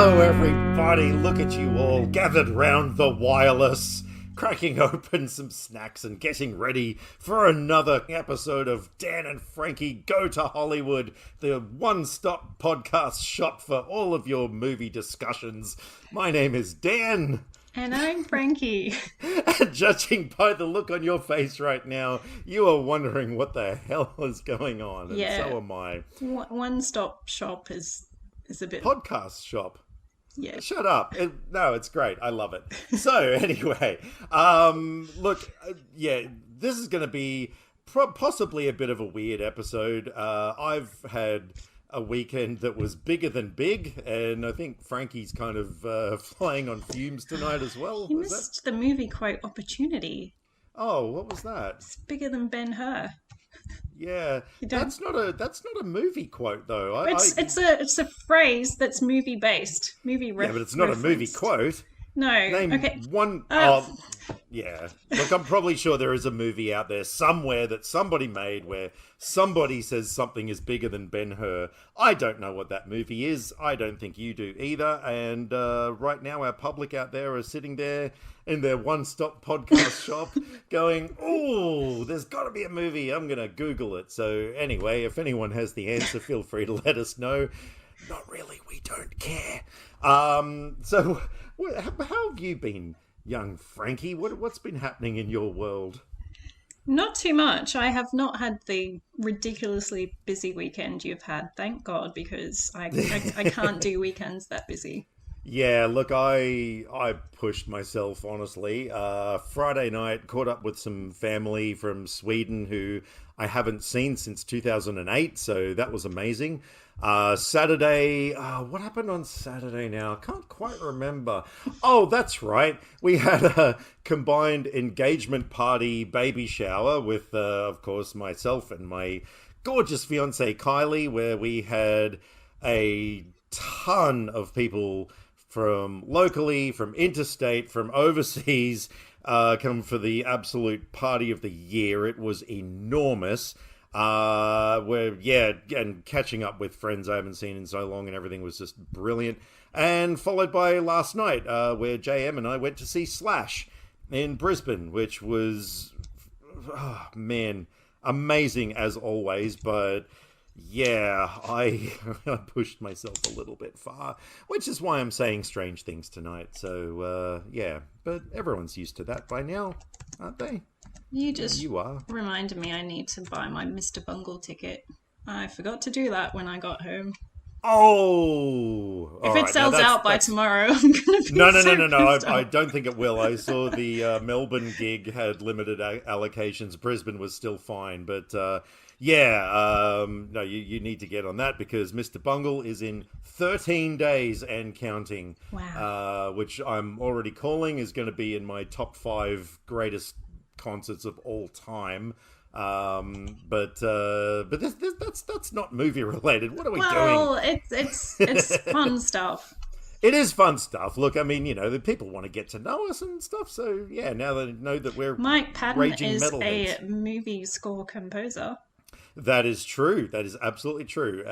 Hello, everybody. Look at you all gathered round the wireless, cracking open some snacks and getting ready for another episode of Dan and Frankie Go to Hollywood, the one-stop podcast shop for all of your movie discussions. My name is Dan. And I'm Frankie. And judging by the look on your face right now, you are wondering what the hell is going on. And so am I. One-stop shop is a bit... Podcast shop. Yeah. Shut up. No, it's great. I love it. So, anyway, this is going to be possibly a bit of a weird episode. I've had a weekend that was bigger than big, and I think Frankie's kind of flying on fumes tonight as well. You missed the movie quote opportunity. Oh, what was that? It's bigger than Ben-Hur. Yeah, that's not a movie quote though. It's a phrase that's movie based, movie reference. Yeah, but it's not a movie quote. No, Name okay. One. Yeah. Look, I'm probably sure there is a movie out there somewhere that somebody made where somebody says something is bigger than Ben-Hur. I don't know what that movie is. I don't think you do either. And right now, our public out there are sitting there in their one-stop podcast shop going, "Oh, there's got to be a movie. I'm going to Google it." So anyway, if anyone has the answer, feel free to let us know. Not really. We don't care. So how have you been, young Frankie? What's been happening in your world? Not too much. I have not had the ridiculously busy weekend you've had, thank God, because I can't do weekends that busy. Yeah, look, I pushed myself, honestly. Friday night, caught up with some family from Sweden who I haven't seen since 2008, so that was amazing. Saturday, what happened on Saturday now? I can't quite remember. Oh, that's right. We had a combined engagement party baby shower with, of course, myself and my gorgeous fiancée Kylie, where we had a ton of people from locally, from interstate, from overseas, come for the absolute party of the year. It was enormous. And catching up with friends I haven't seen in so long, and everything was just brilliant. And followed by last night, where JM and I went to see Slash in Brisbane, which was, amazing as always. But yeah, I pushed myself a little bit far, which is why I'm saying strange things tonight. So but everyone's used to that by now, aren't they? You are. reminded me I need to buy my Mr. Bungle ticket. I forgot to do that when I got home. Oh! If it sells out by tomorrow, I'm going to be No. I don't think it will. I saw the Melbourne gig had limited allocations. Brisbane was still fine. But no, you need to get on that because Mr. Bungle is in 13 days and counting. Wow. Which I'm already calling is going to be in my top 5 greatest concerts of all time, but that's not movie related. What are we doing? Well, it's fun stuff. It is fun stuff. Look, I mean, the people want to get to know us and stuff. So yeah, now they know that we're Mike Patton raging is metalheads. a movie score composer. That is true. That is absolutely true.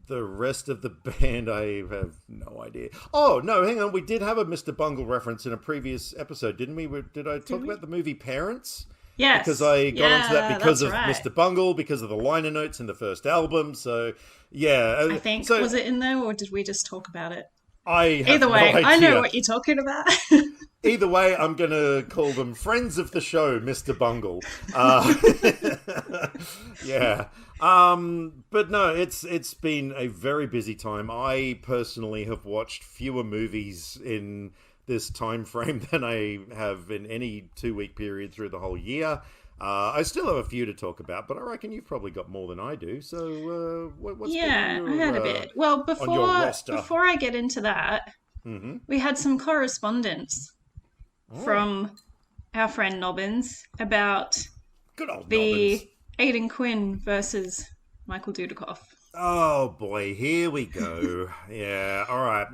The rest of the band, I have no idea. Oh, no, hang on. We did have a Mr. Bungle reference in a previous episode, didn't we? Did I talk about the movie Parents? Yes. Because I got onto that because of right. Mr. Bungle, because of the liner notes in the first album. So, yeah. I think, was it in there or did we just talk about it? Either way, no idea. I know what you're talking about. Either way, I'm going to call them friends of the show, Mr. Bungle. Yeah. But no, it's been a very busy time. I personally have watched fewer movies in this time frame than I have in any 2-week period through the whole year. I still have a few to talk about, but I reckon you've probably got more than I do. So, what's been your, I had a bit. Well, before I get into that, we had some correspondence from our friend Nobbins about good old the Nobbins. Aidan Quinn versus Michael Dudikoff. Oh boy, here we go. Yeah, all right.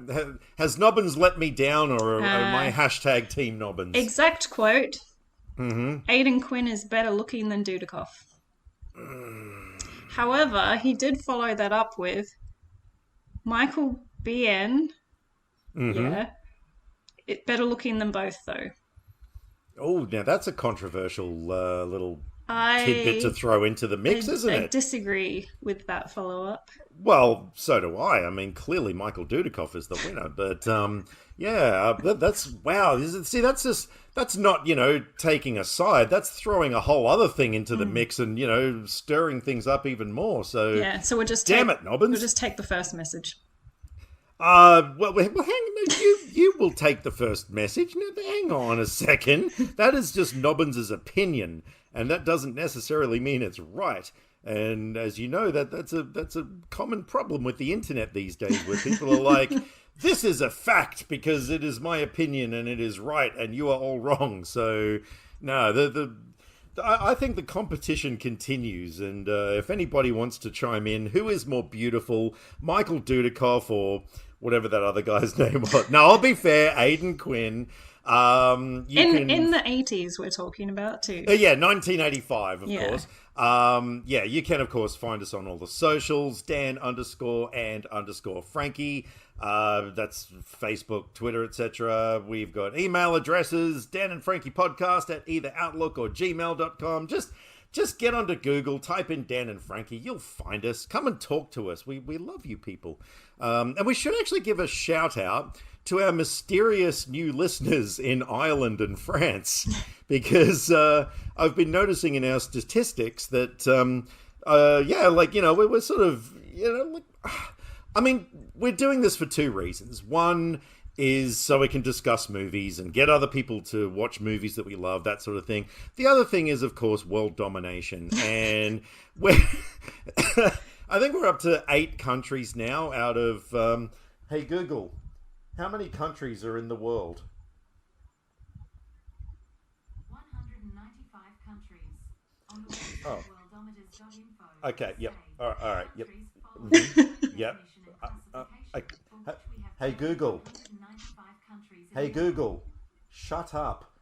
Has Nobbins let me down, or am I hashtag Team Nobbins? Exact quote. Aidan Quinn is better looking than Dudikoff. However, he did follow that up with Michael BN. Mm-hmm. Yeah. It better looking than both, though. Oh, now that's a controversial little tidbit to I throw into the mix, isn't I it? disagree with that follow up. Well, so do I. I mean, clearly Michael Dudikoff is the winner, but yeah, that's wow. See, that's not taking a side. That's throwing a whole other thing into the mix and stirring things up even more. So Yeah, so damn it, Nobbins. We'll just take the first message. Well, hang on. You will take the first message. Now, hang on a second. That is just Nobbins' opinion, and that doesn't necessarily mean it's right. And as you know, that's a common problem with the internet these days, where people are like, "This is a fact because it is my opinion and it is right, and you are all wrong." So, no, I think the competition continues, and if anybody wants to chime in, who is more beautiful, Michael Dudikoff or whatever that other guy's name was? No, I'll be fair, Aidan Quinn. In the 80s, we're talking about too. Yeah, 1985, of course. Yeah, you can, of course, find us on all the socials, Dan_and_Frankie. That's Facebook, Twitter, etc. We've got email addresses, Dan and Frankie Podcast at either Outlook or gmail.com. Just get onto Google, type in Dan and Frankie, you'll find us. Come and talk to us. We love you people. And we should actually give a shout out to our mysterious new listeners in Ireland and France, because I've been noticing in our statistics that, we're sort of, I mean, we're doing this for two reasons. One is so we can discuss movies and get other people to watch movies that we love, that sort of thing. The other thing is, of course, world domination. And I think we're up to 8 countries now out of, hey, Google, how many countries are in the world? 195 countries. On the website worldometers.info. Okay, yep. All right, yep. Mm-hmm. Yep. Hey, Google. Hey, Google. Shut up.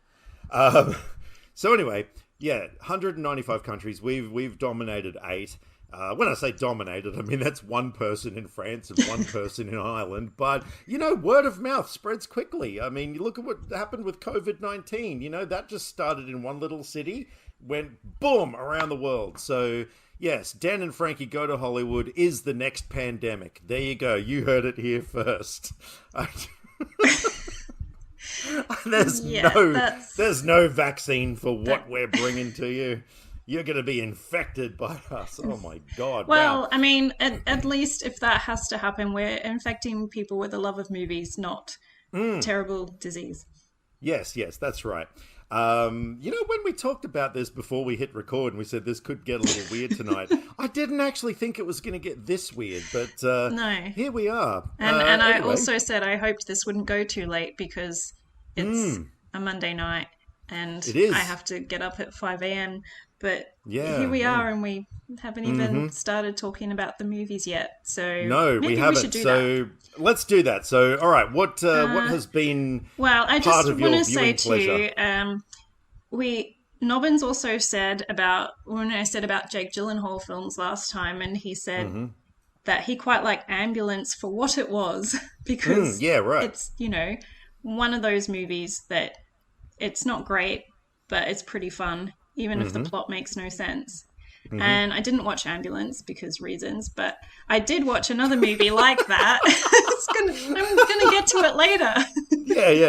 So anyway, yeah, 195 countries. We've dominated 8. When I say dominated, I mean that's one person in France and one person in Ireland. But, word of mouth spreads quickly. I mean, you look at what happened with COVID-19. That just started in one little city, went boom around the world. So, yes, Dan and Frankie Go to Hollywood is the next pandemic. There you go. You heard it here first. There's no vaccine for what we're bringing to you. You're going to be infected by us. Oh, my God. Well, wow. I mean, at least if that has to happen, we're infecting people with a love of movies, not terrible disease. Yes, that's right. When we talked about this before we hit record and we said this could get a little weird tonight, I didn't actually think it was going to get this weird, but no. Here we are. And anyway. I also said I hoped this wouldn't go too late because it's a Monday night and it is. I have to get up at 5 a.m. But here we are, and we haven't even started talking about the movies yet. So no, maybe we haven't. We should do that. Let's do that. So, all right, what has been? Well, I part just of want your to say pleasure? too, Nobbins also said when I said about Jake Gyllenhaal films last time, and he said that he quite liked Ambulance for what it was because it's one of those movies that it's not great, but it's pretty fun. Even if the plot makes no sense. And I didn't watch Ambulance because reasons, but I did watch another movie like that. I'm gonna get to it later.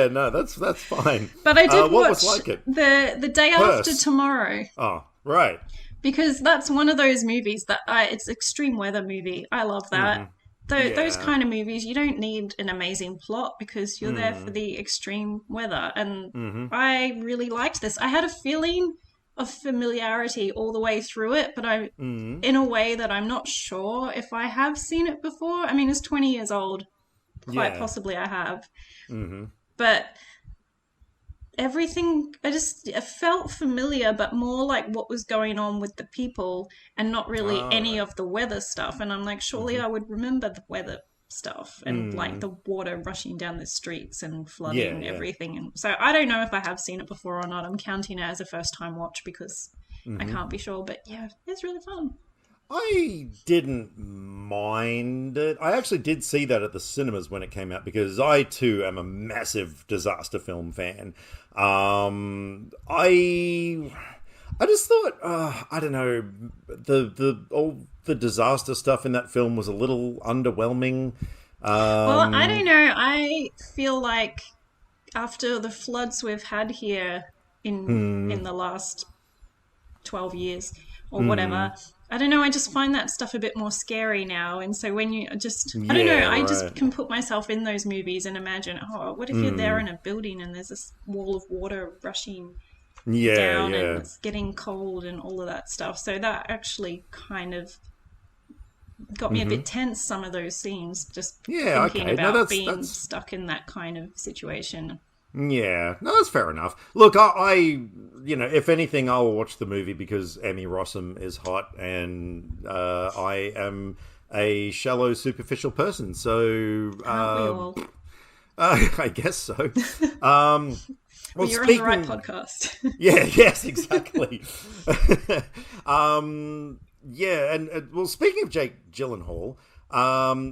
No, that's fine. But I did what watch was like it? the Day After Tomorrow. Oh, right. Because that's one of those movies that it's extreme weather movie. I love that. Those kind of movies, you don't need an amazing plot because you're there for the extreme weather. And I really liked this. I had a feeling of familiarity all the way through it, but in a way that I'm not sure if I have seen it before. I mean, it's 20 years old. Quite possibly I have. But everything, it felt familiar, but more like what was going on with the people and not really any of the weather stuff. And I'm like, surely I would remember the weather stuff and like the water rushing down the streets and flooding and everything. And so I don't know if I have seen it before or not. I'm counting it as a first time watch because I can't be sure. But yeah, it's really fun. I didn't mind it. I actually did see that at the cinemas when it came out because I too am a massive disaster film fan. I just thought, I don't know, the all the disaster stuff in that film was a little underwhelming. Well, I Um, don't know. I feel like after the floods we've had here in the last 12 years or whatever, I don't know, I just find that stuff a bit more scary now. And so when you just, I don't know, yeah, I just right. can put myself in those movies and imagine, oh, what if you're there in a building and there's this wall of water rushing Yeah, down and yeah. it's getting cold and all of that stuff. So that actually kind of got me a bit tense, some of those scenes, just Yeah, thinking okay. No, about that's being that's stuck in that kind of situation. yeah. No, that's fair enough. Look, if anything, I'll watch the movie because Emmy Rossum is hot, and I am a shallow, superficial person. So, Aren't we all? I guess so. Um, Well, well, you're on the right speaking, podcast. yeah, yes, exactly. Yeah, and well, speaking of Jake Gyllenhaal,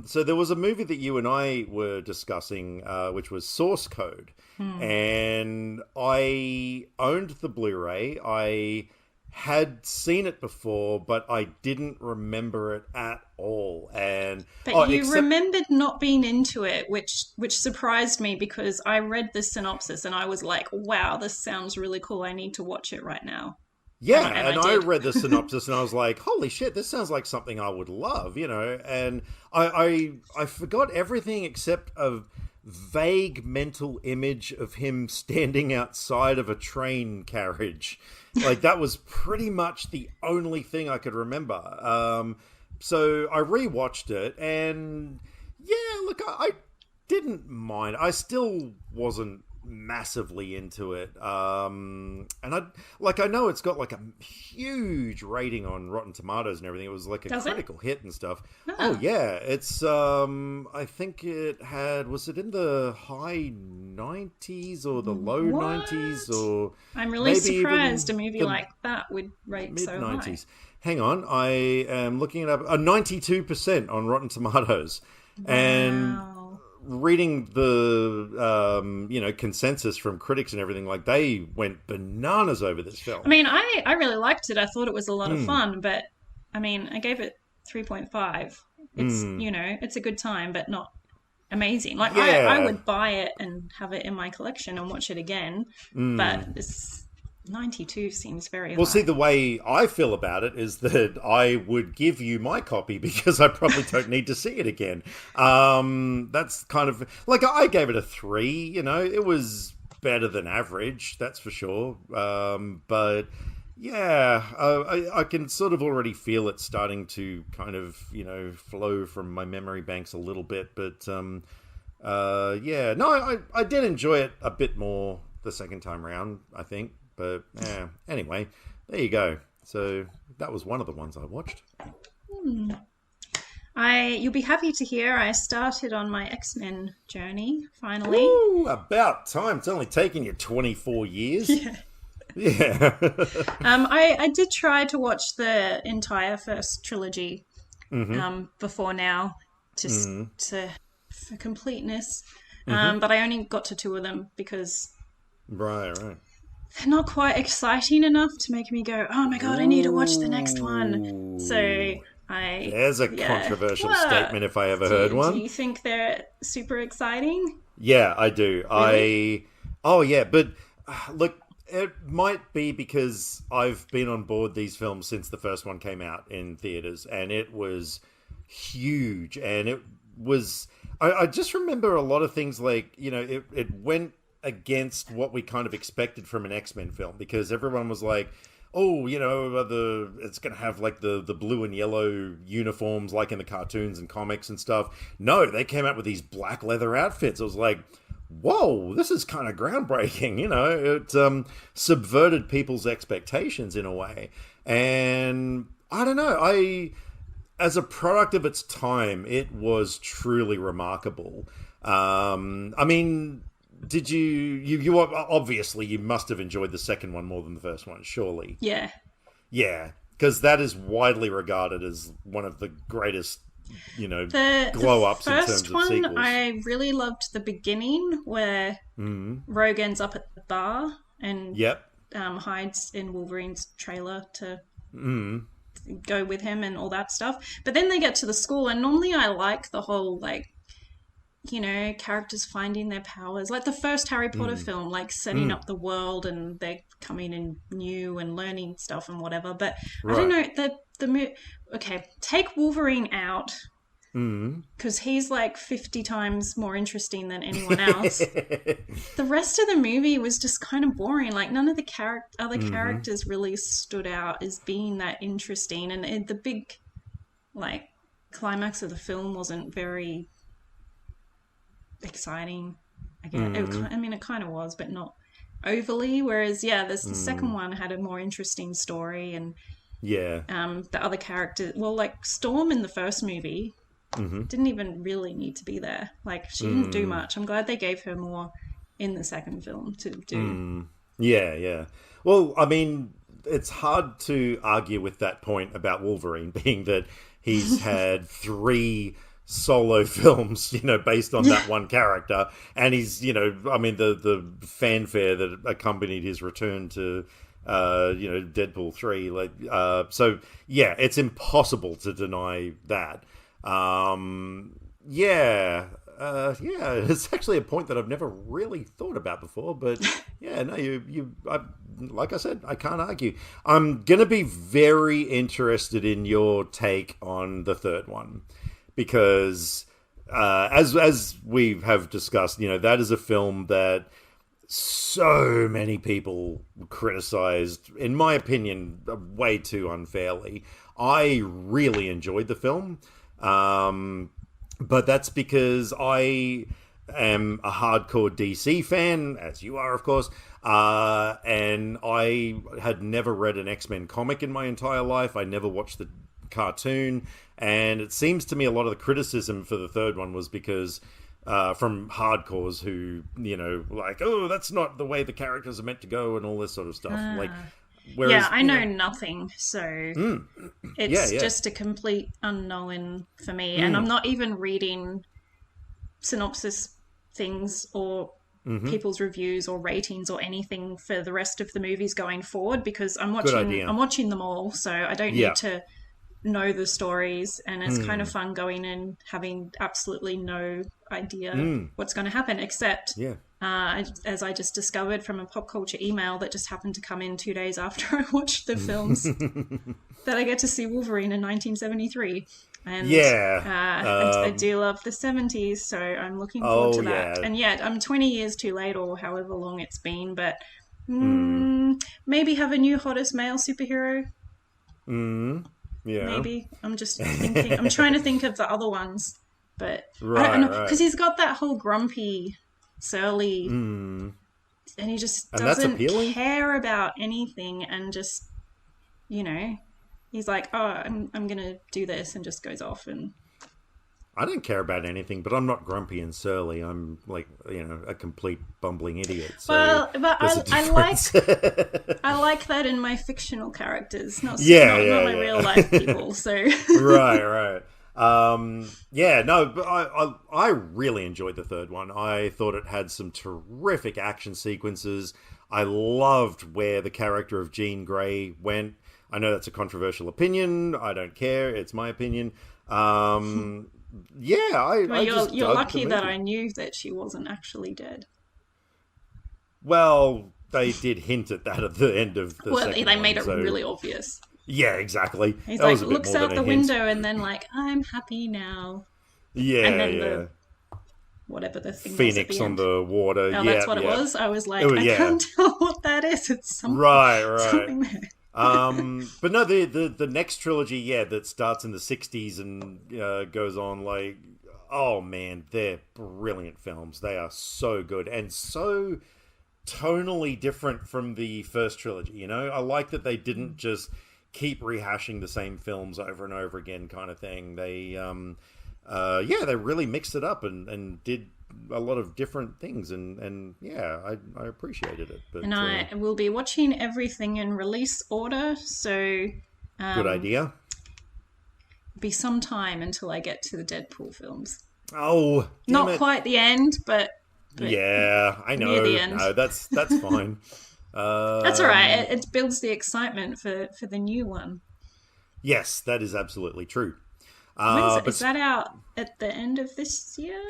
so there was a movie that you and I were discussing, which was Source Code, and I owned the Blu-ray. I had seen it before, but I didn't remember it at all. And But you except remembered not being into it, which surprised me because I read the synopsis and I was like, "Wow, this sounds really cool. I need to watch it right now." And yeah, I and I did. read the synopsis and I was like, "Holy shit, this sounds like something I would love," you know. And I forgot everything except a vague mental image of him standing outside of a train carriage. Like that was pretty much the only thing I could remember. So I rewatched it, and yeah, look, I didn't mind. I still wasn't massively into it. And I know it's got like a huge rating on Rotten Tomatoes and everything. It was like a Does it? critical hit and stuff. Oh Ah, yeah, it's I think it had, was it in the high 90s or the low 90s, what? or I'm really maybe surprised even a movie the like that would rate mid so high. 90s. Hang on, I am looking it up. 92% on Rotten Tomatoes. And Wow. reading the consensus from critics and everything, like they went bananas over this I film. mean, I really liked it. I thought it was a lot of fun, but I mean, I gave it 3.5. It's, it's a good time, but not amazing. Like I Yeah. would buy it and have it in my collection and watch it again, but this 92 seems very Well, see, high. the way I feel about it is that I would give you my copy because I probably don't need to see it again. That's kind of like I gave it a 3. You know, it was better than average, that's for sure. But yeah, I can sort of already feel it starting to kind of flow from my memory banks a little bit. But yeah, no, I did enjoy it a bit more the second time round, I think. But yeah, anyway, there you go. So that was one of the ones I watched. You'll be happy to hear I started on my X-Men journey finally. Ooh, about time. It's only taken you 24 years. Yeah. I did try to watch the entire first trilogy before now, just to for completeness. But I only got to 2 of them because Right, right. they're not quite exciting enough to make me go, "Oh my god, I need to watch the next one." So Ooh. I, There's a yeah. controversial What? statement if I ever heard Do one. you think they're super exciting? Yeah, I do. Really? Oh yeah, but look, it might be because I've been on board these films since the first one came out in theaters, and it was huge, and it was. I just remember a lot of things like it went against what we kind of expected from an X-Men film because everyone was like, oh, it's gonna have like the blue and yellow uniforms like in the cartoons and comics and stuff. No, they came out with these black leather outfits. I was like, whoa, this is kind of groundbreaking. It subverted people's expectations in a way, and I don't know, as a product of its time, it was truly remarkable. I mean, did you obviously you must have enjoyed the second one more than the first one, surely? Yeah. Yeah. because that is widely regarded as one of the greatest, The glow ups in terms first of one, sequels. I really loved the beginning where Rogue ends up at the bar and Yep. hides in Wolverine's trailer to go with him and all that stuff. But then they get to the school, and normally I like the whole, like, characters finding their powers. Like the first Harry Potter film, like setting up the world and they're coming in new and learning stuff and whatever. But I don't know, okay, take Wolverine out because he's like 50 times more interesting than anyone else. The rest of the movie was just kind of boring. Like none of the other characters really stood out as being that interesting. And the big, like, climax of the film wasn't very exciting. I mean, it kind of was, but not overly. Whereas, the second one had a more interesting story, and the other characters, well, like Storm in the first movie, didn't even really need to be there. Like she didn't do much. I'm glad they gave her more in the second film to do. Yeah. Well, I mean, it's hard to argue with that point about Wolverine being that he's had 3 solo films, based on that one character, and he's, I mean, the fanfare that accompanied his return to, Deadpool 3, like, so yeah, it's impossible to deny that. It's actually a point that I've never really thought about before, but yeah, no, like I said, I can't argue. I'm gonna be very interested in your take on the third one. Because as we have discussed, that is a film that so many people criticized, in my opinion, way too unfairly. I really enjoyed the film, but that's because I am a hardcore DC fan, as you are, of course, and I had never read an X-Men comic in my entire life. I never watched the cartoon, and it seems to me a lot of the criticism for the third one was because from hardcores who, like, oh, that's not the way the characters are meant to go and all this sort of stuff. Like, whereas, I know nothing, so it's just a complete unknown for me, and I'm not even reading synopsis things or people's reviews or ratings or anything for the rest of the movies going forward, because I'm watching them all, so I don't need to know the stories, and it's kind of fun going in having absolutely no idea what's going to happen, except as I just discovered from a pop culture email that just happened to come in 2 days after I watched the films, that I get to see Wolverine in 1973. And I do love the 70s, so I'm looking forward to that. And I'm 20 years too late, or however long it's been, but maybe have a new hottest male superhero. Yeah. Maybe. I'm just thinking. I'm trying to think of the other ones, but I don't know, because he's got that whole grumpy, surly, and he just doesn't care about anything, and just, he's like, oh, I'm gonna do this, and just goes off. And I don't care about anything, but I'm not grumpy and surly. I'm like, a complete bumbling idiot. So well, but I like that in my fictional characters, not my real life people. So right. But I really enjoyed the third one. I thought it had some terrific action sequences. I loved where the character of Jean Grey went. I know that's a controversial opinion. I don't care. It's my opinion. You're lucky that I knew that she wasn't actually dead. Well, they did hint at that at the end of the second they made one, it really obvious. Yeah, exactly. He's like, looks out the window and then like, I'm happy now. Yeah, and then whatever the thing Phoenix was at the on end. the water. Oh, that's what it was? I was like, I can't tell what that is. It's something, something there. But no, the next trilogy, that starts in the 60s and goes on, like, oh man, they're brilliant films. They are so good and so tonally different from the first trilogy. I like that they didn't just keep rehashing the same films over and over again, kind of thing. They they really mixed it up and did a lot of different things, and I appreciated it. But I will be watching everything in release order, so Good idea. Be some time until I get to the Deadpool films. Oh, damn Not it. quite the end, but Yeah, I near the know. end. No, that's fine. That's all right. Um, It builds the excitement for the new one. yes, that is absolutely true. Is But that out at the end of this year?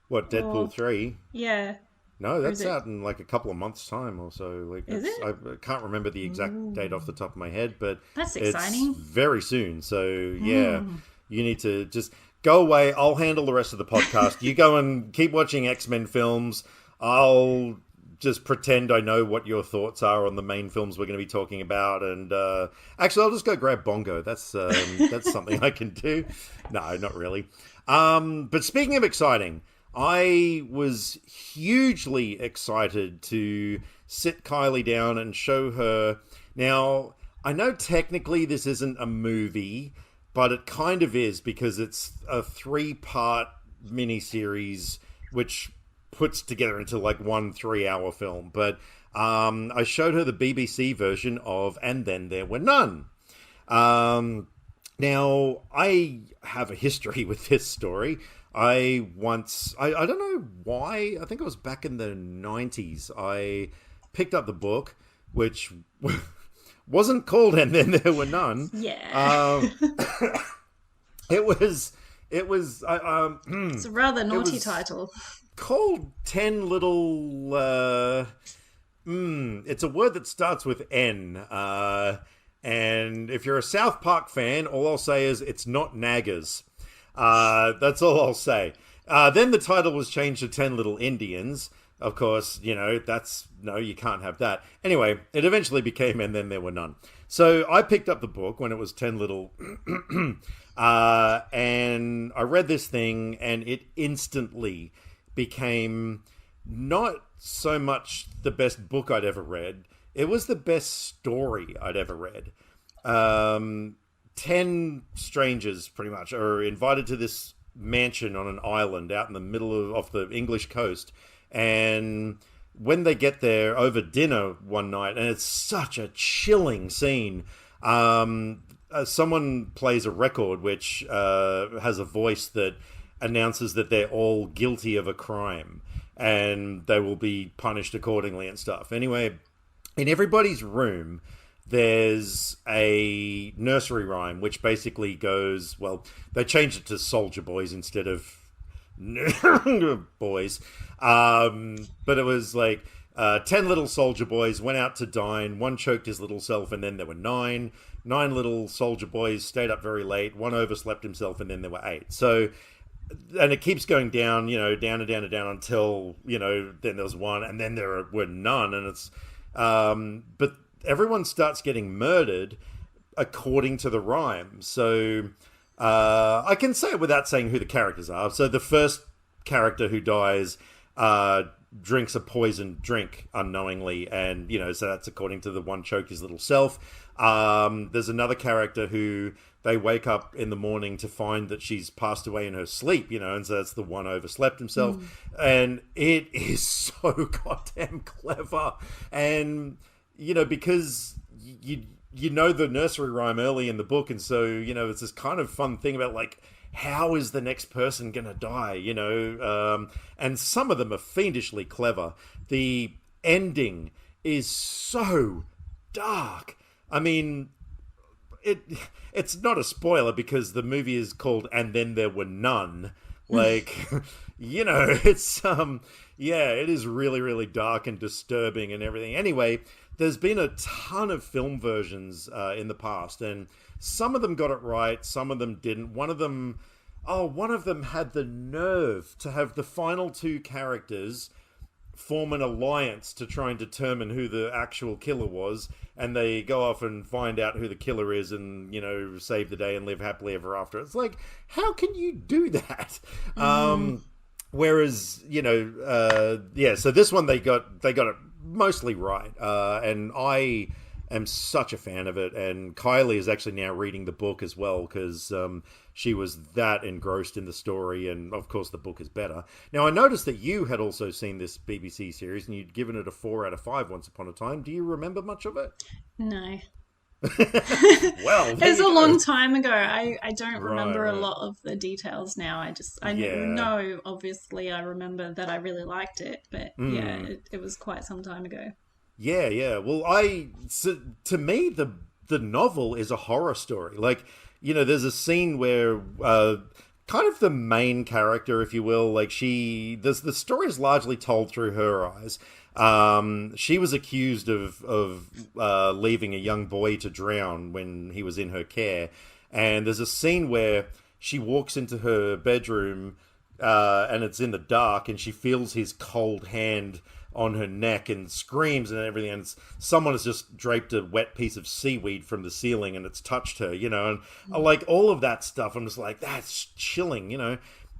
what, Deadpool Or 3? yeah, No, or is that's it? out in like a couple of months' time or so. Like Is it's, it? I can't remember the exact date off the top of my head, but That's it's exciting. very soon. So yeah, you need to just go away. I'll handle the rest of the podcast. You go and keep watching X-Men films. I'll just pretend I know what your thoughts are on the main films we're going to be talking about, and actually, I'll just go grab Bongo. That's something I can do. No, not really. But speaking of exciting, I was hugely excited to sit Kylie down and show her. Now, I know technically this isn't a movie, but it kind of is because it's a 3-part miniseries which puts together into like one 3-hour film. But I showed her the BBC version of And Then There Were None. Now, I have a history with this story. I don't know why, I think it was back in the 90s, I picked up the book, which wasn't called And Then There Were None. Yeah. It's a rather naughty was title. called 10 Little, it's a word that starts with N, and if you're a South Park fan, all I'll say is it's not naggers. That's all I'll say. Then the title was changed to 10 Little Indians. Of course, no, you can't have that. Anyway, it eventually became And Then There Were None. So I picked up the book when it was 10 Little, and I read this thing, and it instantly became not so much the best book I'd ever read. It was the best story I'd ever read. 10 strangers, pretty much, are invited to this mansion on an island out in the middle of off the English coast. And when they get there over dinner one night, and it's such a chilling scene, someone plays a record which has a voice that announces that they're all guilty of a crime and they will be punished accordingly and stuff. Anyway, in everybody's room, there's a nursery rhyme which basically goes, well, they changed it to Soldier Boys instead of boys. But it was like 10 little soldier boys went out to dine. One choked his little self, and then there were 9. 9 little soldier boys stayed up very late. One overslept himself, and then there were 8. So, and it keeps going down, down and down and down until, then there was 1, and then there were none. And it's, but everyone starts getting murdered according to the rhyme. So I can say it without saying who the characters are. So the first character who dies drinks a poisoned drink unknowingly, and so that's according to the one choked his little self. There's another character who they wake up in the morning to find that she's passed away in her sleep, and so that's the one overslept himself. And it is so goddamn clever. And because you know the nursery rhyme early in the book, and so it's this kind of fun thing about like, how is the next person gonna die, and some of them are fiendishly clever. The ending is so dark. I mean, it's not a spoiler because the movie is called And Then There Were None. Like, it's it is really, really dark and disturbing and everything. Anyway, there's been a ton of film versions in the past, and some of them got it right, some of them didn't. One of them had the nerve to have the final 2 characters form an alliance to try and determine who the actual killer was, and they go off and find out who the killer is and, save the day and live happily ever after. It's like, how can you do that? Whereas, so this one they got it mostly right, and I am such a fan of it. And Kylie is actually now reading the book as well because she was that engrossed in the story, and of course the book is better. Now I noticed that you had also seen this BBC series and you'd given it a 4 out of 5 once upon a time. Do you remember much of it? No. Well, there It's a you go. long time ago. I don't Right, remember a right. lot of the details now. I Yeah. know, obviously, I remember that I really liked it, but yeah, Mm. it was quite some time ago. Yeah, yeah. Well, to me the novel is a horror story. Like, there's a scene where kind of the main character, if you will, like the story is largely told through her eyes. She was accused of leaving a young boy to drown when he was in her care, and there's a scene where she walks into her bedroom, and it's in the dark, and she feels his cold hand on her neck and screams and everything, and someone has just draped a wet piece of seaweed from the ceiling and it's touched her, and like all of that stuff. I'm just like, that's chilling,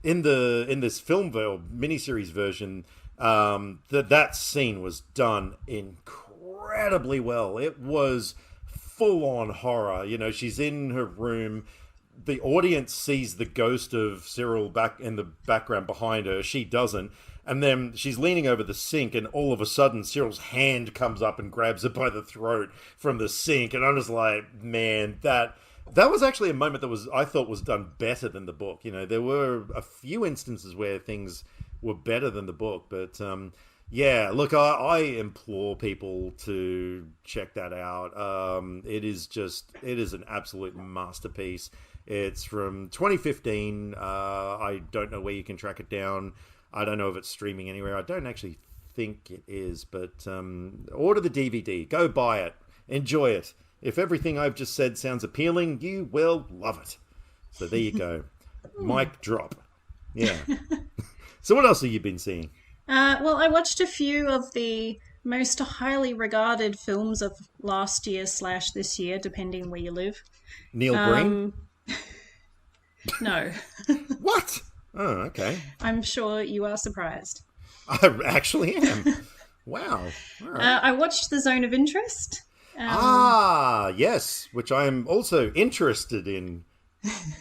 in this film or miniseries version. That scene was done incredibly well. It was full on horror. She's in her room, the audience sees the ghost of Cyril back in the background behind her. She doesn't. And then she's leaning over the sink, and all of a sudden, Cyril's hand comes up and grabs her by the throat from the sink. And I'm just like, man, that was actually a moment that I thought was done better than the book. There were a few instances where things were better than the book, but yeah, look, I implore people to check that out. It is an absolute masterpiece. It's from 2015. I don't know where you can track it down. I don't know if it's streaming anywhere. I don't actually think it is, but order the DVD. Go buy it. Enjoy it. If everything I've just said sounds appealing, you will love it. So there you go. Mic drop. Yeah. So what else have you been seeing? Well, I watched a few of the most highly regarded films of last year / this year, depending where you live. Neil Breen? Um, no, What? Oh, okay. I'm sure you are surprised. I actually am. Wow. All right. I watched The Zone of Interest. Yes, which I am also interested in.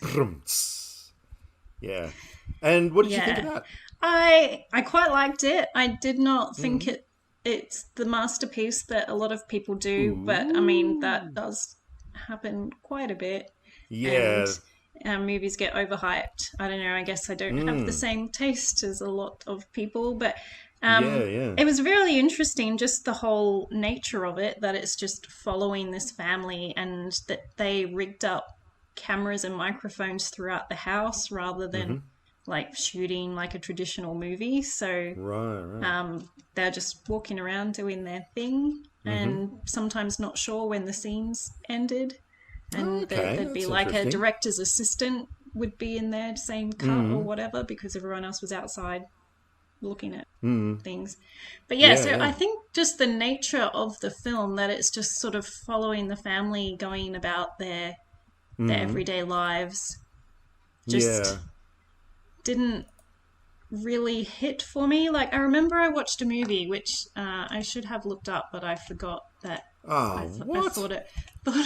Brumts. Yeah. And what did you think of Yeah, that? I quite liked it. I did not think it's the masterpiece that a lot of people do, but I mean that Ooh. does happen quite a bit, and Yeah. movies get overhyped. I don't know. I guess I don't have the Mm. same taste as a lot of people, but Yeah, yeah. it was really interesting. Just the whole nature of it, that it's just following this family, and that they rigged up cameras and microphones throughout the house rather than like shooting like a traditional movie. So Right, right. they're just walking around doing their thing Mm-hmm. and sometimes not sure when the scenes ended. And Okay, there'd be that's like a interesting. director's assistant would be in there saying cut or whatever because everyone else was outside looking at things. But yeah, Yeah, so yeah. I think just the nature of the film, that it's just sort of following the family going about their everyday lives, Yeah. just didn't really hit for me. Like, I remember I watched a movie which I should have looked up, but I forgot that Oh, I what? thought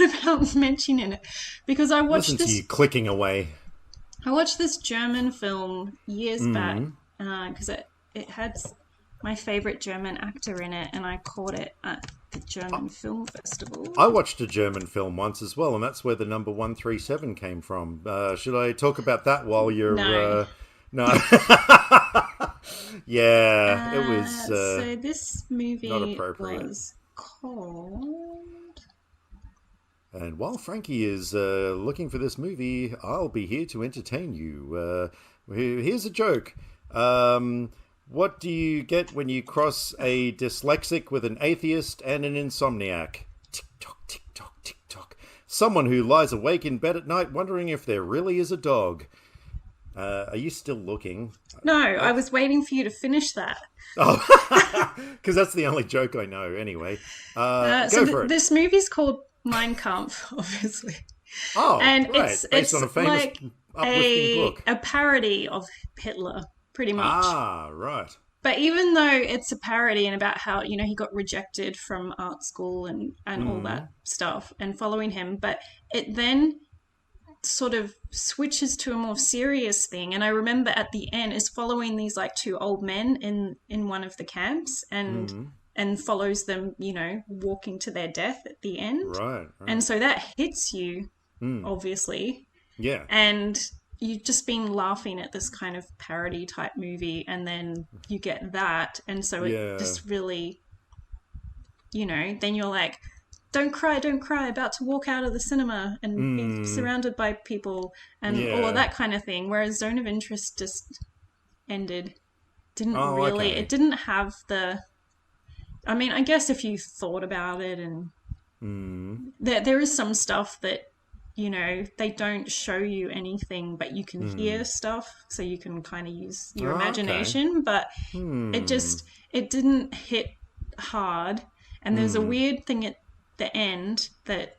about mentioning it because Listen to you clicking away. I watched this German film years back because it had my favorite German actor in it, and I caught it at the German Film Festival. I watched a German film once as well, and that's where the number 137 came from. Should I talk about that while you're... No. No. Yeah, it was So this not movie appropriate. was called. And while Frankie is looking for this movie, I'll be here to entertain you. Here's a joke. What do you get when you cross a dyslexic with an atheist and an insomniac? Tick tock, tick tock, tick tock. Someone who lies awake in bed at night wondering if there really is a dog. Are you still looking? No, I was waiting for you to finish that. Oh, because that's the only joke I know. Anyway, So go for it. this movie's called Mein Kampf, obviously, Oh, and right. it's Based on a famous like uplifting book. a parody of Hitler, pretty much. Ah, right. But even though it's a parody and about how, he got rejected from art school and all that stuff and following him, but it then sort of switches to a more serious thing. And I remember at the end is following these like two old men in one of the camps, and and follows them, you know, walking to their death at the end. Right. And so that hits you, obviously. Yeah. And you've just been laughing at this kind of parody type movie, and then you get that. And so it just really, you know, then you're like, don't cry, about to walk out of the cinema and be surrounded by people and all of that kind of thing. Whereas Zone of Interest just ended. It didn't have the, I mean, I guess if you thought about it, and there is some stuff that, you know, they don't show you anything, but you can hear stuff, so you can kind of use your imagination, but it didn't hit hard. And there's a weird thing at the end that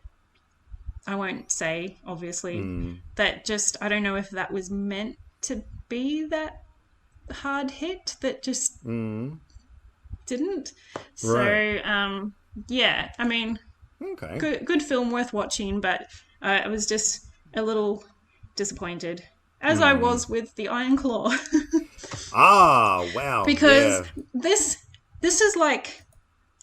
I won't say, obviously, that just, I don't know if that was meant to be that hard hit, that just didn't. Right. So, yeah, I mean, good film, worth watching, but I was just a little disappointed, as I was with The Iron Claw. Wow. Because this is like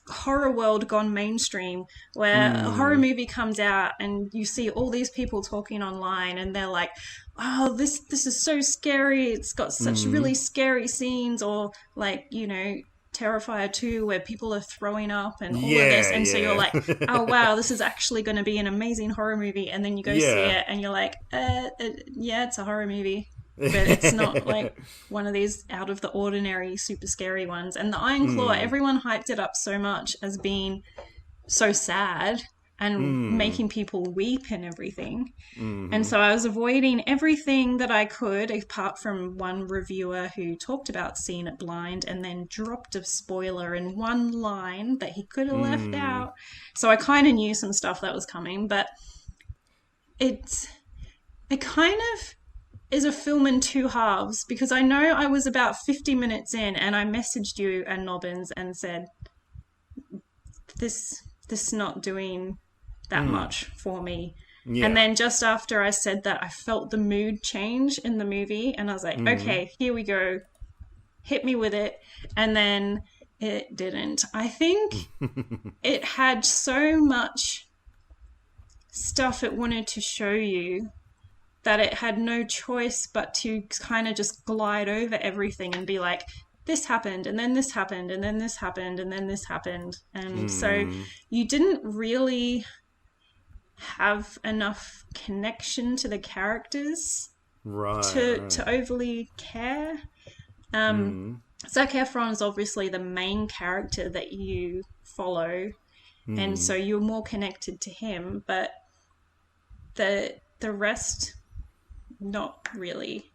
horror world gone mainstream, where a horror movie comes out and you see all these people talking online and they're like, oh, this is so scary, it's got such really scary scenes, or like, you know, Terrifier 2 where people are throwing up and all of this, and so you're like, oh wow, this is actually going to be an amazing horror movie, and then you go see it and you're like, yeah, it's a horror movie, but it's not like one of these out of the ordinary super scary ones. And The Iron Claw, everyone hyped it up so much as being so sad and making people weep and everything. And so I was avoiding everything that I could, apart from one reviewer who talked about seeing it blind and then dropped a spoiler in one line that he could have left out. So I kind of knew some stuff that was coming, but it kind of is a film in two halves, because I know I was about 50 minutes in and I messaged you and Nobbins and said, this is not doing that much for me. And then just after I said that, I felt the mood change in the movie, and I was like, okay, here we go, hit me with it. And then it didn't. I think it had so much stuff it wanted to show you that it had no choice but to kind of just glide over everything and be like, this happened, and then this happened, and then this happened, and then this happened. And so you didn't really have enough connection to the characters to overly care. Zac Efron is obviously the main character that you follow, and so you're more connected to him, but the rest, not really.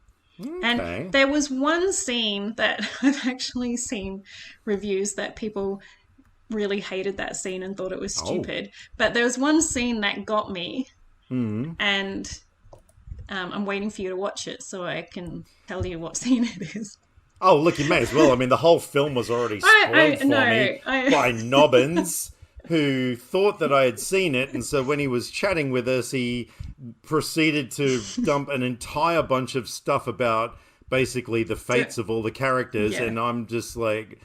And there was one scene that I've actually seen reviews that people really hated that scene and thought it was stupid. But there was one scene that got me, and I'm waiting for you to watch it so I can tell you what scene it is. Oh, look, you may as well. I mean, the whole film was already spoiled for me by Nobbins, who thought that I had seen it, and so when he was chatting with us, he proceeded to dump an entire bunch of stuff about basically the fates of all the characters, and I'm just like,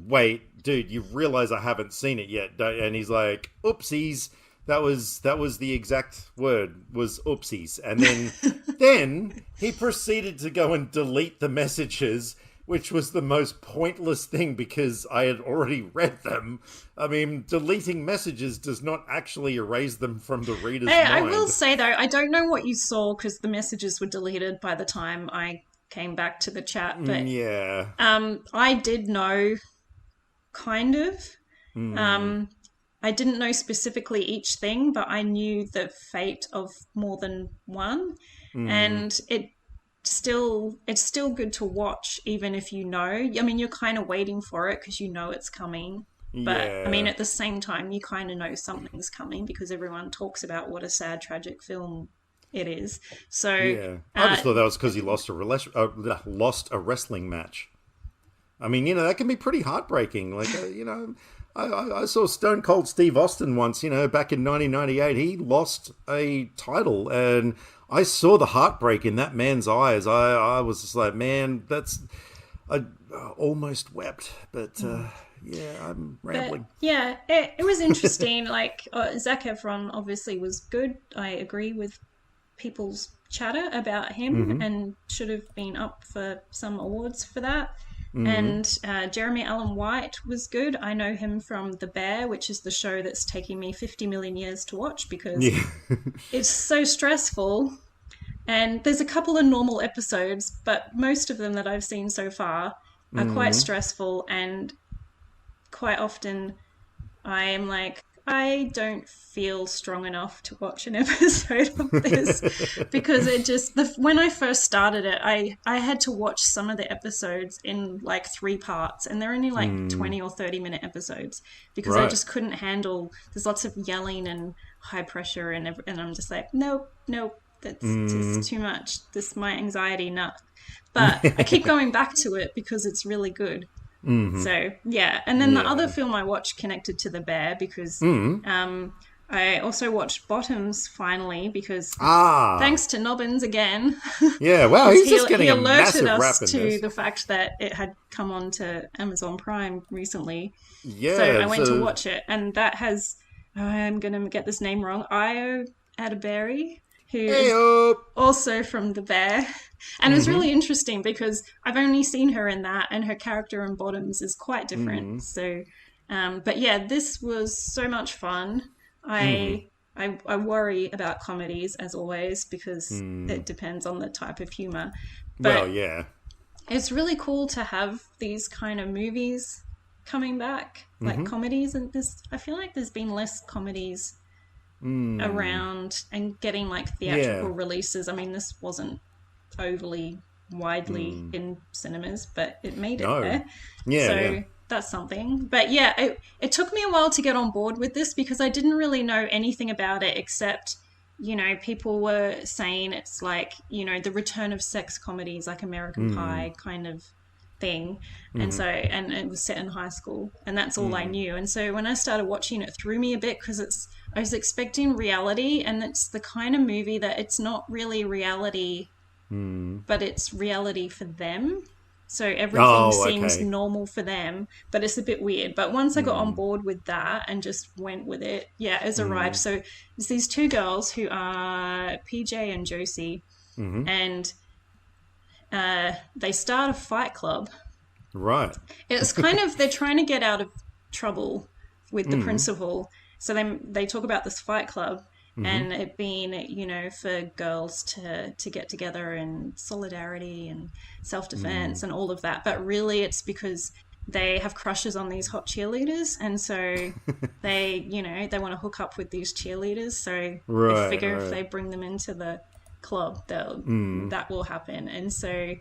wait, dude, you realize I haven't seen it yet, don't you? And he's like, oopsies. That was the exact word, was oopsies. And then he proceeded to go and delete the messages, which was the most pointless thing because I had already read them. I mean, deleting messages does not actually erase them from the reader's mind. I will say, though, I don't know what you saw because the messages were deleted by the time I came back to the chat. But I did know, kind of. I didn't know specifically each thing, but I knew the fate of more than one. And it's still good to watch, even if you know. I mean, you're kind of waiting for it because you know it's coming. But, I mean, at the same time, you kind of know something's coming because everyone talks about what a sad, tragic film it is. So I just thought that was because he lost a wrestling match. I mean, you know, that can be pretty heartbreaking. Like, you know, I saw Stone Cold Steve Austin once, you know, back in 1998. He lost a title, and I saw the heartbreak in that man's eyes. I was just like, man, that's... almost wept, but yeah, I'm But rambling. yeah, it was interesting. Like Zac Efron obviously was good. I agree with people's chatter about him Mm-hmm. and should have been up for some awards for that. Mm-hmm. And Jeremy Allen White was good. I know him from The Bear, which is the show that's taking me 50 million years to watch because Yeah. it's so stressful. And there's a couple of normal episodes, but most of them that I've seen so far are quite Mm-hmm. stressful. And quite often I am like, I don't feel strong enough to watch an episode of this because it just when I first started it, I had to watch some of the episodes in like three parts, and they're only like Mm. 20 or 30 minute episodes because I Right. just couldn't handle. There's lots of yelling and high pressure, and I'm just like, nope, nope, that's just Mm. too much. This my anxiety nut. But I keep going back to it because it's really good. Mm-hmm. So yeah, and then the other Yeah. film I watched connected to The Bear because Mm. I also watched Bottoms finally because Ah. thanks to Nobbins again, Yeah. Wow, because he's just he getting a alerted massive us rap in to this. the fact that it had come on to Amazon Prime recently. So I Yeah. went to So. watch it, and that has I'm gonna get this name wrong. Io Adberry, who Hey is up. also from The Bear. And it was Mm-hmm. really interesting because I've only seen her in that, and her character in Bottoms is quite different. Mm-hmm. So, but yeah, this was so much fun. Mm-hmm. I worry about comedies as always because Mm. it depends on the type of humor. Well, But yeah. it's really cool to have these kind of movies coming back, like Mm-hmm. comedies. And this, I feel like there's been less comedies Mm. around and getting like theatrical Yeah. releases. I mean, this wasn't overly widely Mm. in cinemas, but it made it No. there. Yeah. Yeah. So that's something. But yeah, it took me a while to get on board with this because I didn't really know anything about it except, people were saying it's like, the return of sex comedies like American Mm. Pie kind of thing. And Mm-hmm. so, and it was set in high school, and that's all I Mm. knew. And so when I started watching it, threw me a bit because I was expecting reality, and it's the kind of movie that it's not really reality, Mm. but it's reality for them. So everything Oh, seems okay. normal for them, but it's a bit weird. But once I got on Mm. board with that and just went with it, yeah, it was a ride. Mm. So there's these two girls who are PJ and Josie, Mm-hmm. and they start a fight club. Right. It's kind of they're trying to get out of trouble with the Mm. principal. So they talk about this fight club Mm-hmm. and it being, for girls to get together and solidarity and self-defense Mm. and all of that. But really it's because they have crushes on these hot cheerleaders, and so they want to hook up with these cheerleaders. So they Right. figure if Right. they bring them into the club, Mm. that will happen. And so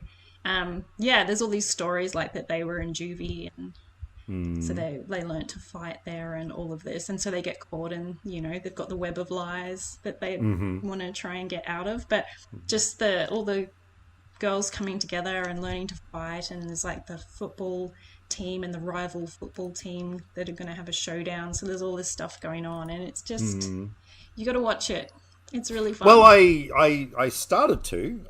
yeah, there's all these stories like that they were in juvie, and so Mm. they learned to fight there and all of this, and so they get caught, and they've got the web of lies that they Mm-hmm. want to try and get out of. But just the all the girls coming together and learning to fight, and there's like the football team and the rival football team that are going to have a showdown. So there's all this stuff going on, and it's just Mm. you got to watch it. It's really Well, fun. I started to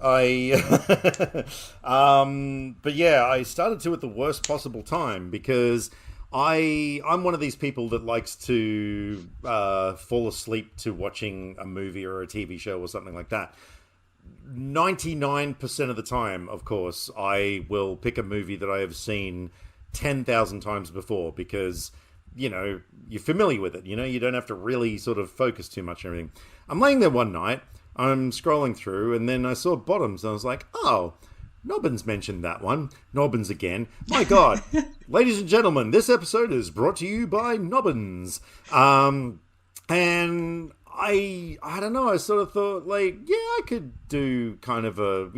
but yeah, I started to at the worst possible time because I'm one of these people that likes to fall asleep to watching a movie or a TV show or something like that. 99% of the time, of course, I will pick a movie that I have seen 10,000 times before because, you're familiar with it. You don't have to really sort of focus too much on everything. I'm laying there one night, I'm scrolling through, and then I saw Bottoms, and I was like, oh, Nobbins mentioned that one. Nobbins again. My God. Ladies and gentlemen, this episode is brought to you by Nobbins. And I don't know, I sort of thought, like, yeah, I could do kind of a,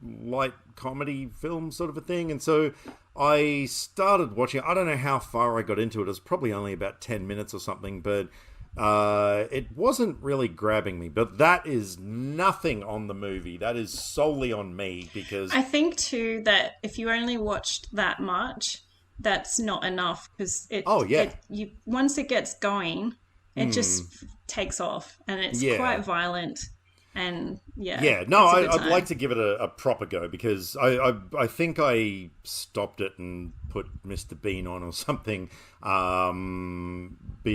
light comedy film sort of a thing. And so I started watching. I don't know how far I got into it. It was probably only about 10 minutes or something, but it wasn't really grabbing me. But that is nothing on the movie. That is solely on me because, I think too that if you only watched that much, that's not enough because oh, yeah. you once it gets going, it just takes off, and it's Yeah. quite violent. And Yeah, no, it's a good I'd time. like to give it a proper go because I think I stopped it and put Mr. Bean on or something. But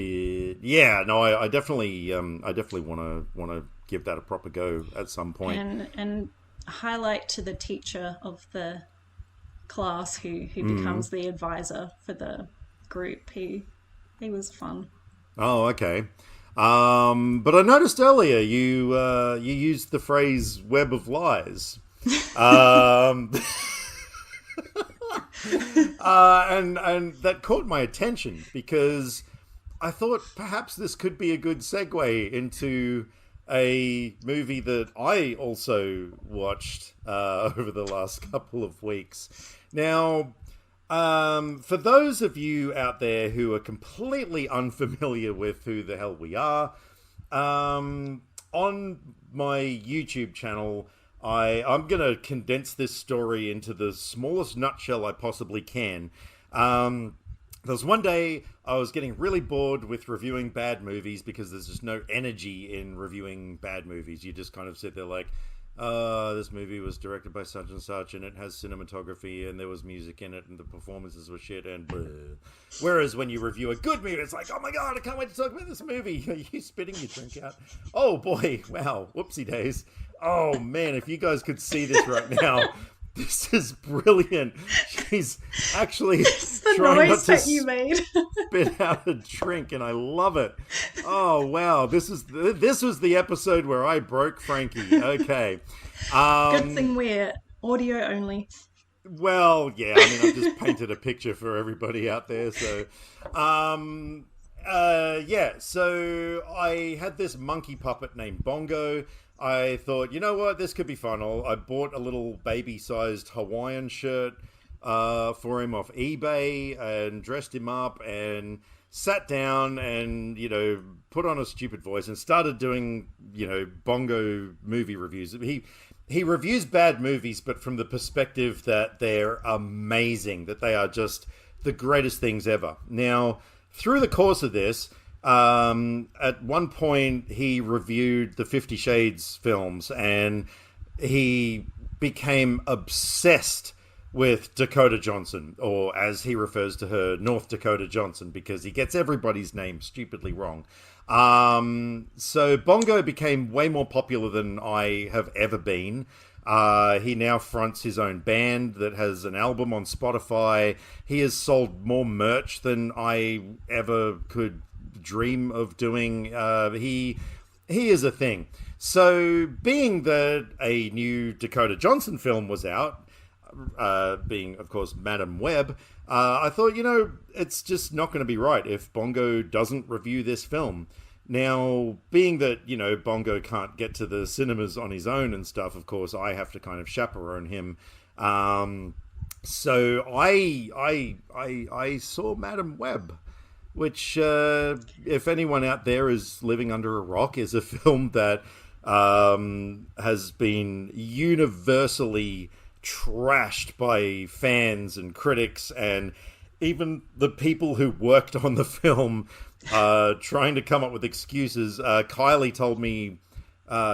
yeah, no, I definitely want to give that a proper go at some point. And highlight to the teacher of the class who Mm. becomes the advisor for the group. He was fun. Oh, okay. But I noticed earlier you used the phrase "web of lies." Um, and that caught my attention because I thought perhaps this could be a good segue into a movie that I also watched over the last couple of weeks. Now, for those of you out there who are completely unfamiliar with who the hell we are, on my YouTube channel, I'm going to condense this story into the smallest nutshell I possibly can. There was one day I was getting really bored with reviewing bad movies because there's just no energy in reviewing bad movies. You just kind of sit there like, this movie was directed by such and such, and it has cinematography, and there was music in it, and the performances were shit, and blah. Whereas when you review a good movie, it's like, oh my god, I can't wait to talk about this movie. Are you spitting your drink out? Oh boy, wow, whoopsie days. Oh man, if you guys could see this right now, this is brilliant. She's actually It's the trying not noise to that you made. spit out a drink, and I love it. Oh wow, this was the episode where I broke Frankie. Okay. Good thing we're audio only. Well, yeah, I mean, I've just painted a picture for everybody out there. So, yeah, so I had this monkey puppet named Bongo. I thought, you know what, this could be fun. I bought a little baby-sized Hawaiian shirt for him off eBay and dressed him up and sat down and, put on a stupid voice and started doing, Bongo movie reviews. He reviews bad movies, but from the perspective that they're amazing, that they are just the greatest things ever. Now, through the course of this, at one point he reviewed the 50 Shades films and he became obsessed with Dakota Johnson, or as he refers to her, North Dakota Johnson, because he gets everybody's name stupidly wrong. So Bongo became way more popular than I have ever been. He now fronts his own band that has an album on Spotify. He has sold more merch than I ever could dream of doing. He is a thing. So being that a new Dakota Johnson film was out, being, of course, Madam Web, I thought, it's just not going to be right if Bongo doesn't review this film. Now, being that, Bongo can't get to the cinemas on his own and stuff, of course, I have to kind of chaperone him. So I saw Madam Web, which, if anyone out there is living under a rock, is a film that has been universally trashed by fans and critics and even the people who worked on the film, trying to come up with excuses. Kylie told me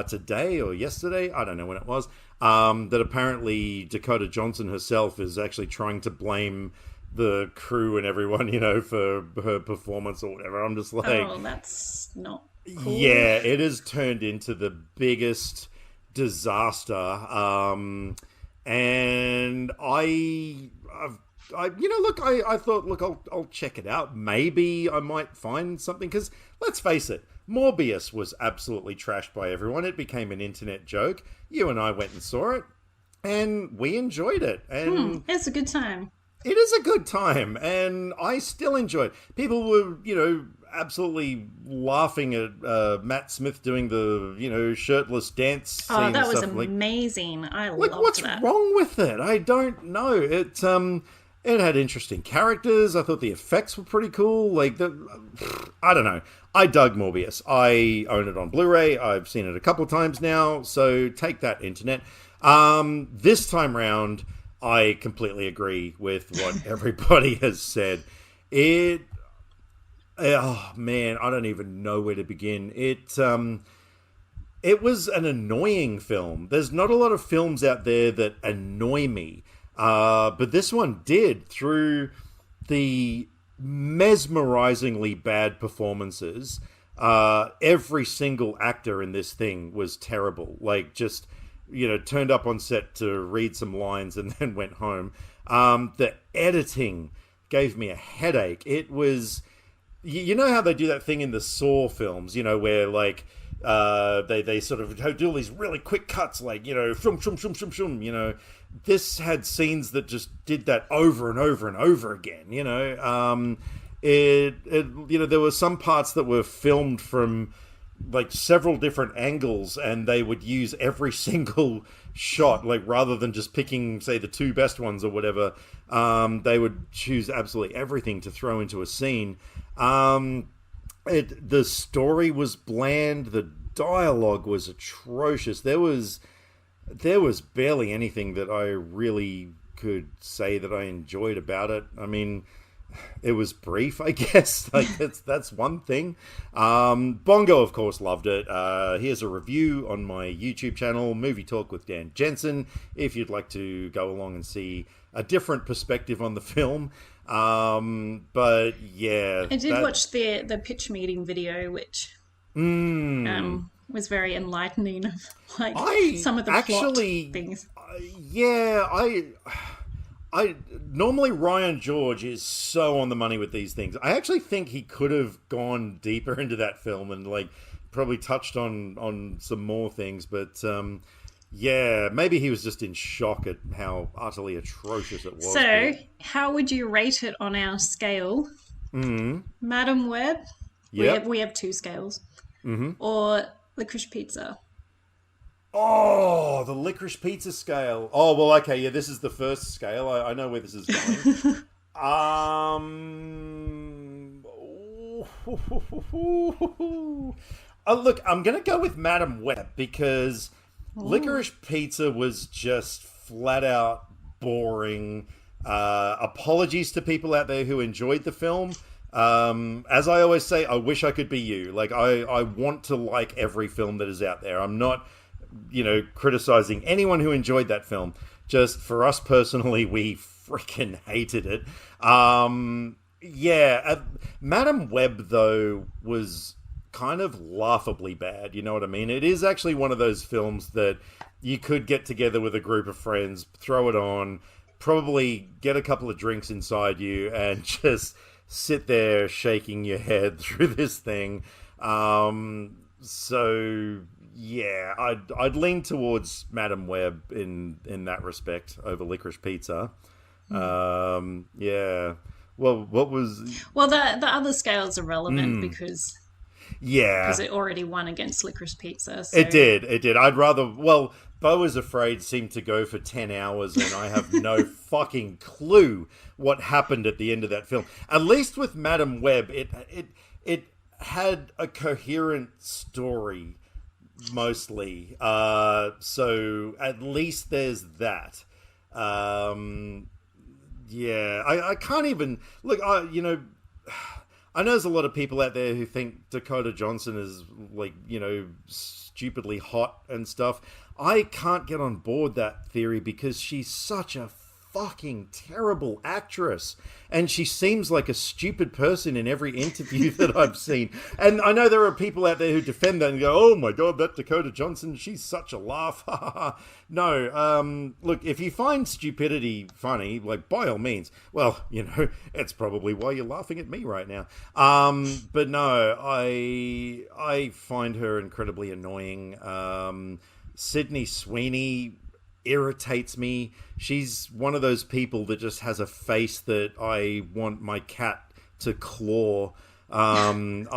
today or yesterday, I don't know when it was, that apparently Dakota Johnson herself is actually trying to blame the crew and everyone, for her performance or whatever. I'm just like, Oh, that's not cool. yeah, it has turned into the biggest disaster. And I thought, look, I'll check it out. Maybe I might find something, because let's face it, Morbius was absolutely trashed by everyone. It became an internet joke. You and I went and saw it, and we enjoyed it. And It's a good time. it is a good time, and I still enjoy it. People were, absolutely laughing at Matt Smith doing the, shirtless dance scene. Oh, that and was stuff. amazing. I Like, loved what's that. wrong with it? I don't know. It had interesting characters. I thought the effects were pretty cool. I don't know. I dug Morbius. I own it on Blu-ray. I've seen it a couple of times now. So take that, internet. This time round, I completely agree with what everybody has said. Oh man, I don't even know where to begin. It it was an annoying film. There's not a lot of films out there that annoy me, but this one did, through the mesmerizingly bad performances. Every single actor in this thing was terrible. Like, just, turned up on set to read some lines and then went home. The editing gave me a headache. It was, you know how they do that thing in the Saw films, where like they sort of do all these really quick cuts, like, shum shum shum shum shum. This had scenes that just did that over and over and over again. There were some parts that were filmed from like several different angles, and they would use every single shot, like, rather than just picking, say, the two best ones or whatever. They would choose absolutely everything to throw into a scene. The story was bland. The dialogue was atrocious. There was barely anything that I really could say that I enjoyed about it. I mean, it was brief, I guess. Like, that's one thing. Bongo, of course, loved it. Here's a review on my YouTube channel, Movie Talk with Dan Jensen, if you'd like to go along and see a different perspective on the film. But yeah, I did watch the pitch meeting video, which was very enlightening of like some of the plot things. I normally Ryan George is so on the money with these things. I actually think he could have gone deeper into that film and like probably touched on some more things, but maybe he was just in shock at how utterly atrocious it was. So, how would you rate it on our scale? Madam Web? Yep. We have two scales. Or Licorice Pizza? Oh, the Licorice Pizza scale. Oh, well, okay, yeah, this is the first scale. I know where this is going. Look, I'm going to go with Madam Web because Licorice Pizza was just flat out boring. Apologies to people out there who enjoyed the film. As I always say, I wish I could be you. Like, I want to like every film that is out there. I'm not criticizing anyone who enjoyed that film. Just for us personally, we freaking hated it. Madam Web, though, was kind of laughably bad. You know what I mean? It is actually one of those films that you could get together with a group of friends, throw it on, probably get a couple of drinks inside you, and just sit there shaking your head through this thing. Yeah, I'd lean towards Madam Web in that respect over Licorice Pizza. Yeah. Well, what was... Well, the other scale's irrelevant because it already won against Licorice Pizza. So. It did. I'd rather... Well, Beau is Afraid seemed to go for 10 hours and I have no fucking clue what happened at the end of that film. At least with Madam Web, it had a coherent story, mostly. So at least there's that. I can't even... Look, I know there's a lot of people out there who think Dakota Johnson is, like, stupidly hot and stuff. I can't get on board that theory because she's such a fucking terrible actress, and she seems like a stupid person in every interview that I've seen. And I know there are people out there who defend that and go, "Oh my god, that Dakota Johnson, she's such a laugh." No, look, if you find stupidity funny, like, by all means, well, it's probably why you're laughing at me right now. But no, I find her incredibly annoying. Sydney Sweeney irritates me. She's one of those people that just has a face that I want my cat to claw. Look,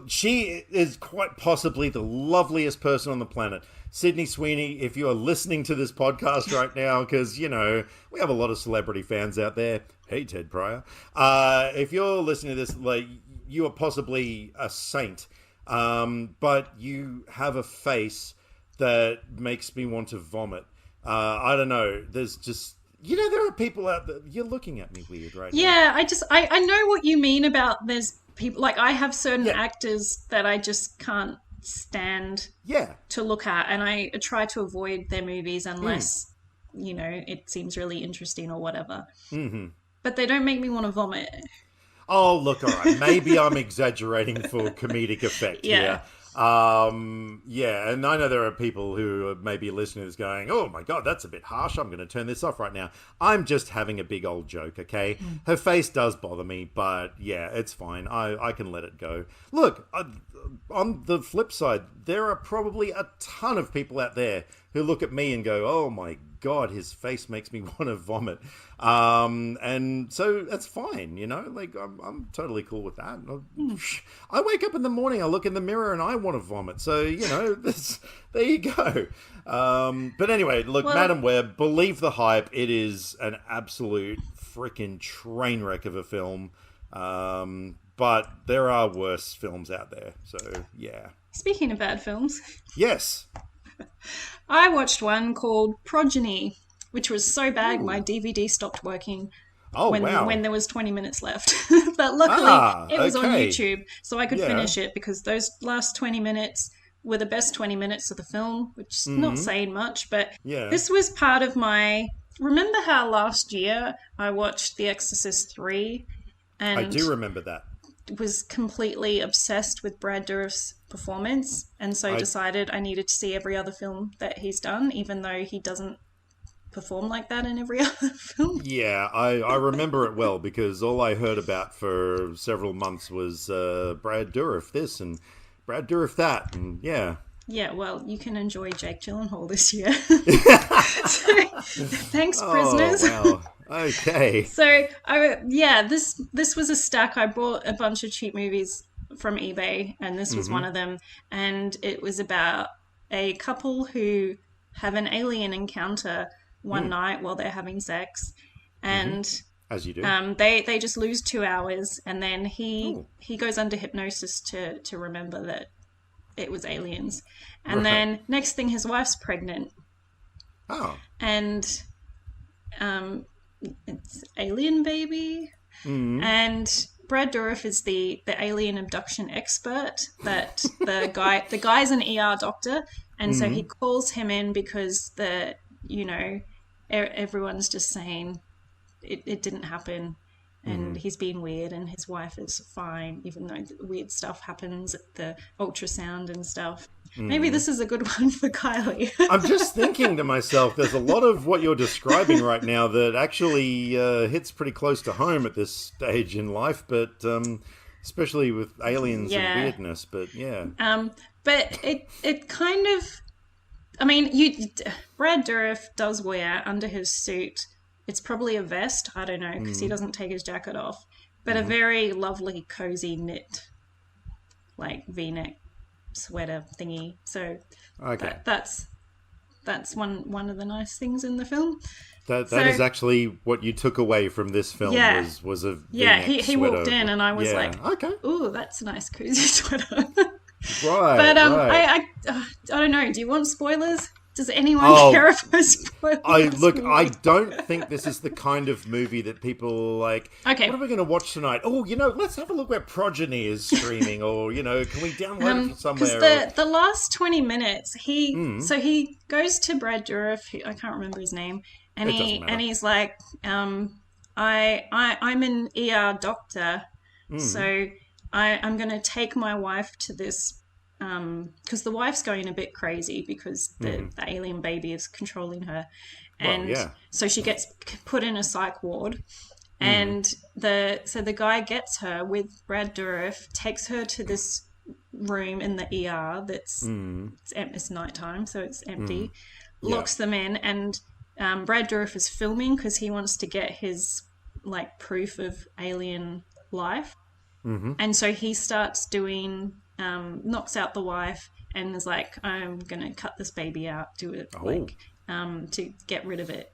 she is quite possibly the loveliest person on the planet. Sydney Sweeney, if you are listening to this podcast right now, because, we have a lot of celebrity fans out there. Hey, Ted Pryor. If you're listening to this, like, you are possibly a saint. But you have a face that makes me want to vomit. I don't know. There's just, there are people out there. You're looking at me weird right now. Yeah, I know what you mean about there's people, like, I have certain actors that I just can't stand Yeah. to look at, and I try to avoid their movies unless it seems really interesting or whatever. Mm-hmm. But they don't make me want to vomit. Oh, look, all right. Maybe I'm exaggerating for comedic effect Yeah. here. Yeah, and I know there are people who are maybe listening to this going, oh my God, that's a bit harsh. I'm going to turn this off right now. I'm just having a big old joke, okay? Her face does bother me, but yeah, it's fine. I can let it go. Look, on the flip side, there are probably a ton of people out there who look at me and go, oh my God, his face makes me want to vomit. And so that's fine, like I'm totally cool with that. I wake up in the morning, I look in the mirror and I want to vomit. So, there you go. But anyway, look, Madam Web, believe the hype. It is an absolute freaking train wreck of a film. But there are worse films out there. So, yeah. Speaking of bad films. Yes. I watched one called Progeny, which was so bad my DVD stopped working when there was 20 minutes left. But luckily it was on YouTube, so I could finish it because those last 20 minutes were the best 20 minutes of the film, which is not saying much, but this was part of my... Remember how last year I watched The Exorcist 3? And I do remember that. Was completely obsessed with Brad Dourif's performance, and so decided I needed to see every other film that he's done, even though he doesn't perform like that in every other film. Yeah, I remember it well because all I heard about for several months was Brad Dourif this and Brad Dourif that, and yeah. Yeah, well, you can enjoy Jake Gyllenhaal this year. Thanks, prisoners. Oh, wow. Okay. So, this was a stack. I bought a bunch of cheap movies from eBay, and this was one of them. And it was about a couple who have an alien encounter one night while they're having sex, and as you do, they just lose 2 hours, and then he goes under hypnosis to remember that it was aliens, and then next thing his wife's pregnant. And it's alien baby, and Brad Dourif is the alien abduction expert. That the guy's an ER doctor, and so he calls him in because everyone's just saying it didn't happen. And he's being weird, and his wife is fine, even though the weird stuff happens at the ultrasound and stuff. Maybe this is a good one for Kylie. I'm just thinking to myself, there's a lot of what you're describing right now that actually hits pretty close to home at this stage in life, but especially with aliens and weirdness. But yeah, but it kind of, Brad Dourif does wear under his suit. It's probably a vest, I don't know, because he doesn't take his jacket off. But a very lovely, cozy knit, like V-neck sweater thingy. So that's one of the nice things in the film. That is actually what you took away from this film was a V-neck he sweater. walked in and I was like, okay, ooh, that's a nice cozy sweater. Right. But right. I don't know. Do you want spoilers? Does anyone care if I spoil I don't think this is the kind of movie that people like, okay, what are we going to watch tonight? Oh, let's have a look where Progeny is streaming, or, can we download it from somewhere? Because the last 20 minutes, he goes to Brad Dourif, I can't remember his name, and he's like, I'm an ER doctor, so I'm going to take my wife to this, because the wife's going a bit crazy because the alien baby is controlling her, and so she gets put in a psych ward, and the guy gets her with Brad Dourif, takes her to this room in the ER that's it's nighttime, so it's empty, locks them in, and Brad Dourif is filming because he wants to get his proof of alien life, and so he starts doing. Knocks out the wife and is like, I'm gonna cut this baby out, do it to get rid of it,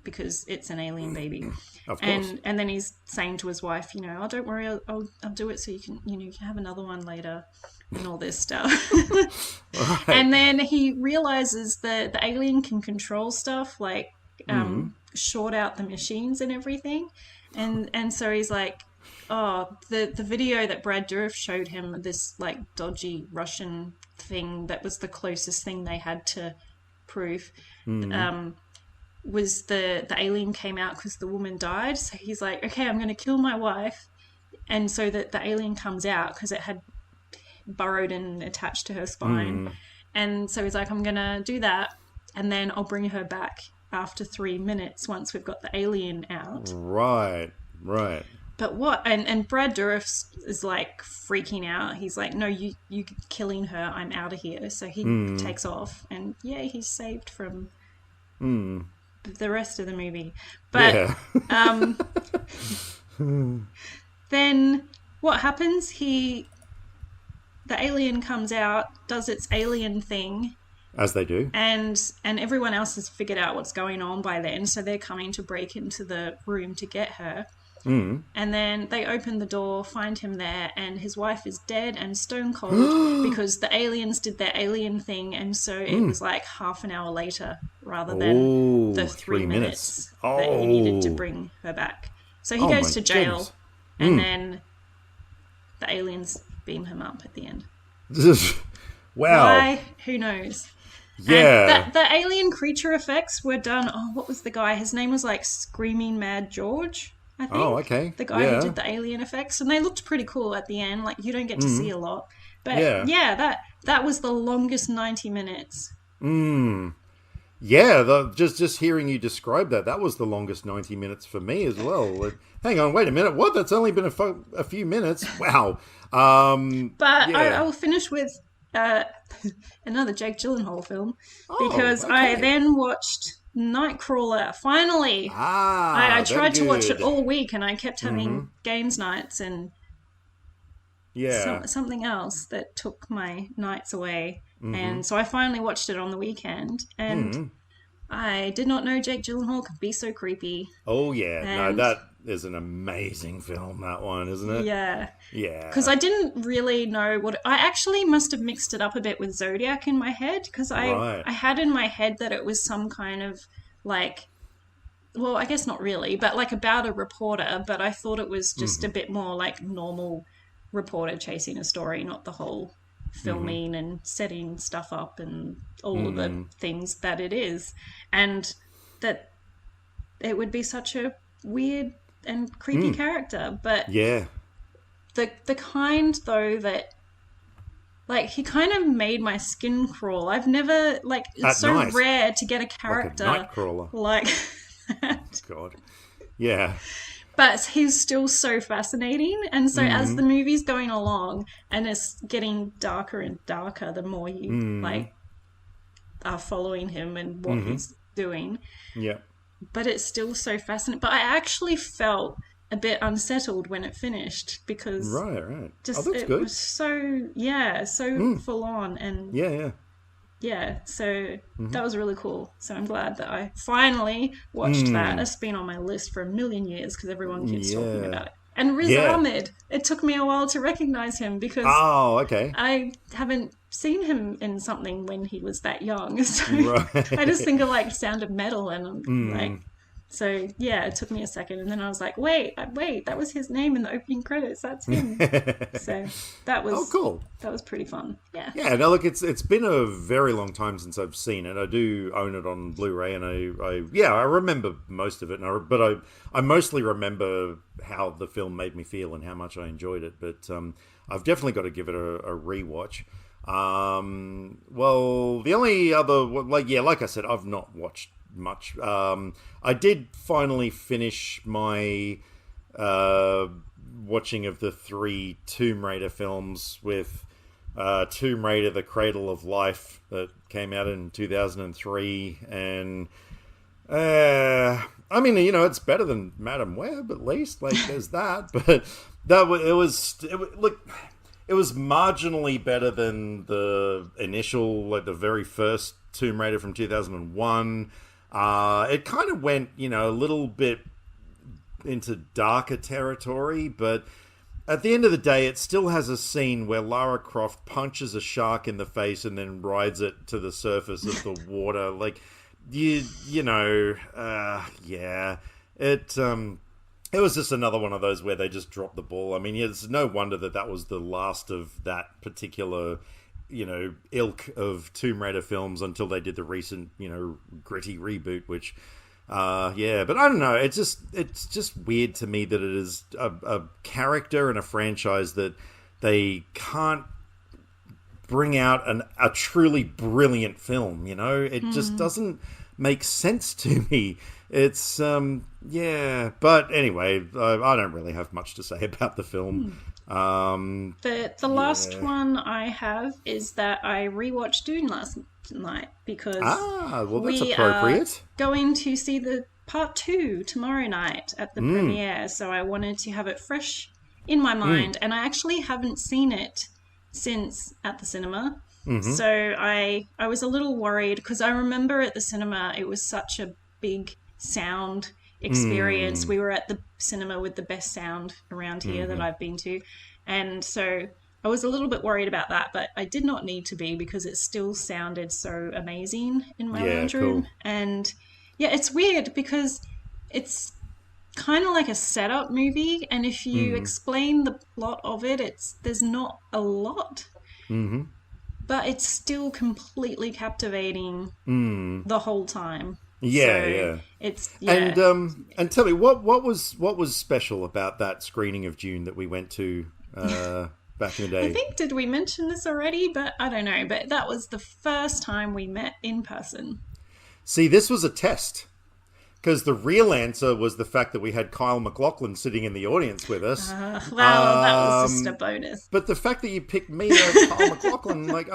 because it's an alien baby. Of course. And then he's saying to his wife, oh, don't worry, I'll do it so you can you can have another one later, and all this stuff. Right. And then he realizes that the alien can control stuff, short out the machines and everything, and so he's like, the video that Brad Dourif showed him, this like dodgy Russian thing that was the closest thing they had to proof, was the alien came out because the woman died. So he's like, okay, I'm going to kill my wife, and so that the alien comes out because it had burrowed and attached to her spine. And so he's like, I'm going to do that, and then I'll bring her back after 3 minutes once we've got the alien out. Right. But what? And Brad Dourif is like freaking out. He's like, no, you killing her. I'm out of here. So he takes off, and yeah, he's saved from the rest of the movie. But then what happens? The alien comes out, does its alien thing. As they do. And everyone else has figured out what's going on by then, so they're coming to break into the room to get her. And then they open the door, find him there, and his wife is dead and stone cold because the aliens did their alien thing, and so it was like half an hour later rather than the 3 minutes that he needed to bring her back. So he goes to jail, and then the aliens beam him up at the end. Wow. Why? Who knows? Yeah. And the alien creature effects were done. Oh, what was the guy? His name was like Screaming Mad George, I think. Oh, okay. The guy who did the alien effects, and they looked pretty cool at the end. Like, you don't get to see a lot, but yeah, that was the longest 90 minutes. Yeah, just hearing you describe that was the longest 90 minutes for me as well. Like, hang on, wait a minute. What? That's only been a few minutes. Wow. But I will finish with another Jake Gyllenhaal film because I then watched Nightcrawler. Finally, I tried to watch it all week, and I kept having games nights and something else that took my nights away. And so I finally watched it on the weekend, and I did not know Jake Gyllenhaal could be so creepy. Oh yeah, no, that is an amazing film. That one, isn't it? Yeah. Because I didn't really know what I actually must have mixed it up a bit with Zodiac in my head, because I had in my head that it was some kind of like, well, I guess not really, but like about a reporter. But I thought it was just a bit more like normal reporter chasing a story, not the whole filming and setting stuff up and all of the things that it is, and that it would be such a weird and creepy character. But the kind though that like he kind of made my skin crawl. I've never like it's At so night. rare to get a character like a Nightcrawler. like that. God, yeah. But he's still so fascinating. And so as the movie's going along and it's getting darker and darker, the more you like are following him and what he's doing. Yeah. But it's still so fascinating. But I actually felt a bit unsettled when it finished because Right. just That's it good. was so full on and so that was really cool. So I'm glad that I finally watched that. It's been on my list for a million years because everyone keeps talking about it. And Riz Ahmed, it took me a while to recognize him because I haven't seen him in something when he was that young. So I just think of like Sound of Metal and I'm like, so yeah, it took me a second, and then I was like, wait, that was his name in the opening credits. That's him. So that was cool. That was pretty fun. Yeah. Yeah. No, look, it's been a very long time since I've seen it. I do own it on Blu-ray, and I remember most of it. But I mostly remember how the film made me feel and how much I enjoyed it. But I've definitely got to give it a rewatch. Well, the only other like I said, I've not watched much. I did finally finish my watching of the 3 Tomb Raider films with Tomb Raider: The Cradle of Life that came out in 2003, and I mean, you know, it's better than Madam Web, at least. Like, there's that, but it was marginally better than the initial, like the very first Tomb Raider from 2001. It kind of went, you know, a little bit into darker territory, but at the end of the day, it still has a scene where Lara Croft punches a shark in the face and then rides it to the surface of the water. Like, it it was just another one of those where they just dropped the ball. I mean, it's no wonder that was the last of that particular, ilk of Tomb Raider films until they did the recent, gritty reboot, which, yeah. But I don't know. It's just weird to me that it is a character and a franchise that they can't bring out a truly brilliant film. It just doesn't make sense to me. It's yeah, but anyway, I don't really have much to say about the film. The last one I have is that I rewatched Dune last night because well, that's we appropriate. are going to see the part 2 tomorrow night at the premiere, so I wanted to have it fresh in my mind, and I actually haven't seen it since at the cinema. So I was a little worried because I remember at the cinema it was such a big sound experience. We were at the cinema with the best sound around here that I've been to, and so I was a little bit worried about that, but I did not need to be because it still sounded so amazing in my lounge room. Cool. And yeah, it's weird because it's kind of like a setup movie, and if you explain the plot of it, there's not a lot, but it's still completely captivating the whole time. Yeah. It's And tell me, what was special about that screening of Dune that we went to back in the day? I think, did we mention this already? But I don't know. But that was the first time we met in person. See, this was a test. Because the real answer was the fact that we had Kyle MacLachlan sitting in the audience with us. Well, that was just a bonus. But the fact that you picked me over Kyle MacLachlan, like,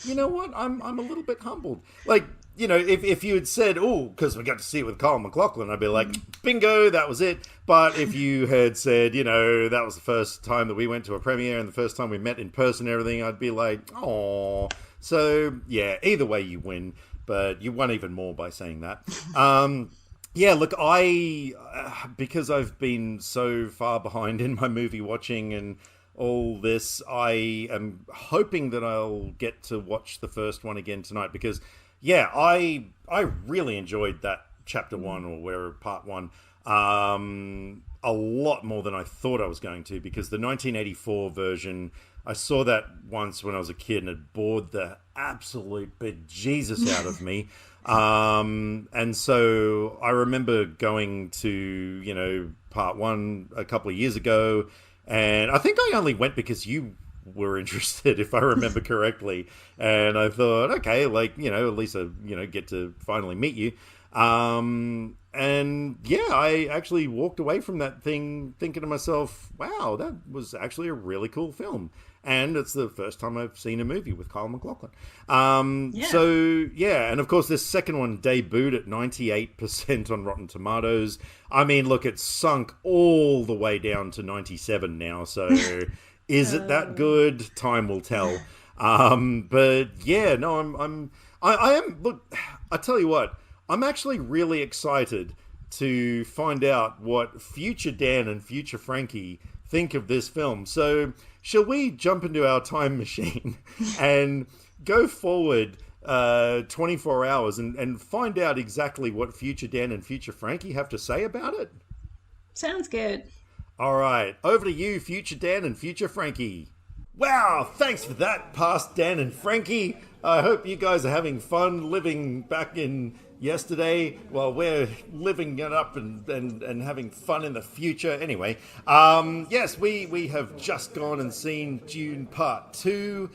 you know what? I'm a little bit humbled. Like, if you had said, oh, because we got to see it with Kyle MacLachlan, I'd be like, bingo, that was it. But if you had said, that was the first time that we went to a premiere and the first time we met in person and everything, I'd be like, oh. So, yeah, either way you win. But you won even more by saying that. Yeah, look, because I've been so far behind in my movie watching and all this, I am hoping that I'll get to watch the first one again tonight because, yeah, I really enjoyed that chapter 1 or whatever, part 1, a lot more than I thought I was going to, because the 1984 version, I saw that once when I was a kid and it bored the absolute bejesus out of me. And so I remember going to, part 1 a couple of years ago, and I think I only went because you were interested, if I remember correctly. And I thought, okay, like, at least I, get to finally meet you. And yeah, I actually walked away from that thing thinking to myself, wow, that was actually a really cool film. And it's the first time I've seen a movie with Kyle MacLachlan. So, yeah. And of course, this second one debuted at 98% on Rotten Tomatoes. I mean, look, it's sunk all the way down to 97 now. So is it that good? Time will tell. But yeah, no, I am, look, I tell you what, I'm actually really excited to find out what future Dan and future Frankie think of this film. So shall we jump into our time machine and go forward 24 hours and find out exactly what future Dan and future Frankie have to say about it? Sounds good. All right, over to you, future Dan and future Frankie. Wow, thanks for that, past Dan and Frankie. I hope you guys are having fun living back in yesterday while we're living it up and having fun in the future. Anyway, yes, we have just gone and seen Dune Part 2.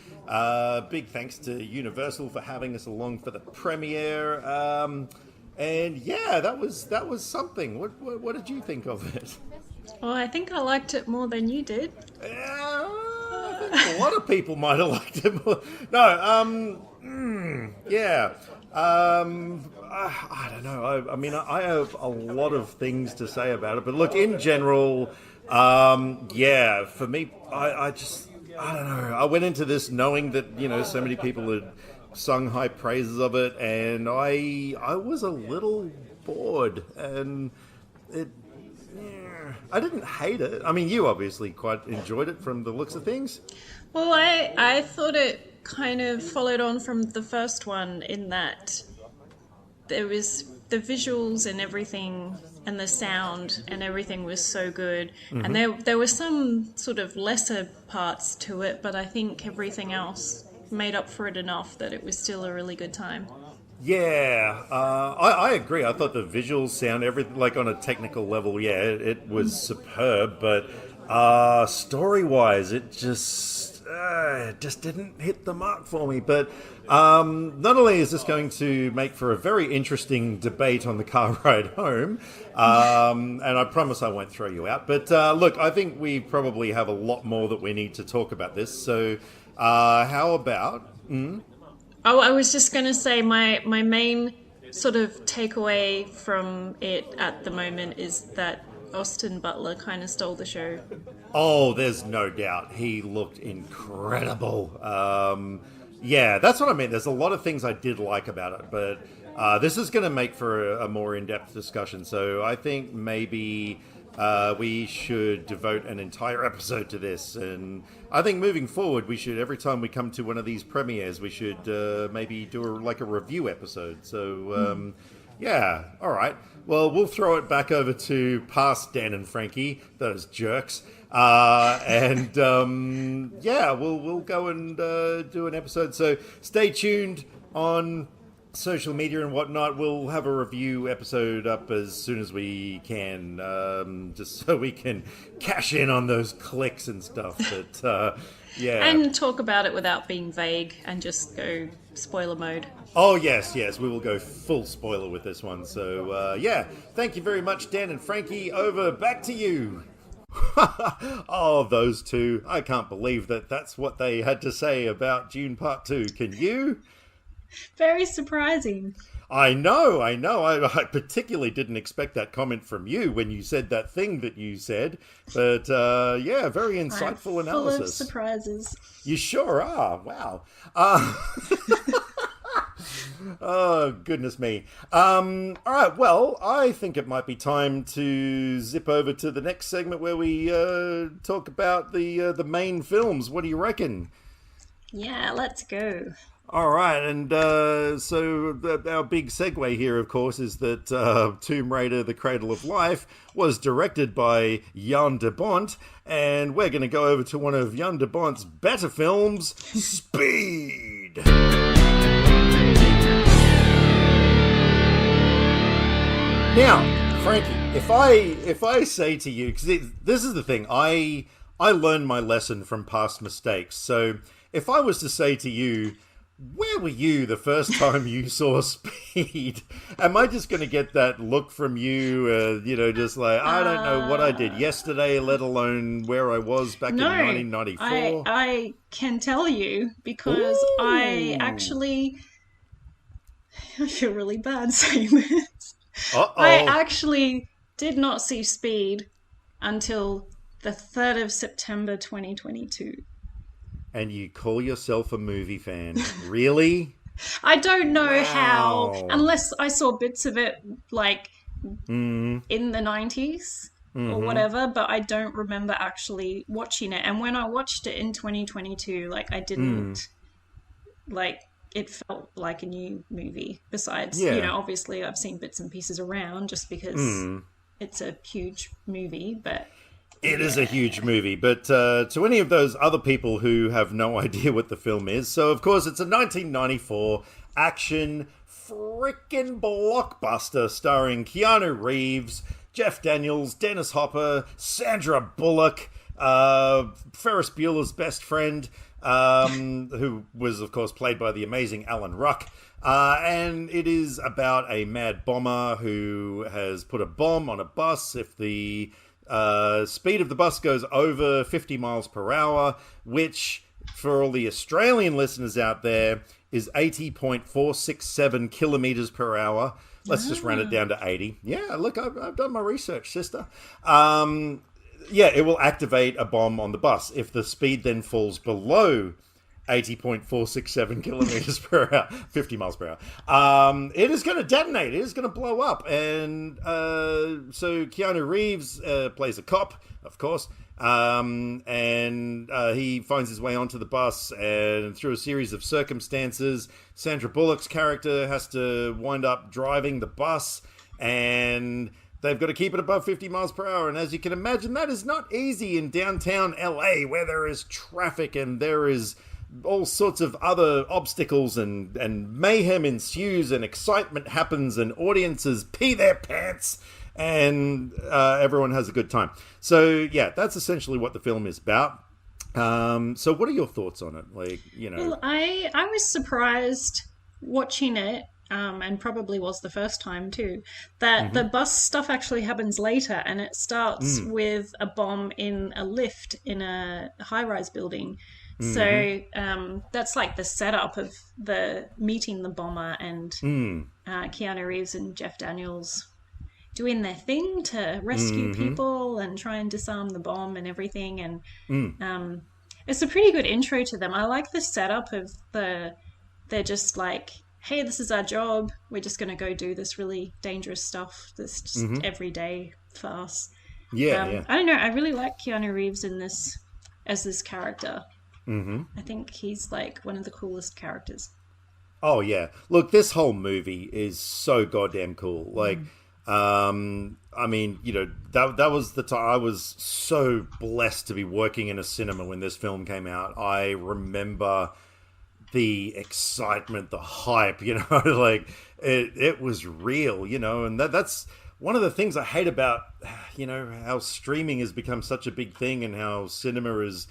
Big thanks to Universal for having us along for the premiere. And yeah, that was something. What did you think of it? Well, I think I liked it more than you did. I think a lot of people might have liked it more. No, yeah. I don't know. I mean, I have a lot of things to say about it, but look, in general, yeah, for me, I don't know. I went into this knowing that, so many people had sung high praises of it, and I was a little bored, and I didn't hate it. I mean, you obviously quite enjoyed it from the looks of things. Well, I thought it kind of followed on from the first one in that there was the visuals and everything and the sound and everything was so good. And there were some sort of lesser parts to it, but I think everything else made up for it enough that it was still a really good time. Yeah, I agree. I thought the visuals, sound, everything, like on a technical level, yeah, it was superb. But story-wise, it just didn't hit the mark for me. But not only is this going to make for a very interesting debate on the car ride home, and I promise I won't throw you out. But look, I think we probably have a lot more that we need to talk about this. So how about... Oh, I was just going to say my main sort of takeaway from it at the moment is that Austin Butler kind of stole the show. Oh, there's no doubt. He looked incredible. Yeah, that's what I mean. There's a lot of things I did like about it, but this is going to make for a more in-depth discussion. So I think maybe we should devote an entire episode to this. And I think moving forward, we should, every time we come to one of these premieres, we should maybe do a review episode. So, yeah, all right. Well, we'll throw it back over to past Dan and Frankie, those jerks. And yeah, we'll go and do an episode. So stay tuned on social media and whatnot. We'll have a review episode up as soon as we can, just so we can cash in on those clicks and stuff. But yeah, And talk about it without being vague and just go spoiler mode. oh yes, we will go full spoiler with this one. So yeah, thank you very much, Dan and Frankie. Over, back to you. Oh, those two. I can't believe that's what they had to say about Dune Part 2. Can you? Very surprising. I know. I particularly didn't expect that comment from you when you said that thing that you said. But yeah, very insightful analysis. Full of surprises. You sure are. Wow. Oh, goodness me. All right, well, I think it might be time to zip over to the next segment where we talk about the main films. What do you reckon? Yeah, let's go. All right, and so our big segue here, of course, is that Tomb Raider: The Cradle of Life was directed by Jan de Bont, and we're going to go over to one of Jan de Bont's better films, Speed. Now, Frankie, if I say to you, because this is the thing, I learned my lesson from past mistakes. So if I was to say to you, where were you the first time you saw Speed? Am I just going to get that look from you, just like, I don't know what I did yesterday, let alone where I was back in 1994? I can tell you because Ooh. I feel really bad saying this. Uh-oh. I actually did not see Speed until the 3rd of September 2022. And you call yourself a movie fan. Really? I don't know Wow. how, unless I saw bits of it like in the 90s or whatever, but I don't remember actually watching it. And when I watched it in 2022, like I didn't like it felt like a new movie. Besides, obviously I've seen bits and pieces around just because it's a huge movie, but It is a huge movie, but to any of those other people who have no idea what the film is, so of course it's a 1994 action frickin' blockbuster starring Keanu Reeves, Jeff Daniels, Dennis Hopper, Sandra Bullock, Ferris Bueller's best friend, who was of course played by the amazing Alan Ruck. And it is about a mad bomber who has put a bomb on a bus. If the speed of the bus goes over 50 miles per hour, which for all the Australian listeners out there is 80.467 kilometers per hour. Let's just round it down to 80. Yeah, look, I've done my research, sister. Yeah, it will activate a bomb on the bus. If the speed then falls below 80.467 kilometers per hour, 50 miles per hour, it is going to detonate. It is going to blow up. And so Keanu Reeves plays a cop, of course, and he finds his way onto the bus, and through a series of circumstances, Sandra Bullock's character has to wind up driving the bus, and they've got to keep it above 50 miles per hour. And as you can imagine, that is not easy in downtown LA, where there is traffic and there is all sorts of other obstacles, and mayhem ensues and excitement happens and audiences pee their pants and everyone has a good time. So yeah, that's essentially what the film is about. So what are your thoughts on it? Like, you know, Well, I was surprised watching it, and probably was the first time too, that the bus stuff actually happens later, and it starts with a bomb in a lift in a high-rise building. So that's like the setup of the meeting the bomber and Keanu Reeves and Jeff Daniels doing their thing to rescue people and try and disarm the bomb and everything. And it's a pretty good intro to them. I like the setup of they're just like, hey, this is our job. We're just going to go do this really dangerous stuff that's just everyday for us. yeah. I don't know. I really like Keanu Reeves in this as this character. I think he's like one of the coolest characters. Oh yeah. Look, this whole movie is so goddamn cool. Like, I mean, you know, that was the time I was so blessed to be working in a cinema when this film came out. I remember the excitement, the hype, you know, like it was real, you know, and that's one of the things I hate about, you know, how streaming has become such a big thing and how cinema is,